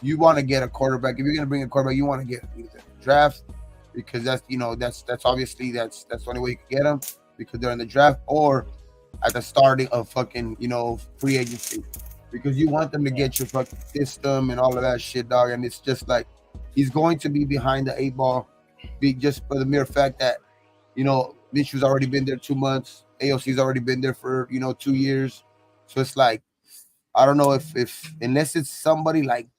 you want to get a quarterback. If you're going to bring a quarterback, you want to get either draft, because that's obviously that's the only way you can get them, because they're in the draft, or at the starting of fucking, free agency, because you want them to get your fucking system and all of that shit, dog. And it's just like, he's going to be behind the 8 ball, just for the mere fact that, Minshew's already been there 2 months. AOC's already been there for, 2 years. So it's like, I don't know if unless it's somebody like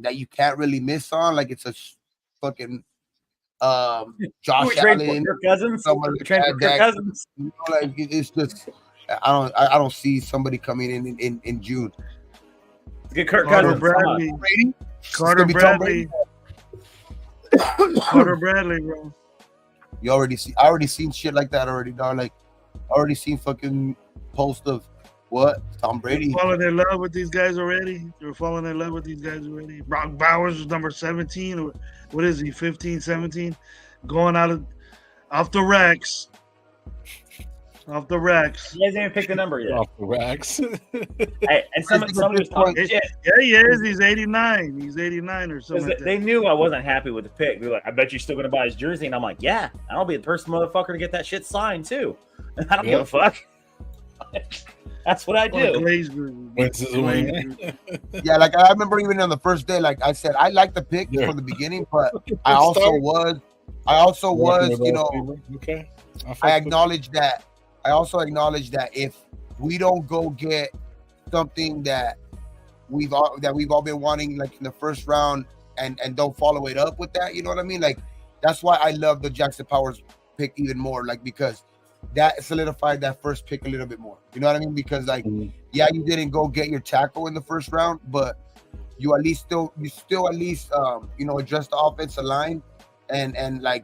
that you can't really miss on, like it's a fucking Josh Allen, Kirk Cousins. Like it's just, I don't see somebody coming in June. Get Kirk Cousins. Carter Bradley, bro. I already seen shit like that already, dog. Like, I already seen fucking post of what Tom Brady. You're falling in love with these guys already. Brock Bowers is number 17, or what is he? 15, 17, going off the racks. He hasn't even picked the number yet. Off the racks. Hey, and somebody was talking shit. Yeah, he is. He's 89. He's 89 or something. They knew I wasn't happy with the pick. They were like, I bet you're still going to buy his jersey. And I'm like, yeah, I'll be the first motherfucker to get that shit signed, too. I don't give a fuck. That's what I do. Yeah, like I remember even on the first day, like I said, I liked the pick from the beginning, but I also was, okay. I acknowledge that. I also acknowledge that if we don't go get something that we've all been wanting, like in the first round, and don't follow it up with that, you know what I mean? Like, that's why I love the Jackson Powers pick even more, like, because that solidified that first pick a little bit more. You know what I mean? Because like, yeah, you didn't go get your tackle in the first round, but you still address the offensive line and like,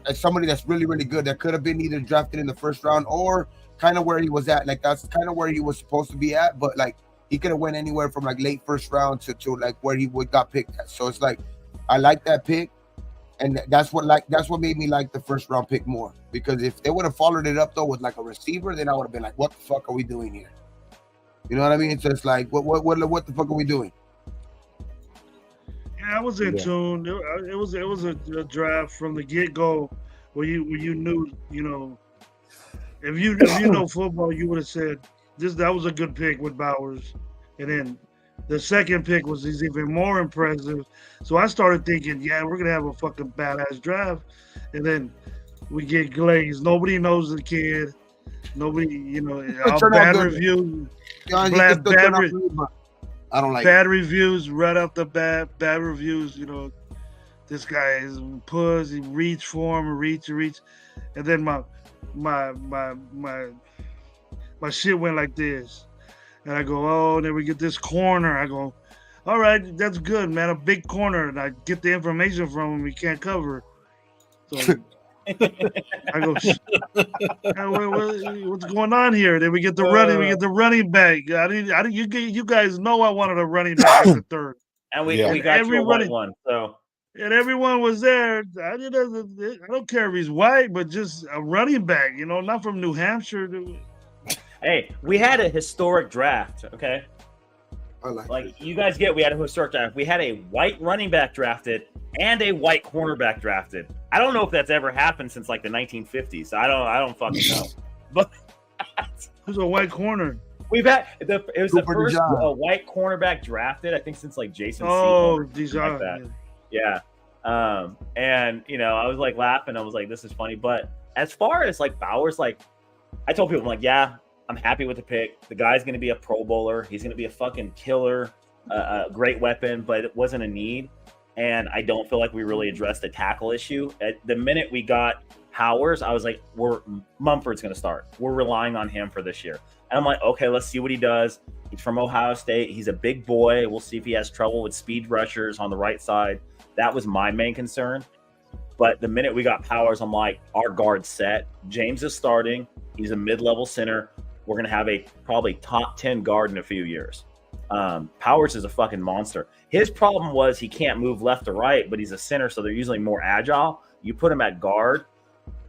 as somebody that's really, really good that could have been either drafted in the first round or kind of where he was at. Like, that's kind of where he was supposed to be at, but like he could have went anywhere from like late first round to like where he got picked at. So it's like, I like that pick. And that's what made me like the first round pick more, because if they would have followed it up though with like a receiver, then I would have been like, what the fuck are we doing here? You know what I mean? It's just like, what the fuck are we doing? Yeah, I was in tune. It was a draft from the get go where you knew, if you know football, you would have said that was a good pick with Bowers, and then The second pick was even more impressive. So I started thinking, yeah, we're gonna have a fucking badass draft, and then we get glazed. Nobody knows the kid. Nobody, bad reviews. I don't like bad reviews right off the bat. Bad reviews. This guy is puss. He reach for him, reach, and then my shit went like this, and I go, oh, then we get this corner. I go, all right, that's good, man. A big corner, and I get the information from him. He can't cover. So I go, what's going on here? Then we get the running back. You guys know I wanted a running back at the third, and we got you a white one. So and everyone was there. I don't care if he's white, but just a running back. Not from New Hampshire. Hey, we had a historic draft. Okay, like you guys get. We had a historic draft. We had a white running back drafted and a white cornerback drafted. I don't know if that's ever happened since like the 1950s. I don't fucking know. But who's a white corner? We've had it was the first white cornerback drafted, I think, since like Jason. Oh, Dijon. Like yeah. And I was like laughing. I was like, this is funny. But as far as like Bowers, like I told people, I'm like, yeah, I'm happy with the pick. The guy's going to be a Pro Bowler. He's going to be a fucking killer, a great weapon, but it wasn't a need. And I don't feel like we really addressed the tackle issue. At the minute we got Powers, I was like, Mumford's going to start. We're relying on him for this year. And I'm like, okay, let's see what he does. He's from Ohio State. He's a big boy. We'll see if he has trouble with speed rushers on the right side. That was my main concern. But the minute we got Powers, I'm like, our guard's set. James is starting. He's a mid-level center. We're going to have a probably top 10 guard in a few years. Powers is a fucking monster. His problem was he can't move left to right, but he's a center, so they're usually more agile. You put him at guard,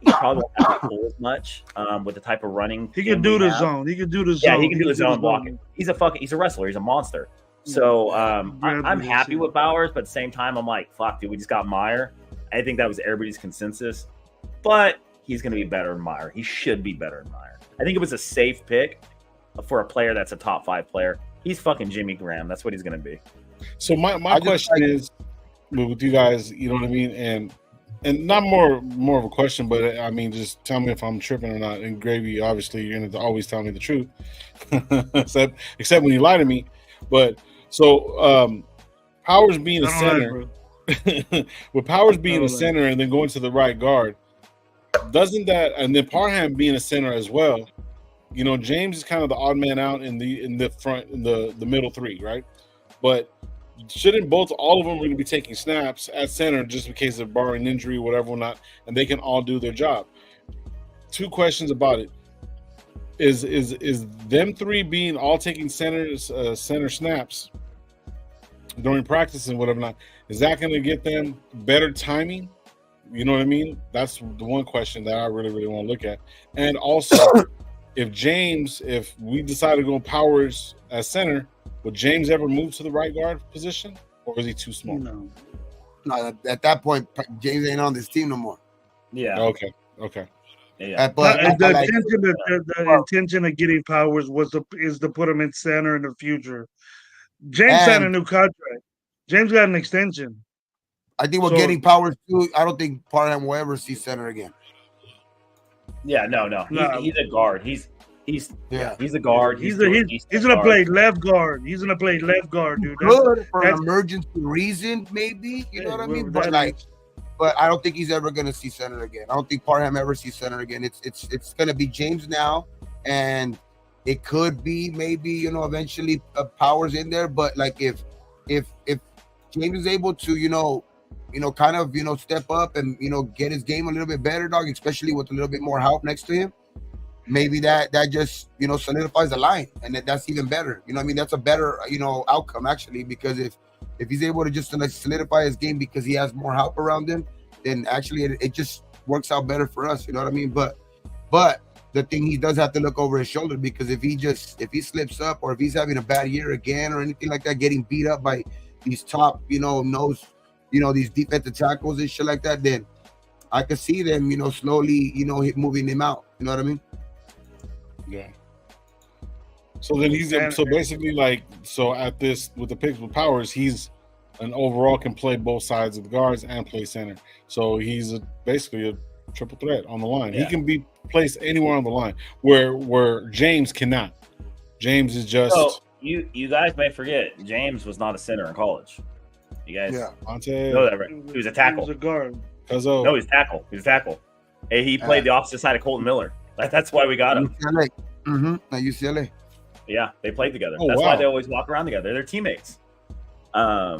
he probably won't have to pull as much with the type of running. He can do the zone. He can do the zone. Yeah, he can do the zone blocking. He's a wrestler. He's a monster. So I'm happy with Bowers, but at the same time, I'm like, fuck, dude, we just got Meyer. I think that was everybody's consensus. But he's going to be better than Meyer. He should be better than Meyer. I think it was a safe pick for a player that's a top 5 player. He's fucking Jimmy Graham. That's what he's going to be. So my question is, with you guys, you know what I mean? And not more of a question, but I mean, just tell me if I'm tripping or not. And Gravy, obviously, you're going to always tell me the truth, except when you lie to me. But so Powers being a center, with Powers being a center and then going to the right guard, doesn't that, and then Parham being a center as well, James is kind of the odd man out in the front, in the middle three, right? But shouldn't all of them really be taking snaps at center just in case of barring injury, whatever or not, and they can all do their job? 2 questions about it. Is them 3 being all taking center snaps during practice and whatever not, is that going to get them better timing? You know what I mean? That's the one question that I really, really want to look at. And also, if we decide to go Powers as center, would James ever move to the right guard position, or is he too small? No, at that point, James ain't on this team no more. Yeah. Okay. Yeah. The intention of getting Powers is to put him in center in the future. James had a new contract. James got an extension. I think we're getting Powers too. I don't think Parham will ever see center again. Yeah, no. He's a guard. He's a guard. He's gonna play left guard. He's gonna play left guard, dude. Good for an emergency reason, maybe. You know what I mean? But I don't think he's ever gonna see center again. I don't think Parham ever sees center again. It's gonna be James now, and it could be maybe eventually Powers in there. But like if James is able to kind of step up and get his game a little bit better, dog, especially with a little bit more help next to him, maybe that just solidifies the line, and that's even better. I mean, that's a better outcome actually, because if he's able to just solidify his game because he has more help around him, then actually it just works out better for us. You know what I mean? But the thing, he does have to look over his shoulder, because if he slips up, or if he's having a bad year again or anything like that, getting beat up by these top these defensive tackles and shit like that, then I could see them slowly moving him out. You know what I mean? Yeah. So then so basically like at this with the picks with Powers, he's an overall can play both sides of the guards and play center. So he's basically a triple threat on the line. Yeah. He can be placed anywhere on the line where James cannot. James is just. So you guys may forget James was not a center in college. You guys know that, right? He was a tackle. He was a guard. No, he's tackle. He's a tackle. And he played the opposite side of Colton Miller. That's why we got him. UCLA. At UCLA. Yeah, they played together. That's why they always walk around together. They're teammates. So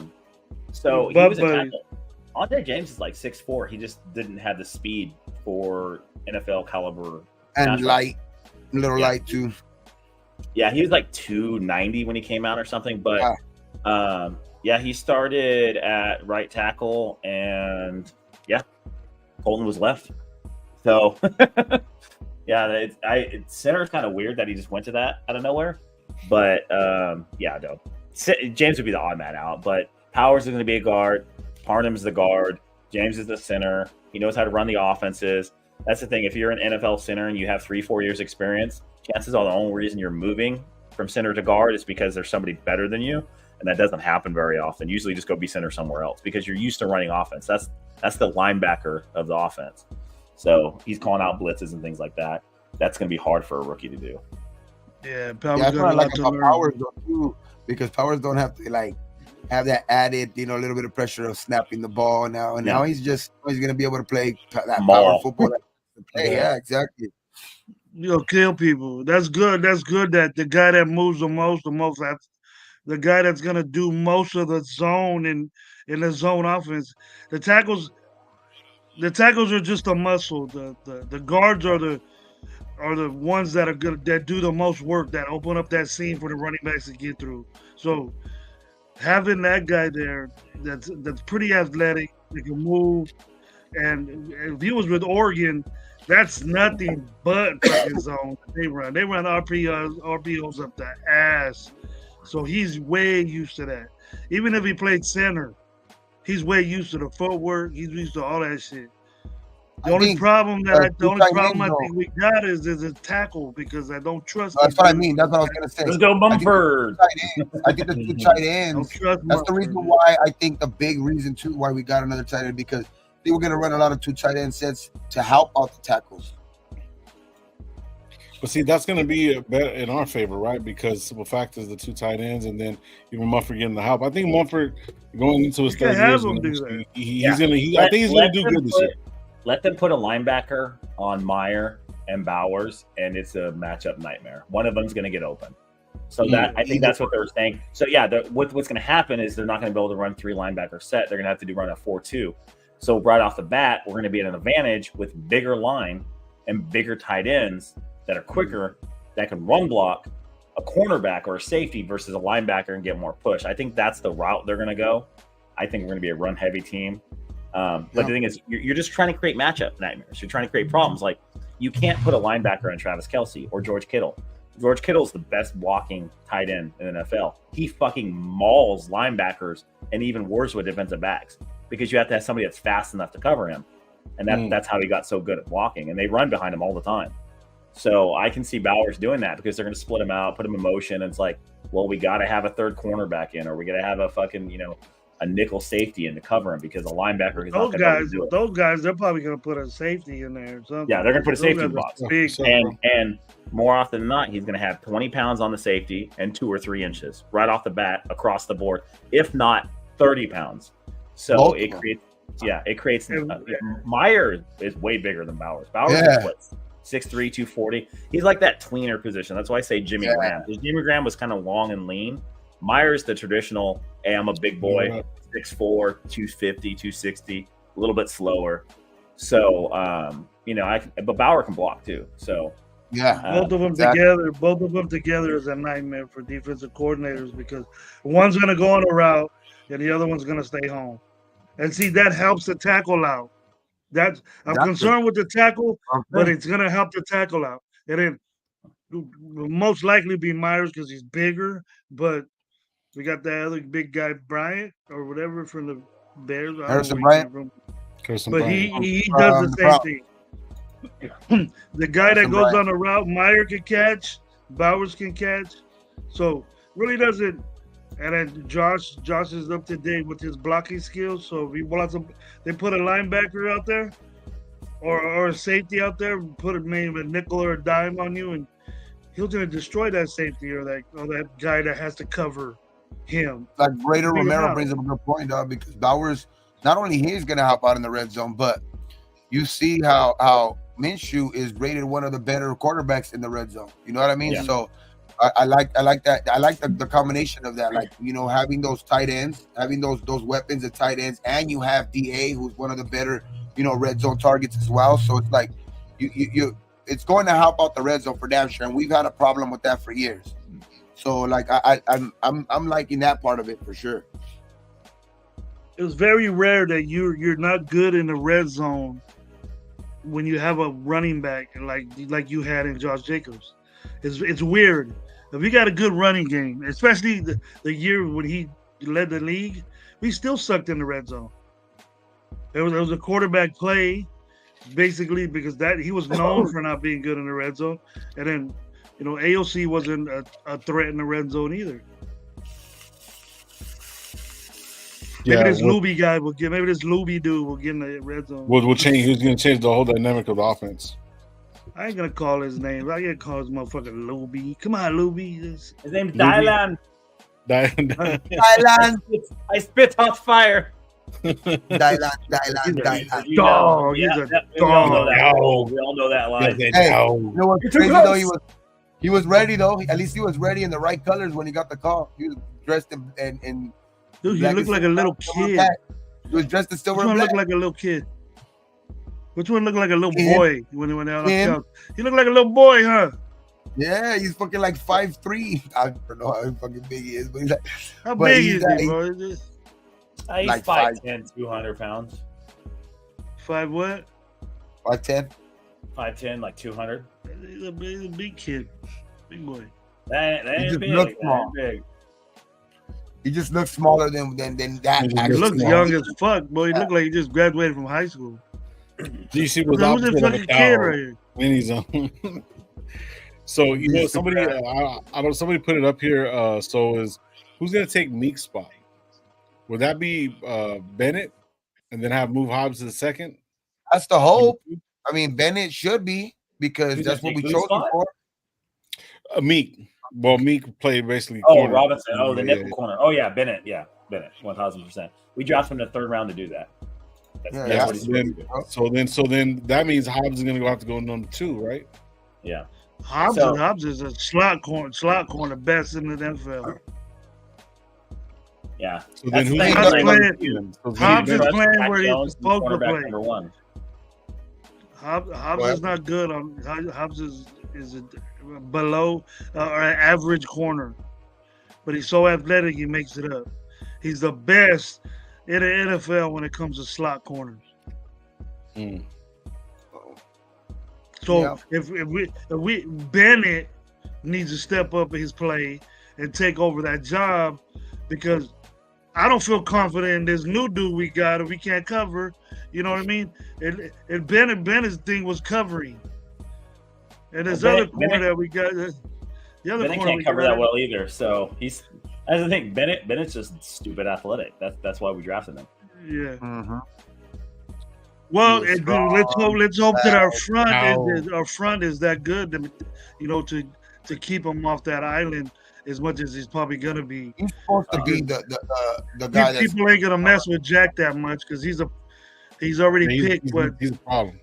he was a tackle. Andre James is like 6'4". He just didn't have the speed for NFL caliber. And light, light too. Yeah, he was like 290 when he came out or something. But he started at right tackle, and Colton was left. So center is kind of weird that he just went to that out of nowhere. But James would be the odd man out. But Powers is going to be a guard. Parnham's the guard. James is the center. He knows how to run the offenses. That's the thing. If you're an NFL center and you have 3-4 years experience, chances are the only reason you're moving from center to guard is because there's somebody better than you. And that doesn't happen very often. Usually just go be center somewhere else because you're used to running offense. That's the linebacker of the offense. So he's calling out blitzes and things like that. That's going to be hard for a rookie to do. Yeah, that's what I like about Powers though too, because Powers don't have to like have that added, a little bit of pressure of snapping the ball now. And now he's going to be able to play that power football. Yeah, exactly. Kill people. That's good. That's good that the guy that moves the most, the guy that's going to do most of the zone in the zone offense. The tackles are just a muscle. The guards are the ones that are good, that do the most work, that open up that seam for the running backs to get through. So having that guy there that's pretty athletic, they can move, and if he was with Oregon, that's nothing but fucking zone they run. They run RPOs up the ass. So he's way used to that. Even if he played center, he's way used to the footwork. He's used to all that shit. The only problem I think we got is a tackle because I don't trust. That's what I mean. That's what I was gonna say. Let's go Mumford. I think the two tight ends. That's the reason why I think the big reason too why we got another tight end, because they were gonna run a lot of two tight end sets to help out the tackles. But see, that's going to be in our favor, right? Because simple fact is the two tight ends, and then even Mumford getting the help. I think Mumford going into his third year, he's going to do good this year. Let them put a linebacker on Meyer and Bowers, and it's a matchup nightmare. One of them's going to get open. So I think that's what they were saying. So what's going to happen is they're not going to be able to run 3 linebacker set. They're going to have to run a 4-2. So right off the bat, we're going to be at an advantage with bigger line and bigger tight ends that are quicker, that can run block a cornerback or a safety versus a linebacker and get more push. I think that's the route they're going to go. I think we're going to be a run-heavy team. But the thing is, you're just trying to create matchup nightmares. You're trying to create problems. Like, you can't put a linebacker on Travis Kelce or George Kittle. George Kittle's the best blocking tight end in the NFL. He fucking mauls linebackers and even worse with defensive backs because you have to have somebody that's fast enough to cover him. And that's how he got so good at blocking. And they run behind him all the time. So I can see Bowers doing that because they're going to split him out, put him in motion. And it's like, well, we got to have a third cornerback in, or we got to have a fucking, a nickel safety in to cover him because a linebacker is not going to do it. Those guys, they're probably going to put a safety in there or something. Yeah, they're going to put a safety in the box. And more often than not, he's going to have 20 pounds on the safety and 2 or 3 inches right off the bat across the board, if not 30 pounds. So it creates. Meyer is way bigger than Bowers. Bowers is what? 6'3", 240. He's like that tweener position. That's why I say Jimmy Graham. Because Jimmy Graham was kind of long and lean. Myers the traditional, hey, I'm a big boy, 6'4", 250, 260, a little bit slower. So, but Bauer can block too. So, both of them together is a nightmare for defensive coordinators because one's going to go on a route and the other one's going to stay home. And see, that helps the tackle out. I'm concerned with the tackle, but it's going to help the tackle out. And then will most likely be Myers because he's bigger, but we got that other big guy, Bryant, or whatever, from the Bears. Harrison Bryant. But he does the same thing. The guy that goes on the route, Meyer can catch, Bowers can catch, So really doesn't. And then Josh is up to date with his blocking skills. So if he wants they put a linebacker out there or a safety out there, put maybe a nickel or a dime on you, and he'll gonna destroy that safety or that guy that has to cover him. Like Raider Romero brings up a good point, dog, because Bowers, not only he's gonna help out in the red zone, but you see how Minshew is rated one of the better quarterbacks in the red zone. You know what I mean? Yeah. So I like that. I like the combination of that. Like, you know, having those tight ends, having those weapons at tight ends, and you have DA, who's one of the better, you know, red zone targets as well. So it's like you it's going to help out the red zone for damn sure. And we've had a problem with that for years. So like I'm liking that part of it for sure. It was very rare that you're not good in the red zone when you have a running back like you had in Josh Jacobs. It's weird. If you got a good running game, especially the year when he led the league, we still sucked in the red zone. There was a quarterback play, basically, because that he was known for not being good in the red zone. And then, you know, AOC wasn't a threat in the red zone either. Maybe this Luby guy will get. Maybe this Luby dude will get in the red zone. We'll change. Who's going to change the whole dynamic of the offense? I ain't gonna call his name. I gotta call his motherfucker Luby. Come on, Luby. His name's Dylan. Dylan. I spit hot fire. Dylan. Dog. He's a dog. We all know that line. Hey, you know what's crazy though? He was ready though. At least he was ready in the right colors when he got the call. He was dressed in dude, he looked like a little kid. He was dressed in silver and black. Looked like a little kid. Which one looked like a little boy when he went out on the couch? He looked like a little boy, huh? Yeah, he's fucking like 5'3". I don't know how fucking big he is, but he's like, how big is he, bro? He's like 5'10", 200 pounds. 5 what? 5'10". 5'10", like 200. He's a big kid, big boy. That ain't big. That ain't big. He just looks smaller than that. He looks young as fuck, boy. He looked like he just graduated from high school. DC was opposite of a cow in his own. So you know, somebody somebody put it up here. So who's gonna take Meek's spot? Would that be Bennett, and then move Hobbs to the second? That's the hope. I mean, Bennett should be because that's what we chose him for. Meek. Well, Meek played basically. Corner. Robinson. Oh, the nickel corner. Oh yeah, Bennett. Yeah, Bennett. 1000%. We drafted him in the 3rd round to do that. So then that means Hobbs is going to have to go number 2, right? Yeah. Hobbs is a slot corner best in the NFL. Yeah. So then Hobbs is playing where he's supposed to play. Number 1. Hobbs is not good on. Hobbs is below or an average corner, but he's so athletic he makes it up. He's the best in the NFL when it comes to slot corners. So if we Bennett needs to step up in his play and take over that job, because I don't feel confident in this new dude we got if we can't cover. You know what I mean? And Bennett's thing was covering, and this other corner that we got, the other Bennett corner can't cover that well either. So he's. As I think Bennett's just stupid athletic. That's why we drafted him. Yeah. Mm-hmm. Well, let's hope that our front is that good, you know, to keep him off that island as much as he's probably gonna be. He's supposed to be the guy. People ain't gonna mess with Jack that much because he's already picked. He's a problem.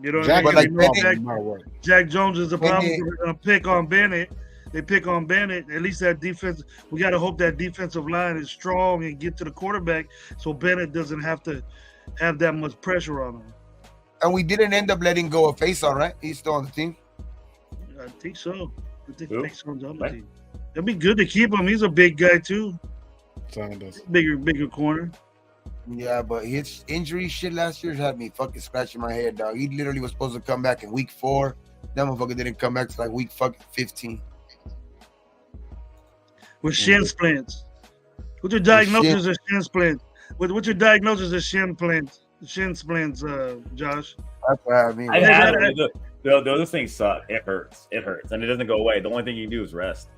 You know what I mean? Jack Jones is a problem. They're gonna pick on Bennett. They pick on Bennett. At least that defense. We got to hope that defensive line is strong and get to the quarterback, so Bennett doesn't have to have that much pressure on him. And we didn't end up letting go of Faison, right? He's still on the team. I think so. I think Faison's on the team. It'd be good to keep him. He's a big guy too. Bigger corner. Yeah, but his injury shit last year had me fucking scratching my head, dog. He literally was supposed to come back in week 4. That motherfucker didn't come back to like week fucking 15. With shin splints. What's your diagnosis of shin splints? What's your diagnosis of shin splints? Shin splints, Josh. That's what I mean. Those things suck. It hurts. And it doesn't go away. The only thing you can do is rest.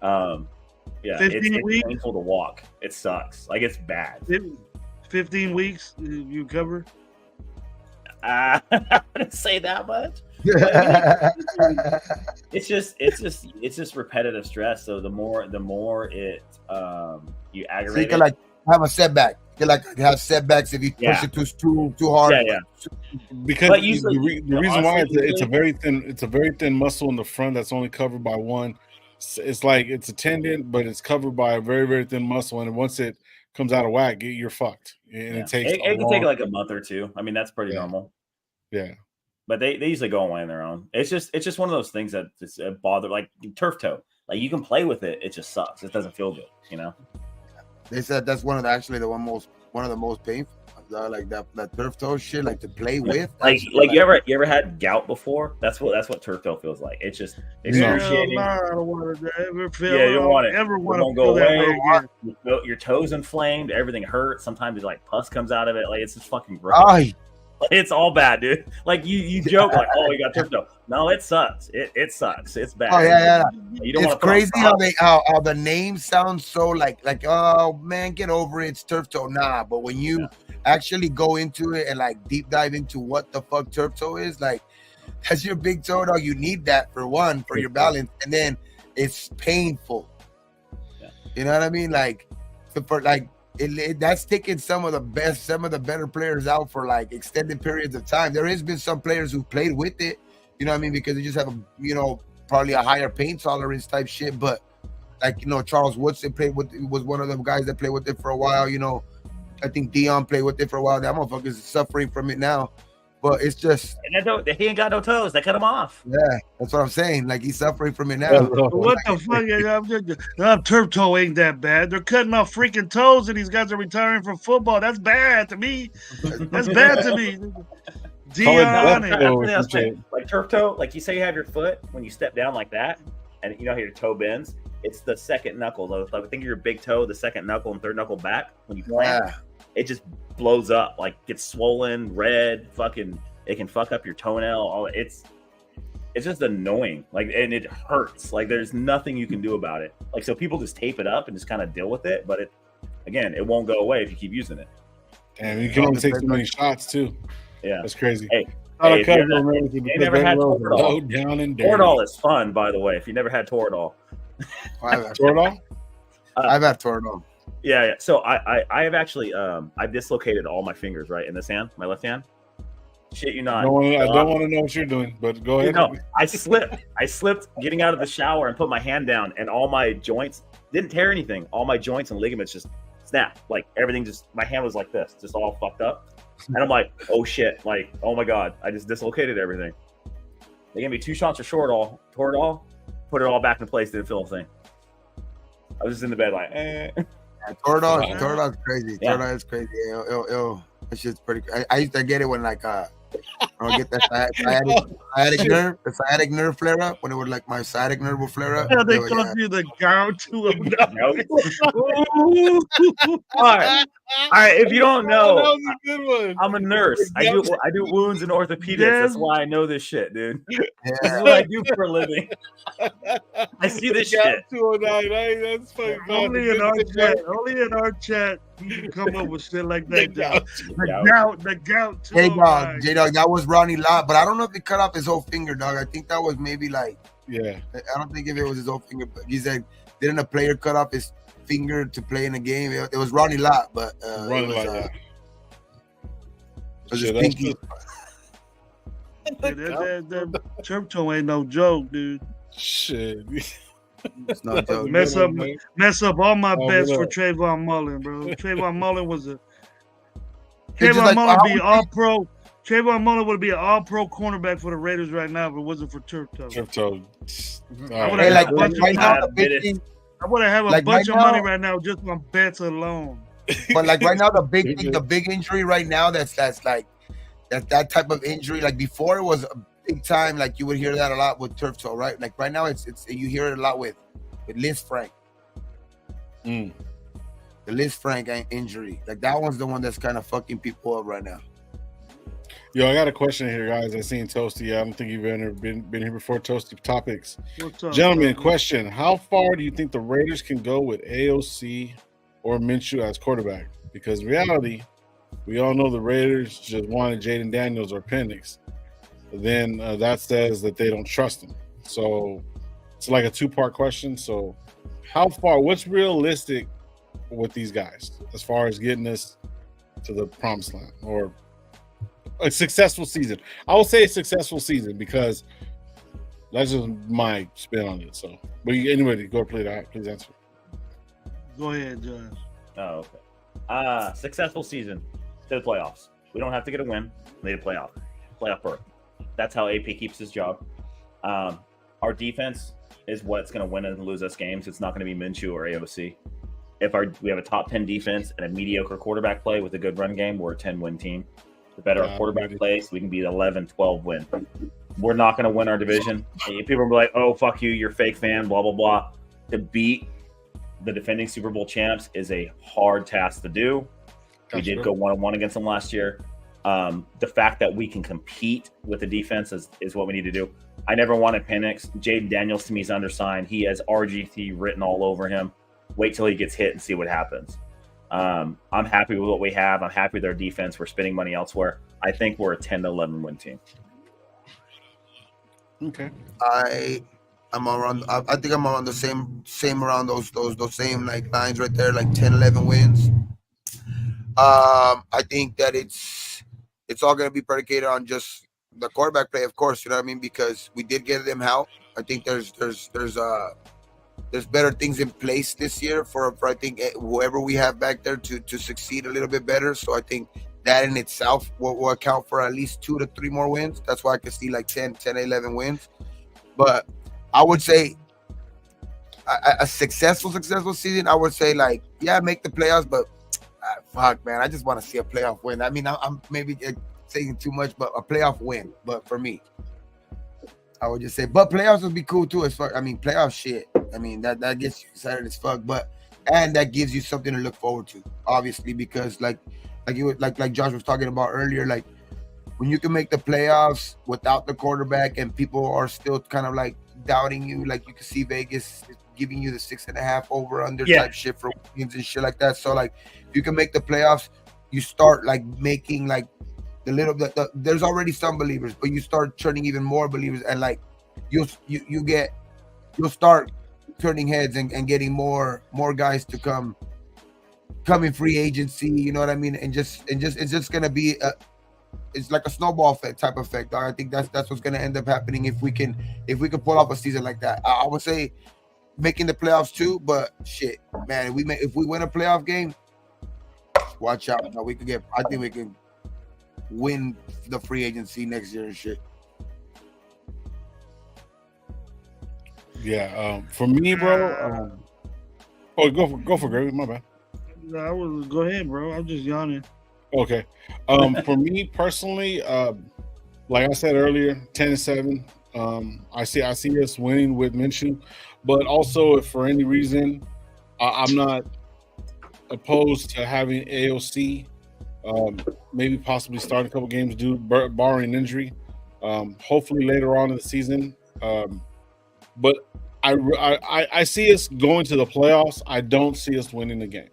Yeah, 15 it's weeks? painful to walk. It sucks. Like it's bad. 15 weeks you cover? I wouldn't say that much. It's just repetitive stress. So the more it you aggravate, so you can like have a setback. You can like have setbacks if you push it too hard. Yeah. Because the reason why it's a very thin muscle in the front that's only covered by one. It's like it's a tendon, but it's covered by a very, very thin muscle, and once it comes out of whack, you're fucked. And it takes. It can take like a month or two. I mean, that's pretty normal. Yeah. But they usually go away on their own. It's just one of those things that just bother, like turf toe. Like you can play with it, it just sucks. It doesn't feel good, you know. They said that's one of the most painful, like that turf toe shit, like to play with. Like you ever had gout before? That's what turf toe feels like. It's just excruciating. I don't want to ever feel. Yeah, you don't want it. Ever want to go away again. Your toes inflamed. Everything hurts. Sometimes like pus comes out of it. Like it's just fucking gross. It's all bad, dude. Like you joke like, oh, you got turf toe. No, it sucks. It sucks. It's bad. Oh yeah. You don't it's crazy how the name sounds so like oh man, get over it. It's turf toe. Nah, but when you actually go into it and like deep dive into what the fuck turf toe is, like that's your big toe, dog. You need that for your balance, and then it's painful. Yeah. You know what I mean? Like for like. That's taking some of the better players out for like extended periods of time. There has been some players who played with it, you know what I mean, because they just have probably a higher pain tolerance type shit. But like Charles Woodson was one of them guys that played with it for a while. I think Dion played with it for a while. That motherfucker is suffering from it now. But it's just he ain't got no toes. They cut him off. Yeah, that's what I'm saying. Like he's suffering from it now. What the fuck? Turf toe ain't that bad. They're cutting off freaking toes, and these guys are retiring from football. That's bad to me. That's bad to me. Dion, like turf toe. Like you say, you have your foot when you step down like that, and you know how your toe bends. It's the second knuckle. Though. I think of your big toe, the second knuckle and third knuckle back when you plant. Yeah. It just blows up, like gets swollen, red, fucking. It can fuck up your toenail. It's just annoying, like, and it hurts. Like, there's nothing you can do about it. Like, so people just tape it up and just kind of deal with it. But it won't go away if you keep using it. And you can only take so many shots too. Yeah, that's crazy. Hey, you never had Toradol. Toradol is fun, by the way. If you never had Toradol, Toradol, I've had Toradol. Yeah. So I have actually I've dislocated all my fingers right in this hand, my left hand. Shit, you not. I don't want to know what you're doing, but go ahead. No, I slipped getting out of the shower and put my hand down, and all my joints didn't tear anything. All my joints and ligaments just snapped. Like everything my hand was like this, just all fucked up. And I'm like, oh shit, like, oh my God, I just dislocated everything. They gave me 2 shots of Toradol, put it all back in place, didn't feel a thing. I was just in the bed like, Toradol is crazy. Yeah. Toradol is crazy. Ew. That shit's pretty. I used to get it when like I get that sciatic nerve flare up when it would like my sciatic nerve will flare up. Yeah, they call you the gout. All right. If you don't know, I'm a nurse. I do wounds and orthopedics. That's why I know this shit, dude. Yeah. This is what I do for a living. I see this shit. 209. That's fucking only in our chat. You can come up with shit like that. The gout. J-Dog, that was Ronnie Lott, but I don't know if he cut off his whole finger, dog. I think that was maybe like, I don't think if it was his whole finger, but he said, didn't a player cut off his finger to play in a game? It was Ronnie Lott, but it was his pinky. That turf toe ain't no joke, dude. Shit. It's not joke. Mess up all my bets for Trayvon Mullen, bro. Trayvon Mullen was Trayvon Mullen would be all pro. Trayvon Mullen would be an all pro cornerback for the Raiders right now if it wasn't for turf toe. I would have a bunch of money right now just on bets alone. But like right now, the big injury right now that type of injury. Like before, it was a big time. Like you would hear that a lot with turf toe, right? Like right now, it's you hear it a lot with Liz Frank. The Liz Frank injury, like that one's the one that's kind of fucking people up right now. Yo, I got a question here, guys. I seen Toasty. I don't think you've ever been here before. Toasty topics. What's up, gentlemen? Question: how far do you think the Raiders can go with AOC or Minshew as quarterback? Because in reality, we all know the Raiders just wanted Jaden Daniels or Penix. Then that says that they don't trust him. So it's like a two-part question. So how far? What's realistic with these guys as far as getting us to the promised land or a successful season? I will say a successful season because that's just my spin on it. So, but anyway, go play that. Please answer. Go ahead, Josh. Oh, okay. Successful season to the playoffs. We don't have to get a win. We need a playoff berth. That's how AP keeps his job. Our defense is what's going to win and lose us games. It's not going to be Minshew or AOC. If we have a top 10 defense and a mediocre quarterback play with a good run game, we're a 10-win team. The better our quarterback plays, we can be 11, 12 win. We're not going to win our division. People will be like, oh, fuck you, you're a fake fan, blah, blah, blah. To beat the defending Super Bowl champs is a hard task to do. We did go 1-1 against them last year. The fact that we can compete with the defense is what we need to do. I never wanted Penix. Jaden Daniels to me is undersigned. He has RGT written all over him. Wait till he gets hit and see what happens. I'm happy with what we have. I'm happy with our defense. We're spending money elsewhere. I think we're a 10-11 win team. Okay. I'm around. I think I'm around the same around those same like lines right there, like 10-11 wins. I think that it's all going to be predicated on just the quarterback play, of course. You know what I mean? Because we did get them out. I think there's better things in place this year for I think whoever we have back there to succeed a little bit better. So I think that in itself will account for at least 2 to 3 more wins. That's why I could see like 10, 11 wins. But I would say a successful season, I would say like, yeah, make the playoffs, but fuck, man, I just want to see a playoff win. I mean, I'm maybe saying too much, but a playoff win. But for me, I would just say, but playoffs would be cool too as fuck. I mean, playoff shit. I mean, that gets you excited as fuck, and that gives you something to look forward to, obviously, because like Josh was talking about earlier, like when you can make the playoffs without the quarterback and people are still kind of like doubting you, like you can see Vegas giving you the 6.5 over under type shit for games and shit like that. So like if you can make the playoffs, you start like making like there's already some believers, but you start turning even more believers, and like you'll start turning heads and getting more guys to come in free agency, you know what I mean? And it's just gonna be it's like a snowball effect type effect, dog. I think that's what's gonna end up happening if we can pull off a season like that. I would say making the playoffs too, but shit, man, if we win a playoff game, watch out. I think we can win the free agency next year and shit. Yeah, for me, bro. Go for Gravy. My bad. Go ahead, bro. I'm just yawning. Okay. For me personally, like I said earlier, 10-7. I see us winning with Minshew, but also if for any reason I'm not opposed to having AOC, maybe possibly start a couple games due barring injury. Hopefully later on in the season. But I see us going to the playoffs. I don't see us winning the game.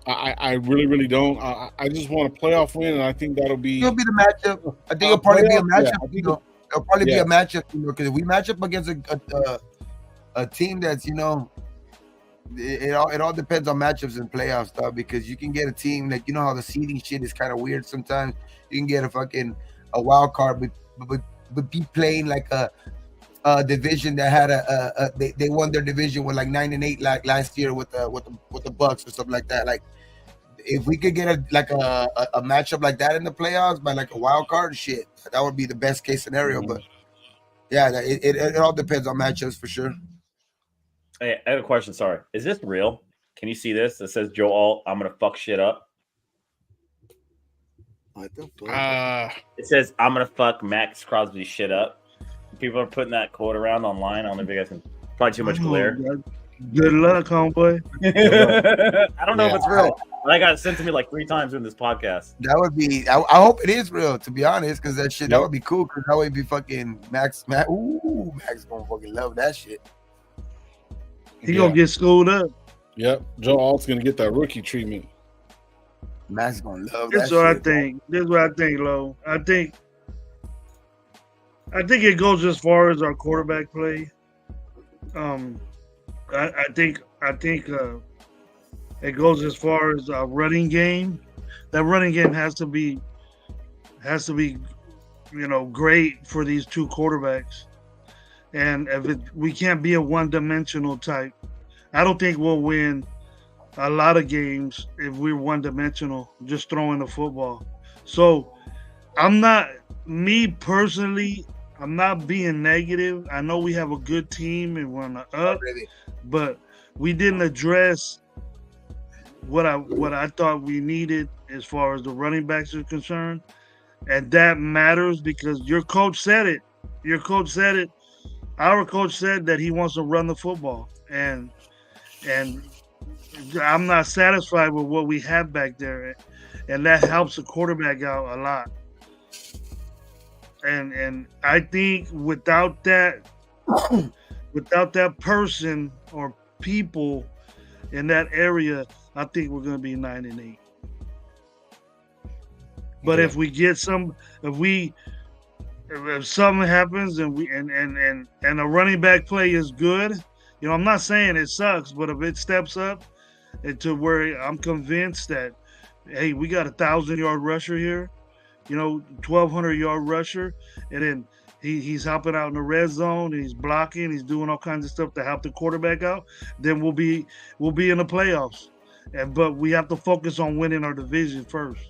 I really, really don't. I just want a playoff win, and I think it'll be the matchup. I think it'll probably be a matchup. Yeah, it'll probably be a matchup, because if we match up against a team that's, it all depends on matchups and playoff stuff, because you can get a team like, how the seeding shit is kind of weird sometimes. You can get a wild card, but be playing like a division that had they won their division with like 9-8 like last year with the Bucks or something like that. Like if we could get a matchup like that in the playoffs by like a wild card, shit, that would be the best case scenario. But yeah, it all depends on matchups for sure. Hey, I have a question. Sorry, is this real? Can you see this? It says Joe Alt, I'm gonna fuck shit up. It says I'm gonna fuck Max Crosby shit up. People are putting that quote around online. I don't know if you guys can. Probably too much glare. Good luck, homeboy. I don't know if it's real. I got it sent to me like 3 times in this podcast. That would be. I hope it is real, to be honest, because that shit that would be cool. Because that would be fucking Max. Ooh, Max gonna fucking love that shit. He gonna get schooled up. Yep, Joe Alt's gonna get that rookie treatment. Max gonna love That's that what shit. I think. This is what I think, Lo. I think it goes as far as our quarterback play. I think it goes as far as our running game. That running game has to be, great for these two quarterbacks. And we can't be a one-dimensional type. I don't think we'll win a lot of games if we're one-dimensional, just throwing the football. So me personally, I'm not being negative. I know we have a good team and we're on the up, but we didn't address what I thought we needed as far as the running backs are concerned. And that matters because your coach said it. Our coach said that he wants to run the football. And I'm not satisfied with what we have back there. And that helps the quarterback out a lot. And I think without that person or people in that area, I think we're going to be 9-8. But if we get if something happens and the running back play is good, I'm not saying it sucks, but if it steps up to where I'm convinced that, hey, we got 1,000-yard rusher here, 1,200-yard rusher, and then he's helping out in the red zone, and he's blocking, he's doing all kinds of stuff to help the quarterback out, then we'll be in the playoffs. But we have to focus on winning our division first.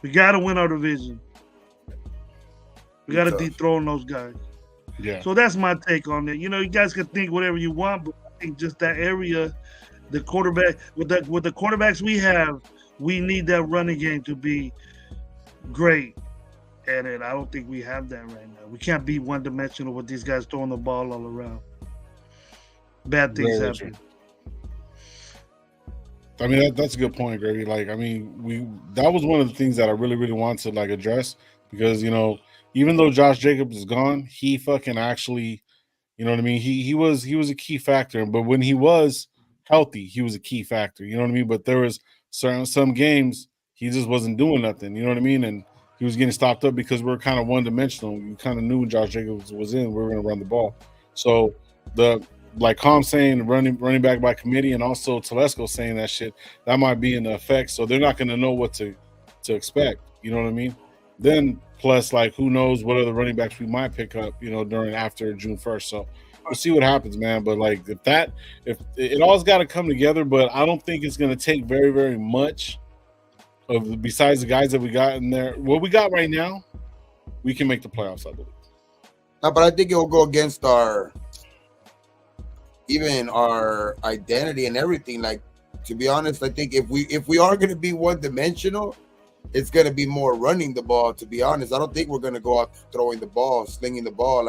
We got to win our division. We got to dethrone those guys. Yeah. So that's my take on it. You guys can think whatever you want, but I think just that area, the quarterback with the quarterbacks we have, we need that running game to be great. And I don't think we have that right now. We can't be one-dimensional with these guys throwing the ball all around. Bad things happen. I mean, that's a good point, Grady. Like, I mean, that was one of the things that I really, really wanted to address because even though Josh Jacobs is gone, he fucking actually, you know what I mean. He was a key factor, but when he was healthy, he was a key factor. You know what I mean. But there was some games he just wasn't doing nothing. You know what I mean, and he was getting stopped up because we're kind of one-dimensional. You kind of knew when Josh Jacobs was in, we were going to run the ball. So like Calm saying running back by committee, and also Telesco saying that shit, that might be in effect. So they're not going to know what to expect. You know what I mean? Then plus, who knows what other running backs we might pick up, after June 1st. So we'll see what happens, man. But if it all's got to come together, but I don't think it's going to take very, very much besides the guys that we got in there. What we got right now, we can make the playoffs, I believe. No, but I think it will go against our identity and everything. To be honest, I think if we are going to be one-dimensional, it's going to be more running the ball, to be honest. I don't think we're going to go out throwing the ball, slinging the ball.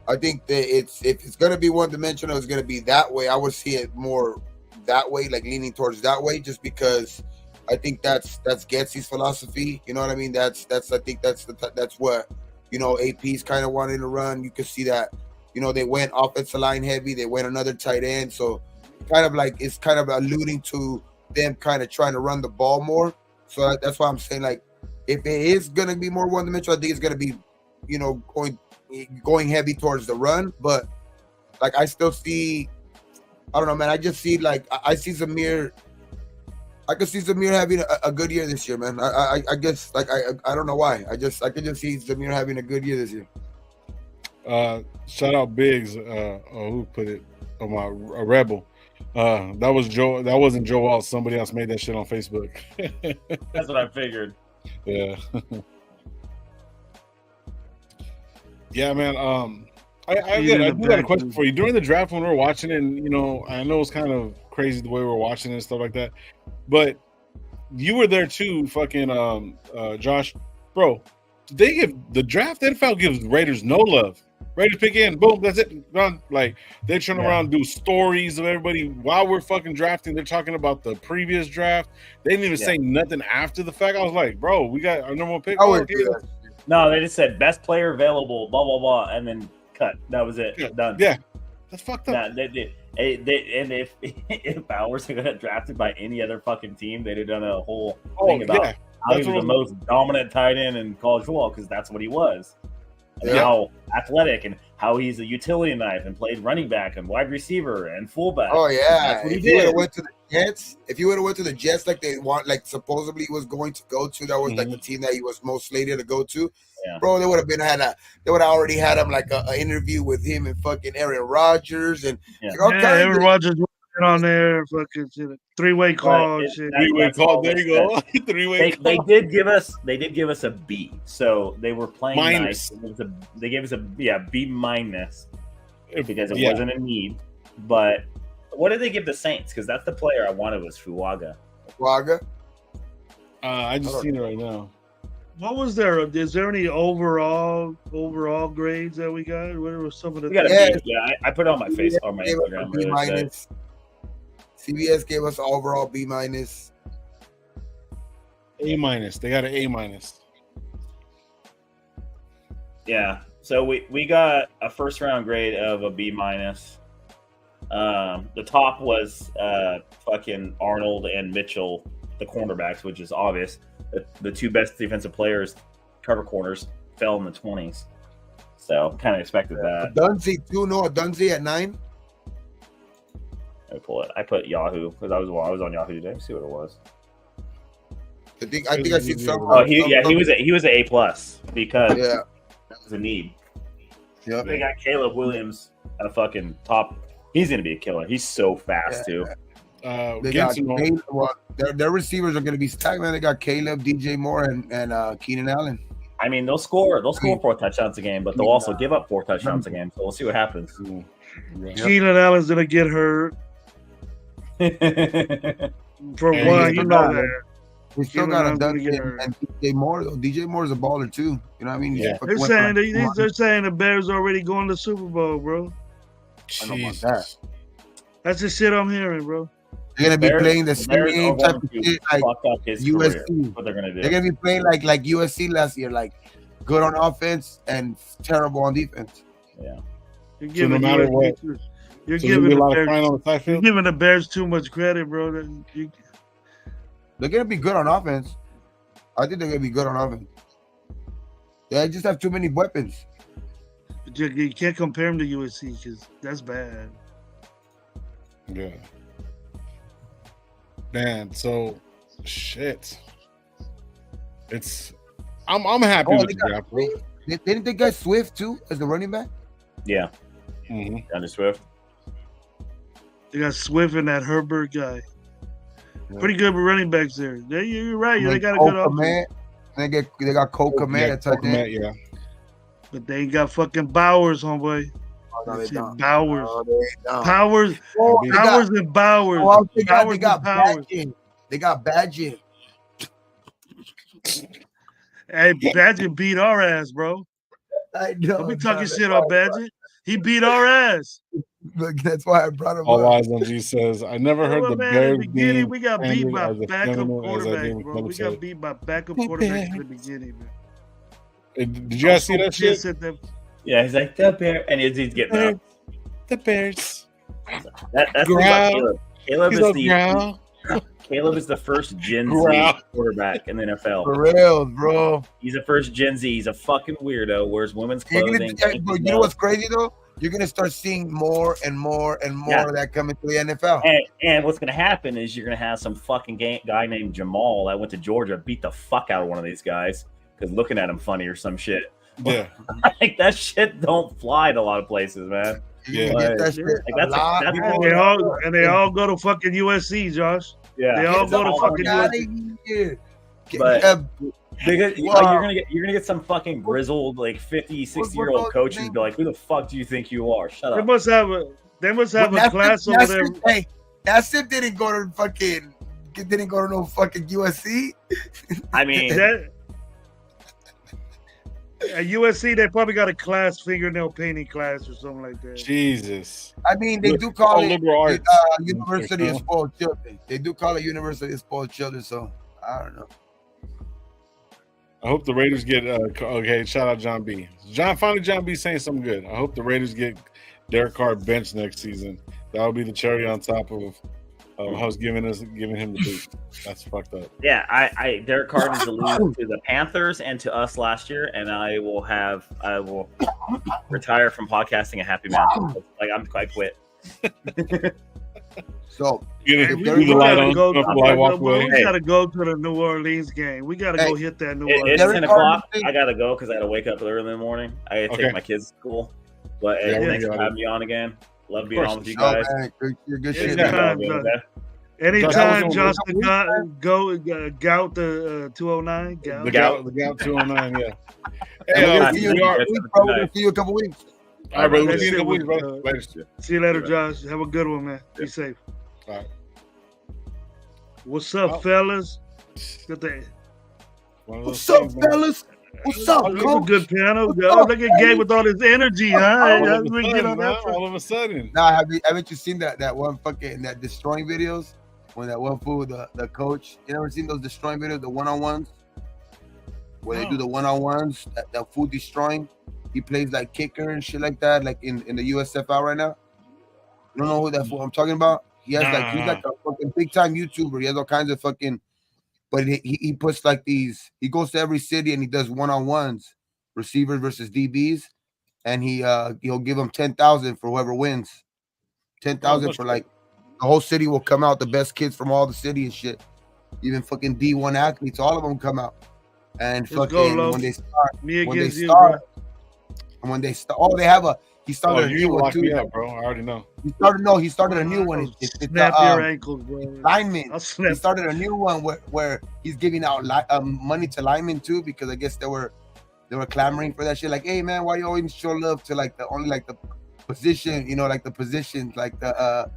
I think that if it's going to be one-dimensional, it's going to be that way. I would see it more that way, leaning towards that way, just because I think that's Getsy's philosophy. You know what I mean? I think that's what, AP's kind of wanting to run. You can see that, they went offensive line heavy. They went another tight end. So it's kind of alluding to them kind of trying to run the ball more. So that's why I'm saying, if it is going to be more one-dimensional, I think it's going to be, going heavy towards the run. But, I still see, I don't know, man. I just see, I see Zamir. I could see Zamir having a good year this year, man. I guess, I don't know why. I could just see Zamir having a good year this year. Shout out Biggs, who put it on a Rebel. That was Joe. That wasn't Joe Alt. Somebody else made that shit on Facebook. That's what I figured. Yeah. Yeah, man. I do got a question for you. During the draft, when we were watching it, and I know it's kind of crazy the way we were watching it and stuff like that, but you were there too, fucking Josh, bro. They give the draft NFL gives Raiders no love. ready to pick in. Boom, that's it. Run. Like they turn around and do stories of everybody while we're fucking drafting. They're talking about the previous draft. They didn't even say nothing after the fact. I was like, bro, we got our number one pick. No, they just said best player available, blah blah blah, and then cut. That was it. Done. Yeah, that's fucked up. Nah, and if Bowers had got drafted by any other fucking team, they'd have done a whole thing about how he was the most dominant tight end in college football because that's what he was. And how athletic and how he's a utility knife and played running back and wide receiver and fullback. Oh yeah, that's what he if did. you would have went to the Jets, if you would have went to the Jets like they want, like supposedly he was going to go to, that was like the team that he was most slated to go to. Yeah. Bro, they would have already had him like an interview with him and fucking Aaron Rodgers and Aaron Rodgers on there, fucking three-way call. Three-way call. There you go. Three-way call. They did give us a B. So they were playing nice. They gave us a B minus because it wasn't a need. But what did they give the Saints? Because that's the player I wanted was Fuaga. I just seen it right now. What was there? Is there any overall grades that we got? What were some of the? We got a B. Yeah, I put it on my face on my Instagram. B minus. CBS gave us overall B minus. A minus. They got an A minus. Yeah. So we got a first round grade of a B minus. The top was fucking Arnold and Mitchell, the cornerbacks, which is obvious. The two best defensive players, cover corners, fell in the 20s. So kind of expected that. Dunzy too. No, Dunzy at 9. Let me pull it. I put Yahoo because I was on Yahoo today. See what it was. I think I see some. Oh, he was an A plus because that was a need. Yeah, they got Caleb Williams at a fucking top. He's gonna be a killer. He's so fast too. They got their receivers are gonna be stacked, man. They got Caleb, DJ Moore, and Keenan Allen. I mean, they'll score 4 touchdowns a game, but they'll also give up 4 touchdowns a game. So we'll see what happens. Keenan Allen's gonna get hurt. For one, you know that. We still got a Duncan and DJ Moore. DJ Moore is a baller too. You know what I mean? Yeah. They're saying the Bears already going to the Super Bowl, bro. I know about that. That's the shit I'm hearing, bro. They're gonna be playing the same type of shit like USC. What they're gonna do? They're gonna be playing like USC last year, like good on offense and terrible on defense. Yeah. So no matter what, you're giving the Bears too much credit, bro. They're gonna be good on offense. I think they're gonna be good on offense. They just have too many weapons. But you can't compare them to USC because that's bad. Yeah. Man, so shit. I'm happy with the draft, bro. Didn't they get Swift too as the running back? Yeah. Under Swift. They got Swift and that Herbert guy. Yeah. Pretty good running backs there. You're right. They got a good offense. They got Cole Kmet. Yeah. But they ain't got fucking Bowers, homeboy. No, they don't. Bowers. No, they don't. Bowers and Bowers. Oh, they got Badgett. They got Badgett. Hey, Badgett beat our ass, bro. I know. Don't be talking shit on Badgett. He beat our ass. Look, that's why I brought him All up. Eyes on G says, I never heard the Bears being we got beat by backup quarterbacks, bro. We got beat by backup quarterbacks in the beginning, man. Did you guys see that shit? Yeah, he's like, the Bears. And he's getting up. The Bears. That's Caleb. Caleb is the first Gen Z quarterback in the NFL. For real, bro. He's the first Gen Z. He's a fucking weirdo. Wears women's clothing. You know what's crazy though? You're gonna start seeing more and more and more of that coming to the NFL. And what's gonna happen is you're gonna have some fucking guy named Jamal that went to Georgia beat the fuck out of one of these guys because looking at him funny or some shit. Yeah, like that shit don't fly in a lot of places, man. Yeah, they all go to fucking USC, Josh. Yeah, they all go to fucking USC. But you're gonna get some fucking grizzled like 50, 60-year-old coach and be like, "Who the fuck do you think you are? Shut up." They must have a class over there. Hey, Nassib didn't go to no fucking USC. I mean, At USC, they probably got a class, fingernail painting class or something like that. Jesus. I mean, they do call it liberal arts. University of Spoiled Children. They do call it University of Spoiled Children, so I don't know. I hope the Raiders get okay. Shout out John B. John B saying something good. I hope the Raiders get Derek Carr benched next season. That would be the cherry on top of us giving him the boot. That's fucked up. Yeah, I Derek Carr needs to lose to the Panthers and to us last year, and I will retire from podcasting a happy man. Like I quit. So we gotta go to the New Orleans game. We gotta go hit that New Orleans. It's 10 o'clock. I gotta go because I gotta wake up early in the morning. I gotta take my kids to school. But thanks for having me on again. Love being on with you guys. Good shit. Anytime, Justin, go gout the 209. The gout 209. Yeah. Hey, see you in a couple weeks. All right, brother. See you in a couple weeks, brother. See you later, Josh. Have a good one, man. Be safe. All right. What's up, fellas? What's up, fellas? What's up? Good piano. Look at Gabe with all his energy, huh? All of a sudden. Nah, haven't you seen that one fucking that destroying videos? When that one fool, the coach, you ever seen those destroying videos, the one-on-ones? Where they do the one-on-ones, that fool destroying. He plays like kicker and shit like that, like in the USFL right now. You don't know who that fool I'm talking about? He's like a fucking big time YouTuber. He has all kinds of fucking, but he puts like these. He goes to every city and he does one-on-ones, receivers versus DBs, and he'll give them 10,000 for whoever wins. 10,000 for like the whole city will come out. The best kids from all the city and shit, even fucking D1 athletes, all of them come out. And fucking when they start, he started a new one too. Up, bro. I already know. He started a new one. Snap your ankles, bro. Linemen. He started a new one where he's giving out money to linemen too, because I guess they were clamoring for that shit. Like, hey man, why you always show love to like the position, like the positions, like the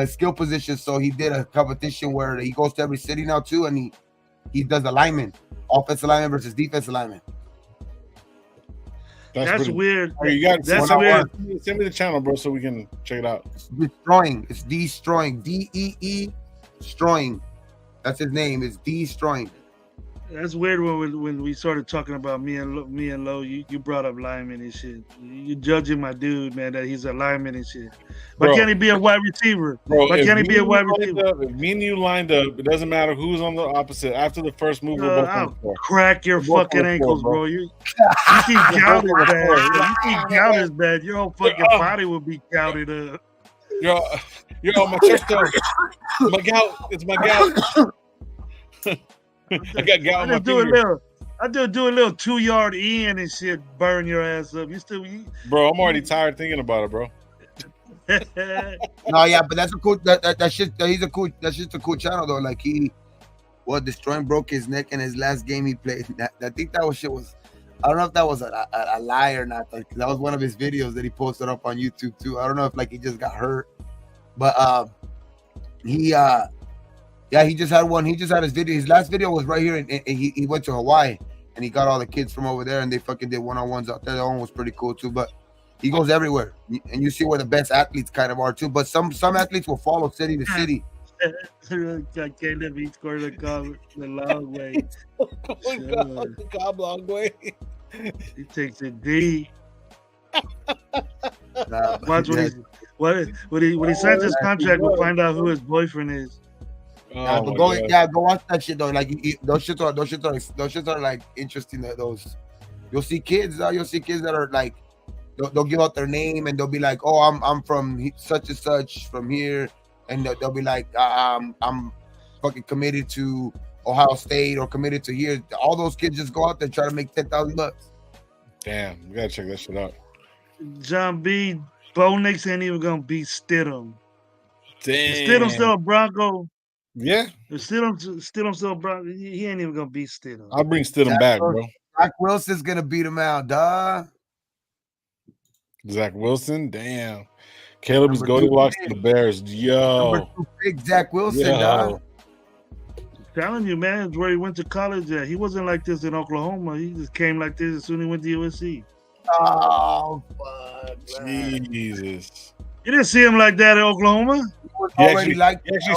skill position. So he did a competition where he goes to every city now too, and he does the lineman, offensive lineman versus defensive lineman. That's weird. Oh, that's weird. Send me the channel, bro, so we can check it out. It's destroying. DEE destroying. That's his name. It's destroying. That's weird when we started talking about me and Lo. You brought up lineman and shit. You judging my dude, man, that he's a lineman and shit. Why can't he be a wide receiver? Why can't he be a wide receiver? If me and you lined up, it doesn't matter who's on the opposite. After the first move, we're both on the floor. Crack your fucking ankles, bro. You keep counting bad. You keep counting bad. Your whole fucking body will be counted up. Yo, my chest hurts. My gout. It's my gout. I got gout on my finger. I do a little 2-yard in and shit. Burn your ass up. Bro, I'm already tired thinking about it, bro. No, yeah, but that's a cool. That shit. He's a cool. That's just a cool channel though. Like destroying broke his neck in his last game he played. I think that was shit was. I don't know if that was a lie or not. Like, that was one of his videos that he posted up on YouTube too. I don't know if like he just got hurt, but he just had one. He just had his video. His last video was right here, and he went to Hawaii, and he got all the kids from over there, and they fucking did one-on-ones out there. That one was pretty cool too. But he goes everywhere, and you see where the best athletes kind of are too. But some athletes will follow city to city. Caleb, he scored the long way. Long way. He takes it deep. Watch when he signs his contract, we'll find out who his boyfriend is. Go watch that shit though. Like those shits are like interesting. Those you'll see kids that are like they'll give out their name and they'll be like, oh, I'm from such and such from here, and they'll be like, I'm fucking committed to Ohio State or committed to here. All those kids just go out there and try to make $10,000. Damn, we gotta check that shit out. John B. Bo Nix ain't even gonna beat Stidham. Damn. Stidham still a Bronco. Yeah. Stidham still a Bronco. He ain't even gonna beat Stidham. I'll bring Stidham back, bro. Zach Wilson's gonna beat him out, duh. Zach Wilson, damn. Caleb is Goldilocks to the Bears. Yo. Big Zach Wilson, dog. Telling you, man, it's where he went to college at. He wasn't like this in Oklahoma. He just came like this as soon as he went to USC. Oh, fuck. Jesus. You didn't see him like that in Oklahoma? He actually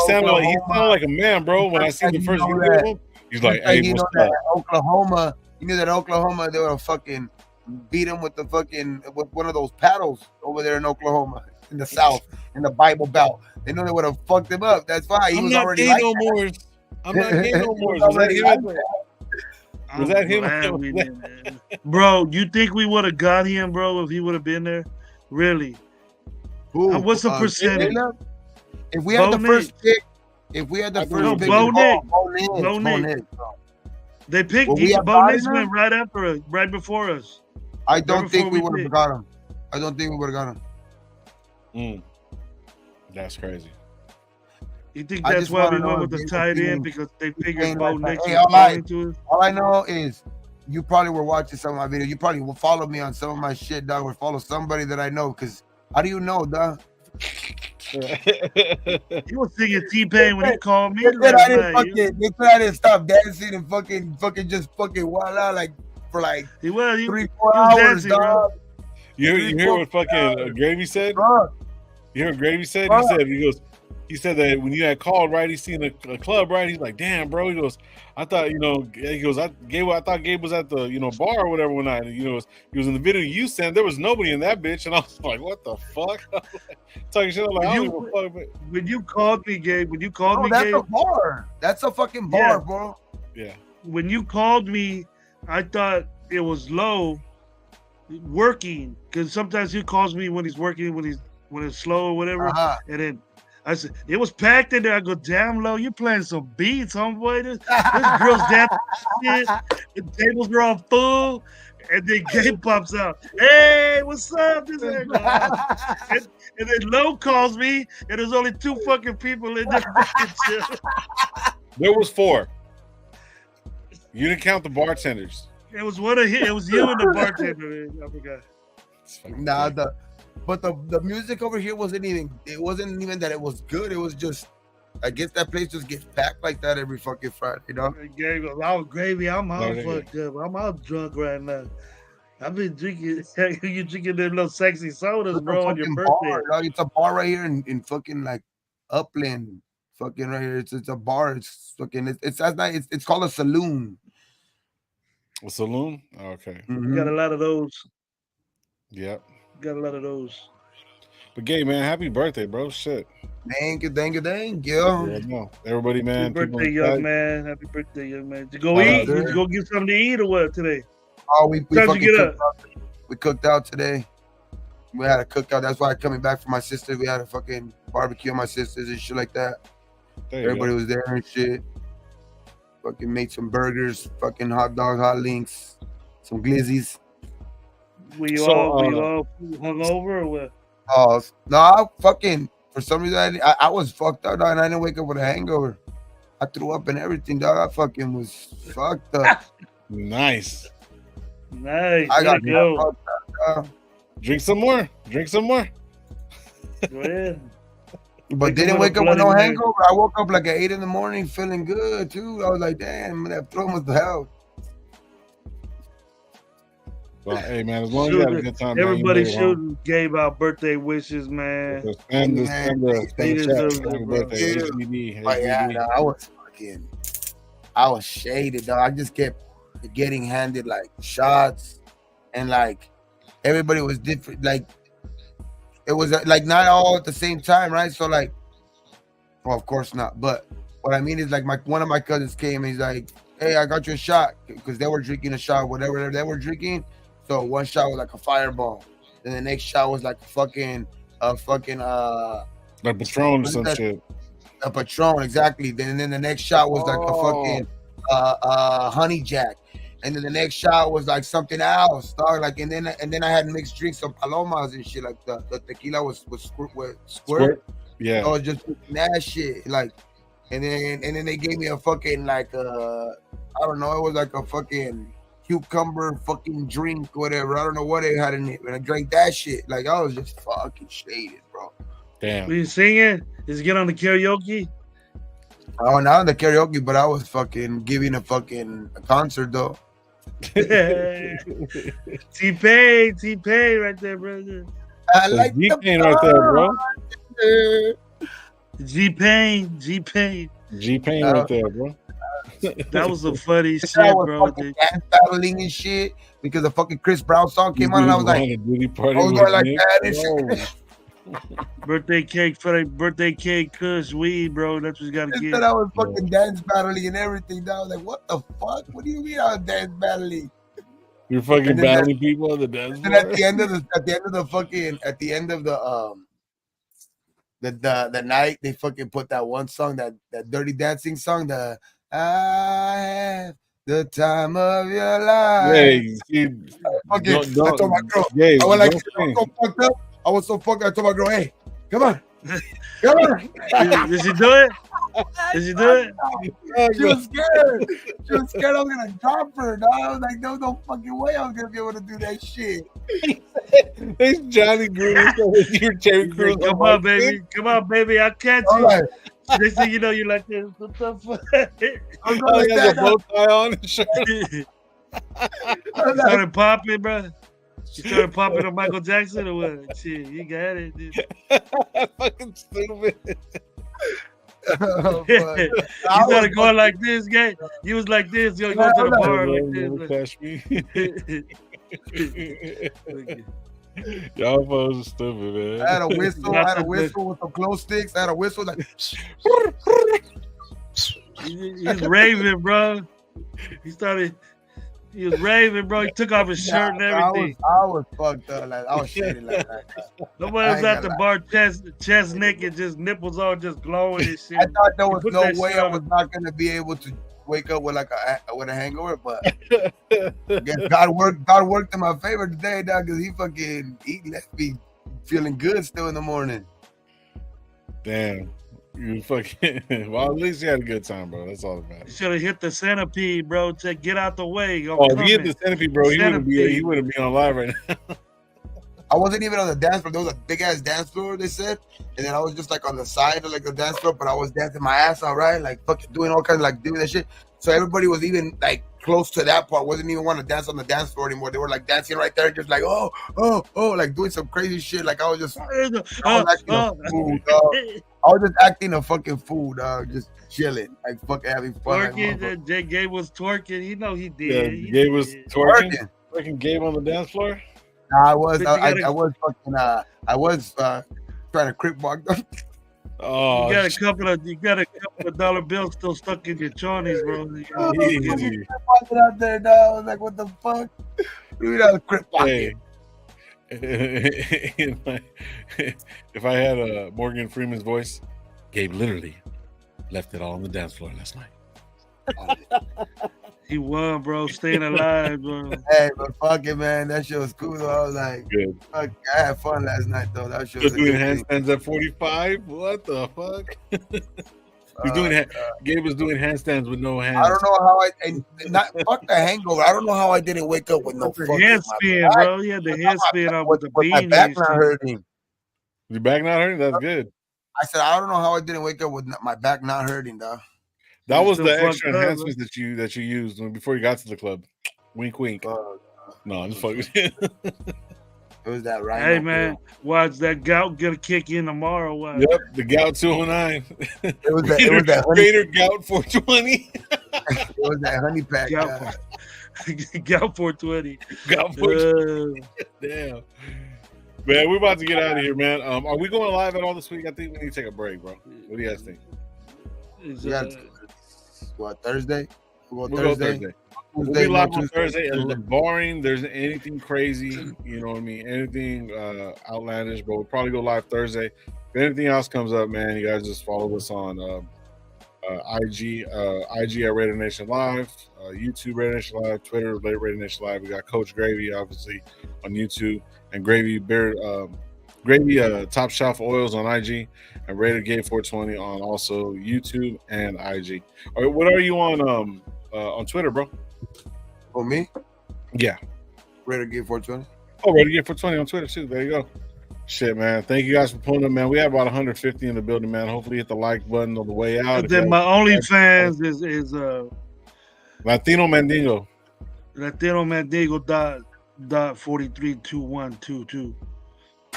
sounded like a man, bro. When I seen the first video of him, he's like, hey, you what's know that up? Oklahoma, you knew that Oklahoma, they would have fucking beat him with with one of those paddles over there in Oklahoma, in the South, in the Bible Belt. They know they would have fucked him up. That's why he was already like that. I'm not gay no more. Was that him? Bro, you think we would have got him, bro, if he would have been there? Really? What's the percentage? If we had the first pick, pick, Bo Nix. They picked Bo Nix went right after us, right before us. I don't think we would have got him. I don't think we would have got him. That's crazy. You think that's why we went with the tight end because they figured Bo Nix was going to us? All I know is you probably were watching some of my videos. You probably will follow me on some of my shit, dog, or follow somebody that I know. Because how do you know, dog? He was singing T-Pain when he called me. They said I didn't stop dancing and fucking wild out like for like 3-4 hours, dancing, dog. You hear what fucking Gravy said? Bro. You hear what Gravy said? He said that when you had called, right, he seen a club, right? He's like, damn, bro. He goes, I thought, he goes, I thought Gabe was at the, bar or whatever one night. And, he was in the video you sent. There was nobody in that bitch. And I was like, what the fuck? Talking shit. I'm like, I don't give a fuck. When you called me, Gabe, Gabe. That's a bar. That's a fucking bar, bro. Yeah. When you called me, I thought it was low working. Because sometimes he calls me when he's working, when it's slow or whatever. And then I said, it was packed in there. I go, damn, Low, you playing some beats, homeboy. This girl's dancing shit. The tables are all full. And then Gabe pops out. Hey, what's up? And then Low calls me, and there's only 2 fucking people in there. There was 4. You didn't count the bartenders. It was you and the bartender. I forgot. Nah, But the music over here wasn't even that it was good. It was just, I guess that place just gets packed like that every fucking Friday, Gravy, I'm all fucked up. I'm all drunk right now. I've been drinking. You drinking them little sexy sodas, bro, on your birthday. It's a bar right here in fucking like Upland, fucking right here. It's a bar. It's fucking. It's called a saloon. A saloon? Oh, okay. Mm-hmm. Got a lot of those. Yep. Got a lot of those. But Gabe, man, happy birthday, bro. Shit. Thank you. Yeah, no. Everybody, man. Happy birthday, young man. Happy birthday, young man. Did you go eat? Did you go get something to eat or what today? Oh, we cooked out today. We had a cookout. That's why coming back from my sister. We had a fucking barbecue on my sister's and shit like that. Everybody was there and shit. Fucking made some burgers, fucking hot dog, hot links, some glizzies. We all hungover or what? Oh no! I fucking for some reason I was fucked up, dog, and I didn't wake up with a hangover. I threw up and everything, dog. I fucking was fucked up. Nice. I got fucked up, dog. Drink some more. Go ahead. But didn't wake up with no hangover. I woke up like at 8 a.m, feeling good too. I was like, damn, that throat must have helped. Well, hey man, as long as you had a good time, everybody shooting gave out birthday wishes, man. I was shaded, dog. I just kept getting handed like shots, and like everybody was different. Like it was like not all at the same time, right? So like, well, of course not. But what I mean is like one of my cousins came and he's like, "Hey, I got you a shot," because they were drinking a shot, whatever they were drinking. So one shot was like a fireball, then the next shot was like like Patron or some shit. A Patron, exactly. Then the next shot was like a fucking honey jack, and then the next shot was like something else, dog. Like and then I had mixed drinks of palomas and shit. Like the tequila was squirt. Yeah. So I was just that shit. Like, and then they gave me a fucking like I don't know. It was like a fucking cucumber fucking drink, whatever. I don't know what it had in it, but I drank that shit. Like I was just fucking shaded, bro. Damn. Were you singing? Did you get on the karaoke? Oh, not in the karaoke, but I was fucking giving a concert though. T-Pain right there, brother. I like G-Pain right there, bro. G-Pain right there, bro. That was some funny shit, bro. Dance battling and shit because the fucking Chris Brown song came on, and I was like, that and shit. Birthday cake, Kush, weed, bro. That's what you gotta get. I was fucking dance battling and everything. I was like, what the fuck? What do you mean I was dance battling? You're fucking battling people on the dance floor. And at the end of the night, they fucking put that one song, that Dirty Dancing song, the I have the time of your life. Hey, I told my girl, I was so fucked up. I told my girl, hey, come on. Come on. Did she do it? She was scared. She was scared I was gonna drop her. No, I was like, no fucking way I was gonna be able to do that shit. It's Johnny Green. You're Terry Crews. Come on, baby. Come on, baby. I'll catch you. Right. Next thing you know, you're like this. What the fuck? I'm going like that. Bow tie on and shirt. Started popping, bro. You started popping on Michael Jackson or what? Shit, you got it, dude. Fucking stupid. You started going like this, guy. You was like this. You go to the bar like this. Y'all folks are stupid, man. I had a whistle. With some glow sticks. I had a whistle like. He's raving, bro. He was raving, bro. He took off his shirt and everything. I was fucked up. Like I was shitting like that. Nobody was at the bar chest naked, just nipples all just glowing and shit. I thought there was no way I was not gonna be able to wake up with a hangover, but I guess God worked in my favor today, dog, because he left me feeling good still in the morning. Damn. You fucking well, at least you had a good time, bro. That's all that matters. You should have hit the centipede, bro, to get out the way. If he hit the centipede, bro, he wouldn't be on live right now. I wasn't even on the dance floor. There was a big ass dance floor, they said, and then I was just like on the side of like the dance floor, but I was dancing my ass out, right? Like fucking doing all kinds of like doing that shit. So everybody was even like close to that part, wasn't even want to dance on the dance floor anymore. They were like dancing right there, just like oh, like doing some crazy shit. Like I was just acting a fool, dog. I was just acting a fucking fool, dog. Just chilling, like fucking having fun. Twerking, Gabe was twerking. He know he did. Yeah, Gabe was twerking. Twerking Gabe on the dance floor. Nah, I was trying to crip walk them. Oh, you got a couple of dollar bills still stuck in your chonies, bro. Walking out there, dog. I was like, what the fuck? Dude, I was crip walking. If I had Morgan Freeman's voice, Gabe literally left it all on the dance floor last night. He won, bro. Staying alive, bro. Hey, but fuck it, man. That shit was cool. Though. I was like, good. Fuck, I had fun last night, though. That shit was doing handstands at 45. What the fuck? Gabe was doing handstands with no hands. I don't know how fuck the hangover. I don't know how I didn't wake up with no fucking hand spin, bro. Yeah, the hand spin on with the beanie. My back not hurting. Your back not hurting? That's good. I said I don't know how I didn't wake up with my back not hurting, though. That was the extra enhancements that you used before you got to the club. Wink, wink. No, I'm just fucking. It was that right? Hey man, watch that gout gonna kick in tomorrow. Watch. Yep, the gout 209. It was that Raider gout 420. It was that honey pack. Gout 420. Gout 420. Damn. Man, we're about to get out of here, man. Are we going live at all this week? I think we need to take a break, bro. What do you guys think? What, Thursday? We'll go Thursday. We'll be live on Thursday. Barring there's anything crazy, you know what I mean? Anything outlandish, but we'll probably go live Thursday. If anything else comes up, man, you guys just follow us on IG at RaiderNationLive, YouTube RaiderNationLive, Twitter RaiderNationLive. We got Coach Gravy, obviously, on YouTube, and Gravy Top Shelf Oils on IG, and Raider Gate 420 on also YouTube and IG. All right, what are you on Twitter, bro? For me? Yeah. Raider Gate 420. Oh, Raider Gate 420 on Twitter too. There you go. Shit, man. Thank you guys for pulling up, man. We have about 150 in the building, man. Hopefully hit the like button on the way out. And then my OnlyFans is Latino Mandingo. Latino Mandingo dot 432122.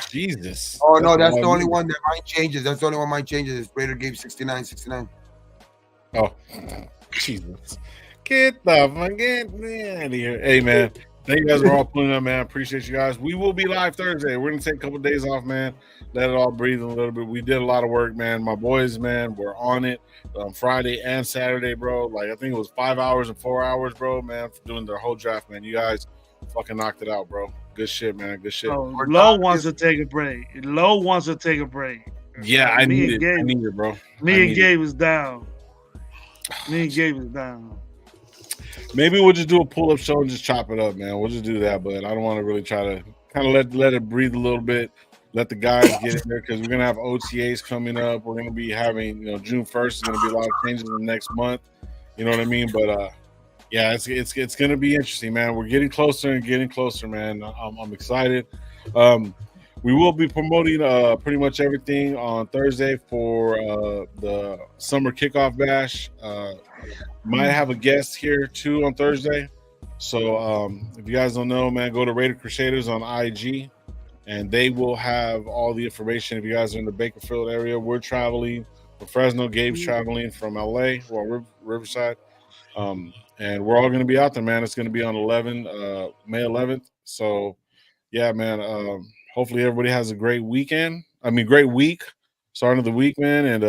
Jesus. Oh no, that's the only one that mine changes. That's the only one mine changes. Is Raider Gabe 6969. Oh, Jesus. Get the fuck out of here. Hey, man. Thank you guys for all pulling up, man. I appreciate you guys. We will be live Thursday. We're going to take a couple of days off, man. Let it all breathe a little bit. We did a lot of work, man. My boys, man, were on it Friday and Saturday, bro. Like, I think it was 5 hours and 4 hours, bro, man, for doing the whole draft, man. You guys fucking knocked it out, bro. Good shit, man. Good shit. Oh, Low wants to take a break. Low wants to take a break. Yeah, I need it, bro. Me and Gabe was down. Me and Gabe was down. Maybe we'll just do a pull-up show and just chop it up, man. We'll just do that, but I don't want to really try to kind of let it breathe a little bit, let the guys get in there because we're gonna have OTAs coming up. We're gonna be having, June 1st is gonna be a lot of changes in the next month. You know what I mean? But yeah, it's gonna be interesting, man. We're getting closer and getting closer, man. I'm excited. We will be promoting pretty much everything on Thursday for the summer kickoff bash. Might have a guest here too on Thursday. So if you guys don't know, man, go to Raider Crusaders on IG and they will have all the information. If you guys are in the Bakersfield area, we're traveling from Fresno. Gabe's traveling from LA, Riverside. And we're all going to be out there, man. It's going to be on May 11th. So yeah, man, hopefully everybody has a great weekend. Great week, starting of the week, man. And,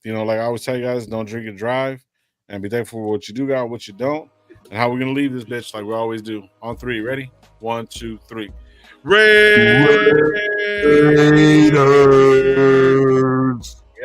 like I always tell you guys, don't drink and drive. And be thankful for what you do got, what you don't, and how we're gonna leave this bitch like we always do. On three, ready? 1, 2, 3. Raiders.